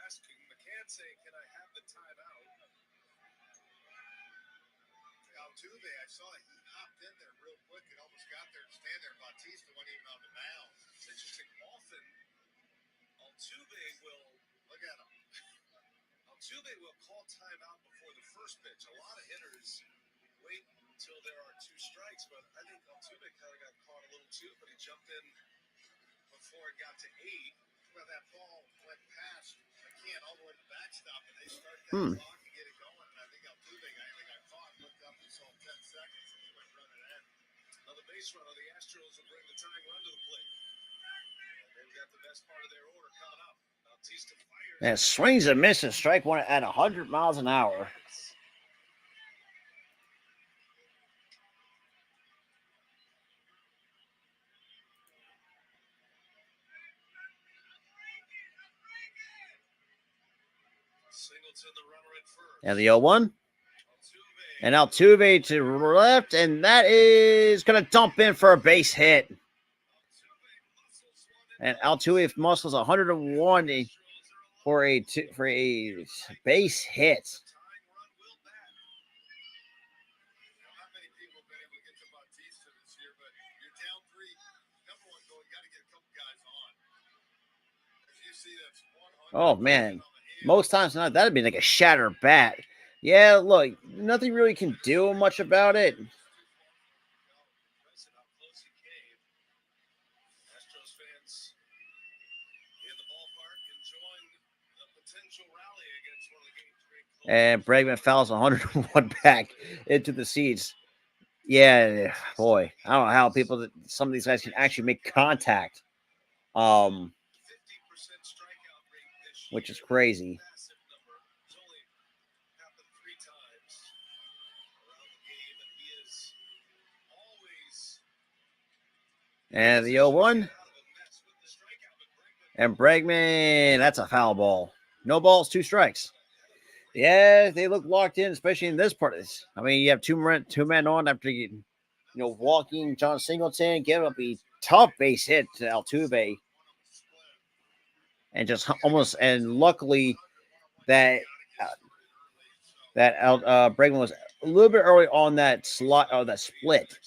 asking McCann saying, "Can I have the timeout?" Altuve, I saw he hopped in there real quick and almost got there and stand there. Bautista wasn't even on the mound. It's interesting. Often, Altuve will look at him. Altuve will call timeout before the first pitch. A lot of hitters wait until there are 2 strikes, but I think Altuve kind of got caught a little too, but he jumped in before it got to 8. Well, that ball went past McCann all the way to the backstop, and they started that clock to get it going. And I think Altuve got caught, looked up, and saw 10 seconds, and he went running in. Another base runner, the Astros will bring the tying run to the plate. And they've got the best part of their order coming up. Bautista fires. And swings and misses. Strike one at 100 miles an hour. And the 0-1. And Altuve to left, and that is going to dump in for a base hit. And Altuve muscles 101 for a base hit. Oh man, most times not. That'd be like a shattered bat. Yeah, look, nothing really can do much about it. Astros fans in the ballpark enjoying the potential rally against one of the game's great clubs. And Bregman fouls 101 back into the seats. Yeah, boy, I don't know how some of these guys can actually make contact. 50% strikeout rate this year. Which is crazy. Massive number. It's only happened 3 times around the game, and he is always And the 0-1. And Bregman, that's a foul ball. No balls, 2 strikes. Yeah, they look locked in, especially in this part of this. I mean, you have two men on after walking John Singleton, give up a tough base hit to Altuve, and just almost and luckily that Bregman was a little bit early on that slot or that split,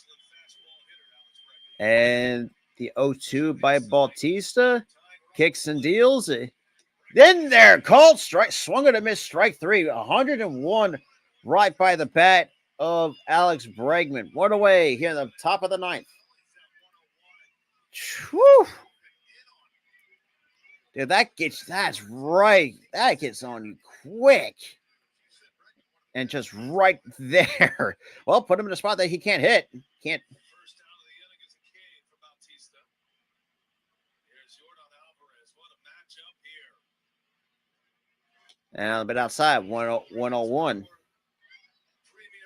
and the 0-2 by Bautista kicks and deals. Then there, called strike, swung at a miss, strike 3, 101 right by the bat of Alex Bregman. One away here in the top of the 9th. Whew. Dude, that gets on you quick. And just right there. Well, put him in a spot that he can't hit. Can't. First out of the inning is a K for Bautista. Here's Jordan Alvarez. What a matchup here. And a bit outside, 101. Premier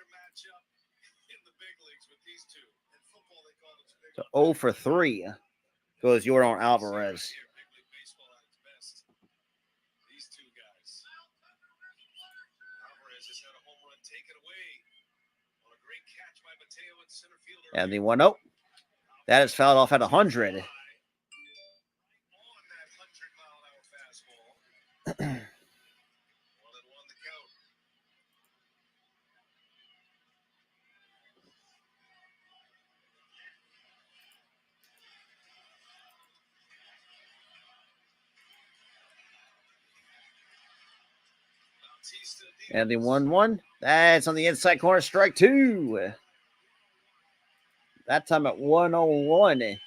matchup in the big leagues with these two. In football, they call it So 0 for 3 goes Jordan Alvarez. Big league baseball at its best. These two guys. Alvarez has had a home run taken away on a great catch by Mateo in center fielder. And the 1-0. That is fouled off at 100. On that 100-mile-an-hour fastball. 1-1 the count. Bautista And the 1-1. That's on the inside corner, strike 2. That time at 101.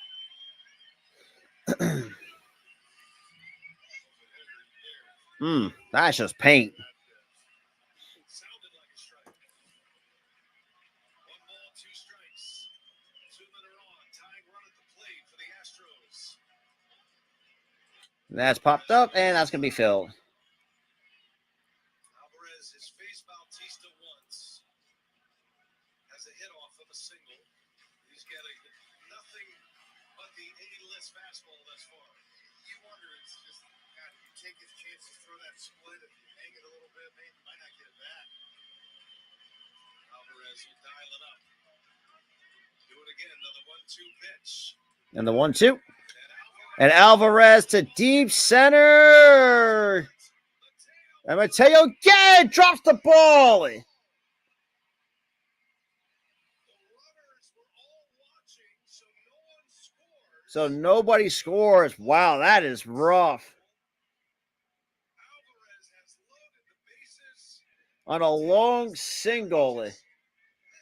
That's just paint. sounded like a strike. 1 ball, 2 strikes. 2 men are on. Tying run at the plate for the Astros. That's popped up, and that's going to be filled. Alvarez has faced Bautista once. Has a hit off of a single. He's getting nothing but the A-list fastball thus far. You wonder, it's just, God, you take his chances, throw that split. If you hang it a little bit, maybe you might not get it back. Alvarez will dial it up. Do it again, another 1-2 pitch. And the 1-2. And Alvarez to deep center. And Mateo again drops the ball. The runners were all watching, so no one scores. So nobody scores. Wow, that is rough. Alvarez has loaded the bases. On a long single.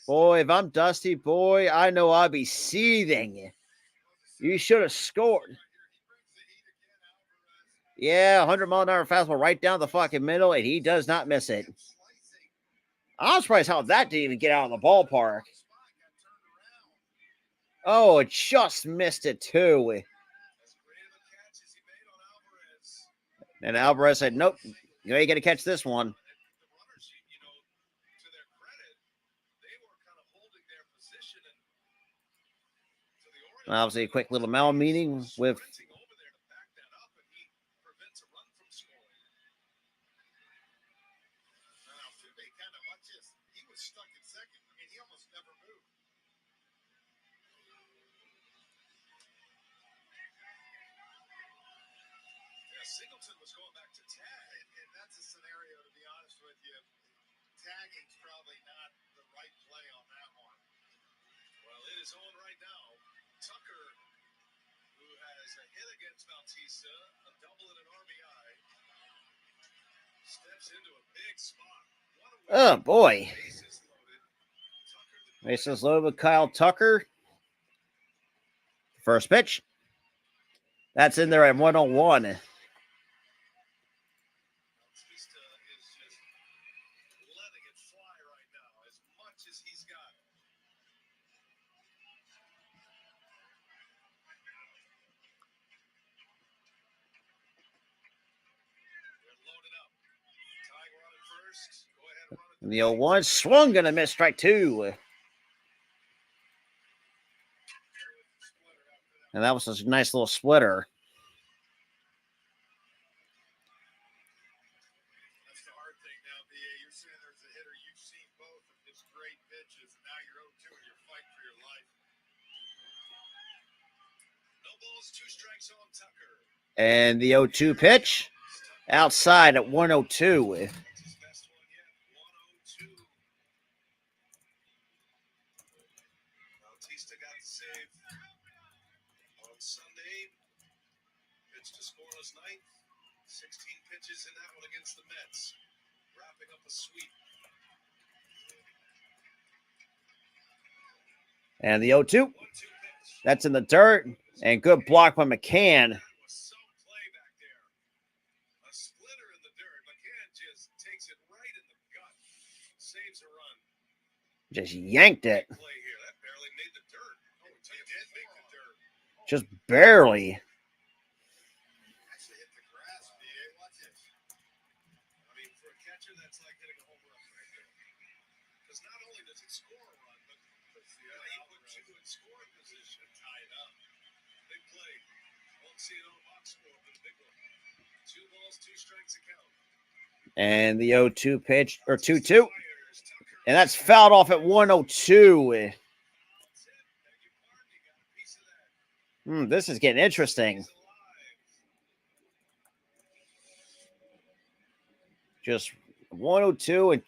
Boy, if I'm Dusty, boy, I know I'll be seething. You should have scored. Yeah, 100-mile-an-hour fastball right down the fucking middle, and he does not miss it. I'm surprised how that didn't even get out of the ballpark. Oh, it just missed it, too. And Alvarez said, nope, you ain't going to catch this one. Obviously, a quick little Mal meeting with Singleton was going back to tag, and that's a scenario, to be honest with you. Tagging's probably not the right play on that one. Well, it is on right now. Tucker, who has a hit against Bautista, a double and an RBI, steps into a big spot. Oh, boy. Bases loaded with Kyle Tucker. First pitch. That's in there at 101. Bautista is just letting it fly right now as much as he's got it. They're loaded up. Tying run at first. Go ahead and run it. And the 0-1 swung and a miss, strike two. And that was a nice little splitter. That's the hard thing now, BA. You're saying there's a hitter. You've seen both of his great pitches, and now you're 0-2 and you're fighting for your life. No balls, 2 strikes on Tucker. And the 0-2 pitch outside at 102. That's his best one yet. 102. Bautista got the save on Sunday. Pitched a scoreless ninth. 16 pitches in that one against the Mets. Wrapping up a sweep. And the 0-2. 1-2 pitch. That's in the dirt. And good block by McCann. Was some play back there. A splitter in the dirt. McCann just takes it right in the gut. Saves a run. Just yanked it. Play here. That barely made the dirt. Oh, it did make the dirt. Just barely. Actually hit the grass, BA. Watch this. I mean, for a catcher, that's like hitting a home run right there. Because not only does it score a run, but now you put 2 in scoring position and tie it up. Big play. Won't see it on a box score, but a big one. 2 balls, 2 strikes a count. And the 0-2 pitch, or 2-2. And that's fouled off at 102. This is getting interesting. Just 102 and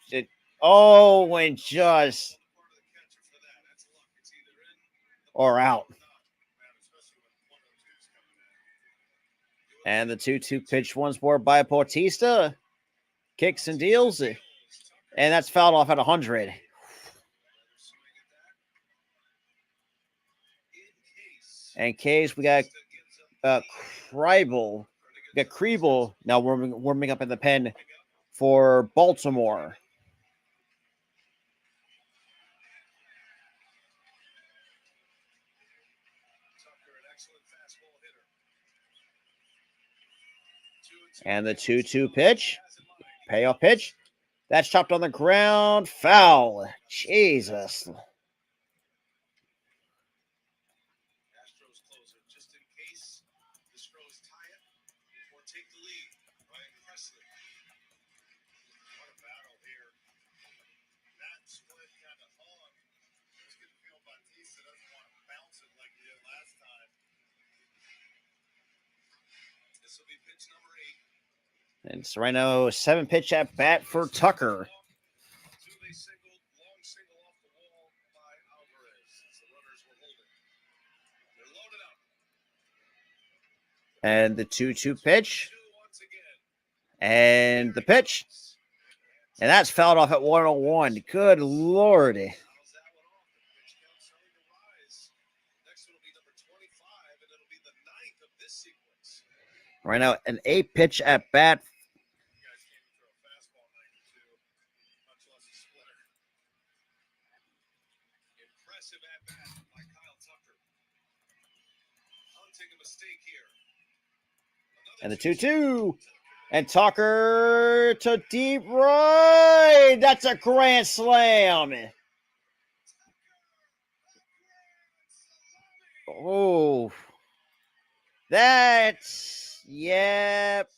just or out. And the 2-2 pitch once more by Bautista. Kicks and deals. And that's fouled off at 100. And case we got Kriebel. We got Kriebel now warming up in the pen for Baltimore. And the 2-2 pitch, payoff pitch. That's chopped on the ground. Foul. Jesus. Astros closer, just in case the Astros tie it or take the lead. Ryan Presley. What a battle here. That split kind of on. Just going to feel Bautista doesn't want to bounce it like he did last time. This will be pitch number 8. And so right now, 7 pitch at bat for Tucker. 2-base single, long single off the wall by Alvarez as the runners were holding. They're loaded up. And the 2-2 pitch. 2 once again. And the pitch. And that's fouled off at 101. Good Lord. Fouls that one off. The pitch count starting to rise. Next one will be number 25, and it'll be the 9th of this sequence. Right now, an 8 pitch at bat. You guys can't even throw a fastball 92, much less a splitter. Impressive at bat by Kyle Tucker. Hunting a mistake here. And the 2-2. And Tucker to deep right. That's a grand slam. Oh. That's, yep.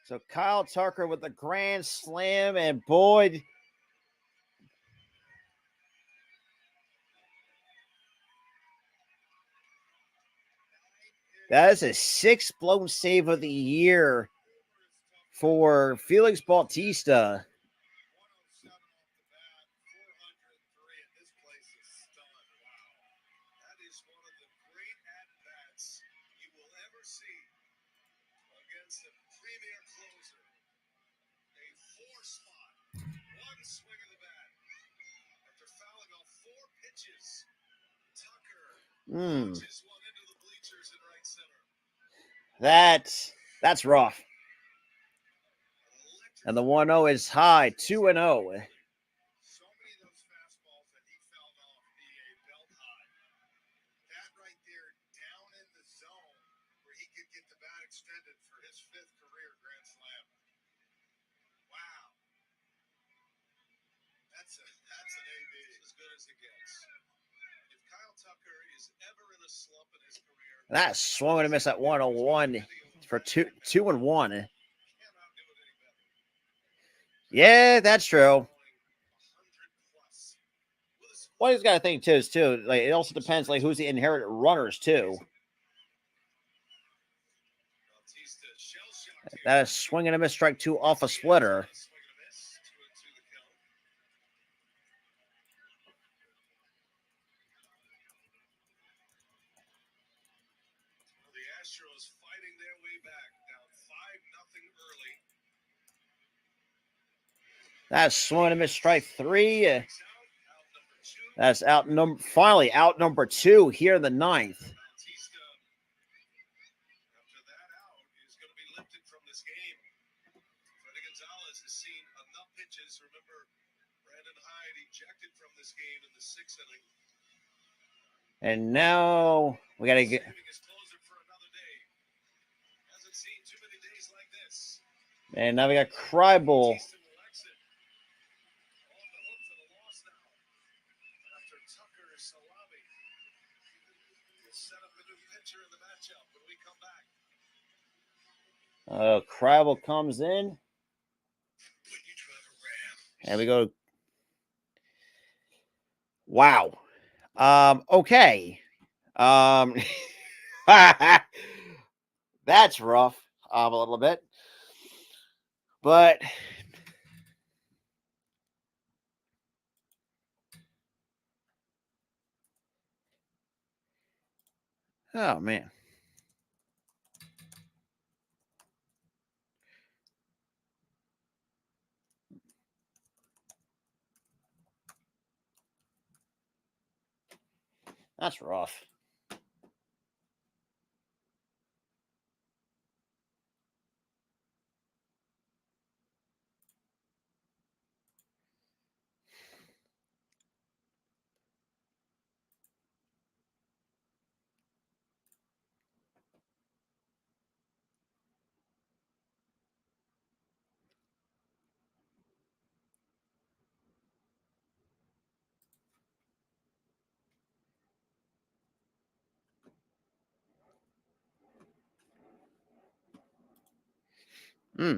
So Kyle Tucker with the grand slam, and boy, That is his 6th blown save of the year for Felix Bautista. That's rough. And the 1-0 is high, 2-0. That swung and a miss at 101 for 2-1. Yeah, that's true. What he's got to think too is like it also depends like who's the inherited runners too. That is swing and a miss, strike 2 off a splitter. The Astros fighting their way back, down 5-0 early. That's swing and a miss, strike 3. That's finally out number 2 here in the 9th. After that out, he's going to be lifted from this game. Freddy Gonzalez has seen enough pitches. Remember, Brandon Hyde ejected from this game in the 6th inning. And now we got to get. And now we got Kribel. Kribel comes in. And we go. Wow. Okay. That's rough. A little bit. But oh man. That's rough. Hmm.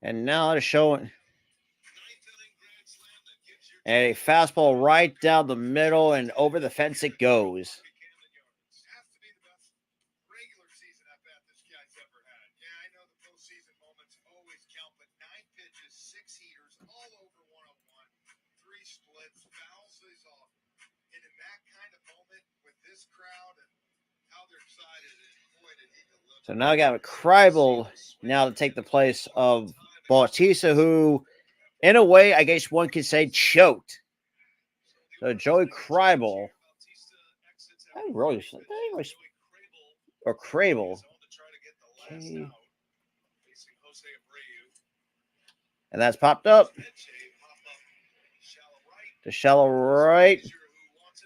And now to show it. And a fastball right down the middle and over the fence it goes. So now I got Kribel now to take the place of Bautista, who, in a way, I guess one could say choked. So Joey Kribel. Or Krabel. Okay. And that's popped up. To shallow right.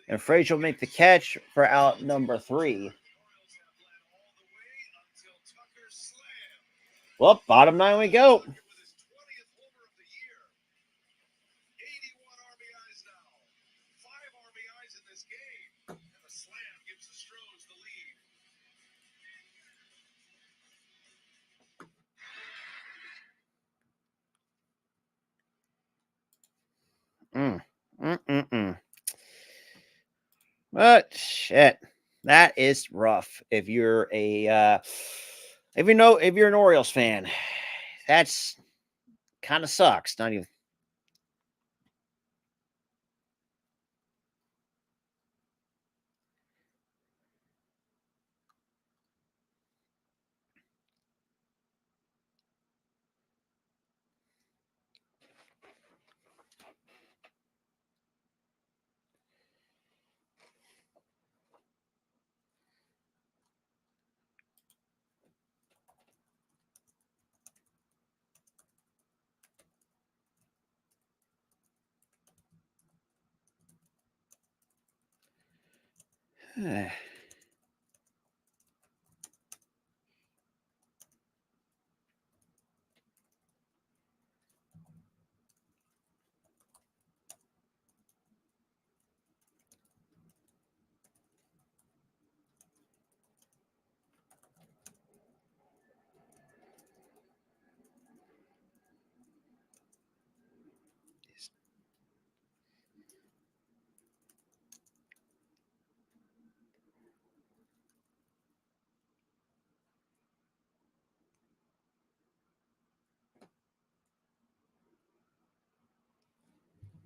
And Frazier will make the catch for out number 3. Well, bottom 9 we go. Shit. That is rough. If you're if you're an Orioles fan, that's kind of sucks. Not even.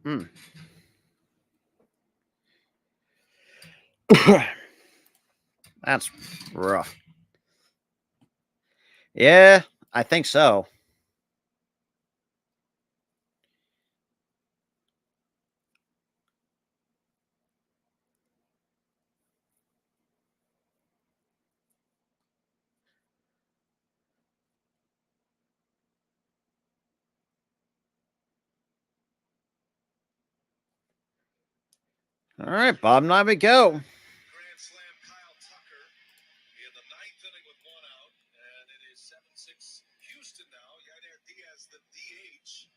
Hmm. That's rough. Yeah, I think so. All right, Bob and I we go. Grand slam Kyle Tucker in the ninth inning with one out, and it is 7-6 Houston now. Yadier Diaz, the DH,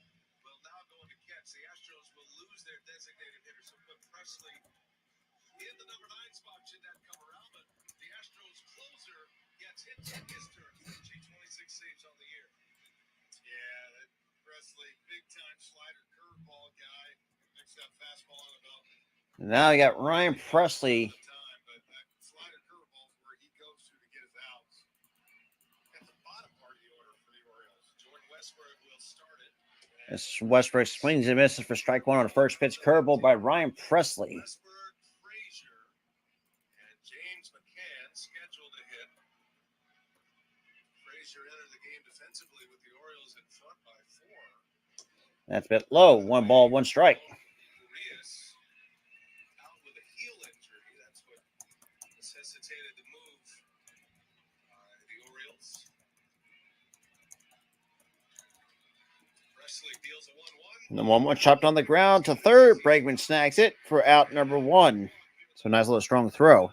will now go into catch. The Astros will lose their designated hitter, so put Presley in the number 9 spot. Should that come around, but the Astros closer gets hit in his turn. 26 saves on the year. Yeah, that Presley, big time slider curveball guy, mixed that fastball on about. Now you got Ryan Presley. But that slider curveball is where he goes to get his outs. At the bottom part of the order for the Orioles, Jordan Westburg will start it. This Westbrook swings and misses for strike one on the first pitch. Curveball by Ryan Presley. Westburg, Frazier, and James McCann scheduled to hit. Frazier entered the game defensively with the Orioles in front by 4. That's a bit low. 1 ball, 1 strike. Urias out with a heel injury. That's what necessitated the move by the Orioles. Presley deals a 1-1. The 1-1 chopped on the ground to third. Bregman snags it for out number 1. So nice little strong throw.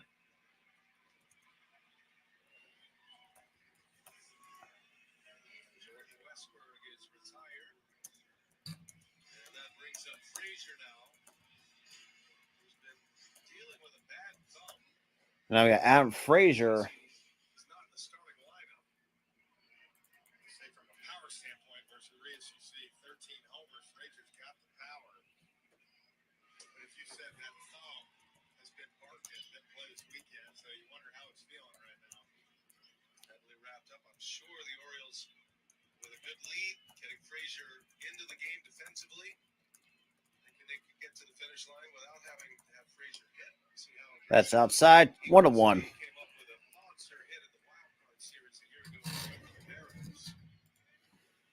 Jordan Westburg is retired. And that brings up Frazier now, who's been dealing with a bad thumb. Now we got Adam Frazier. He's not in the starting lineup. Say from a power standpoint versus Urias, you see 13 homers. Frazier's got the power. But if you said that thumb has been barked and didn't play this weekend, so you wonder how it's feeling right now. Heavily wrapped up. I'm sure the Orioles, with a good lead, getting Frazier into the game defensively, thinking they could get to the finish line without having to have Frazier hit. See how That's outside. 1-1. came up with a monster hit in the wild card series a year ago with the Mariners.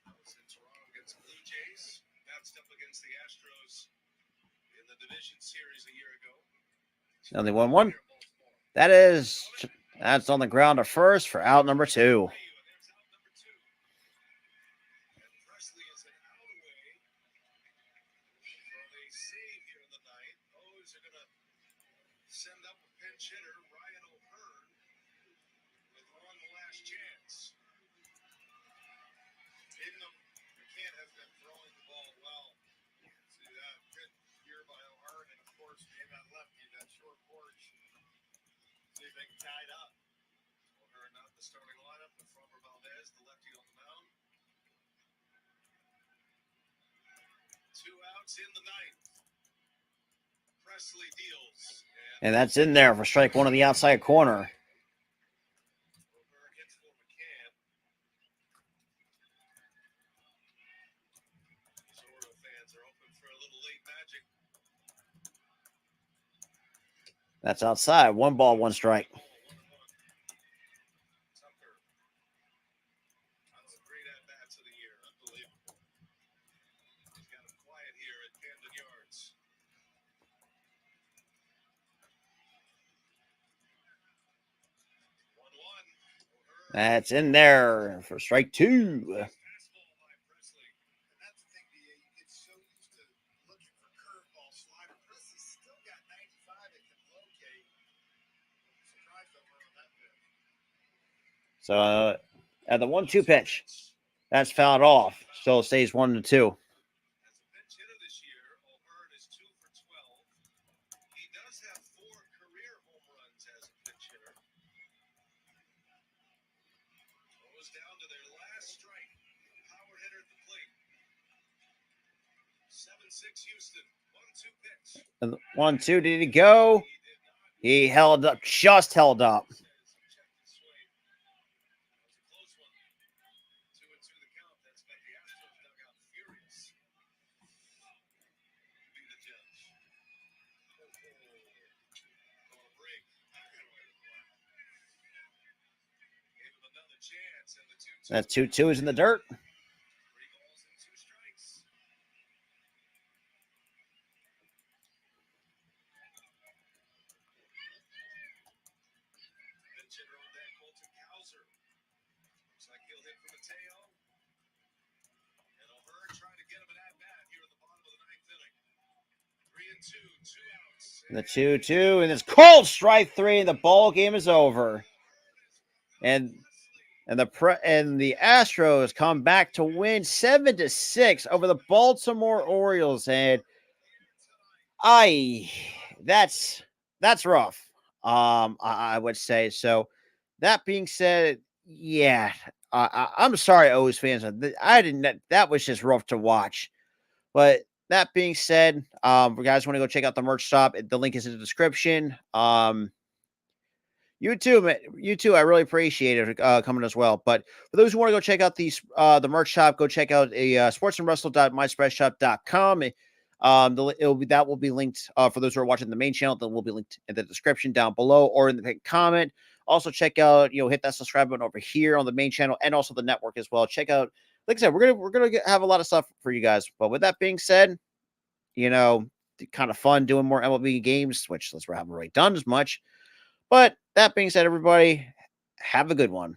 That was in Toronto against the Blue Jays. Bounced up against the Astros in the division series a year ago. Now the 1-1. That's on the ground to first for out number 2. And there's out number 2. And Presley is an out away from a save here in the ninth. O's are going to send up a pinch hitter, Ryan O'Hearn, with on the last chance. McCann has been throwing the ball well. See that good year by O'Hearn, and of course, being that lefty, that short porch. See if they can tie it up. O'Hearn not in the starting lineup, but Framber Valdez, the lefty on the mound. 2 outs in the ninth. And that's in there for strike one on the outside corner. That's outside. 1 ball, 1 strike. That's in there for strike 2. So at the 1-2 pitch, that's fouled off. Still stays 1-2. And 1-2, did he go? He held up, just held up. That 2-2 is in the dirt. The 2-2, and it's called strike 3, and the ball game is over. And the Astros come back to win 7-6 over the Baltimore Orioles. And that's rough. I would say so. That being said, yeah, I'm sorry, O's fans. I didn't. That was just rough to watch. But that being said, if you guys want to go check out the merch shop, the link is in the description. You too, man. You too. I really appreciate it coming as well. But for those who want to go check out the merch shop, go check out sportsandwrestle.myspreadshop.com. That will be linked for those who are watching the main channel. That will be linked in the description down below or in the comment. Also, check out hit that subscribe button over here on the main channel and also the network as well. Check out, like I said, we're gonna have a lot of stuff for you guys. But with that being said, kind of fun doing more MLB games, which we haven't really done as much. But that being said, everybody, have a good one.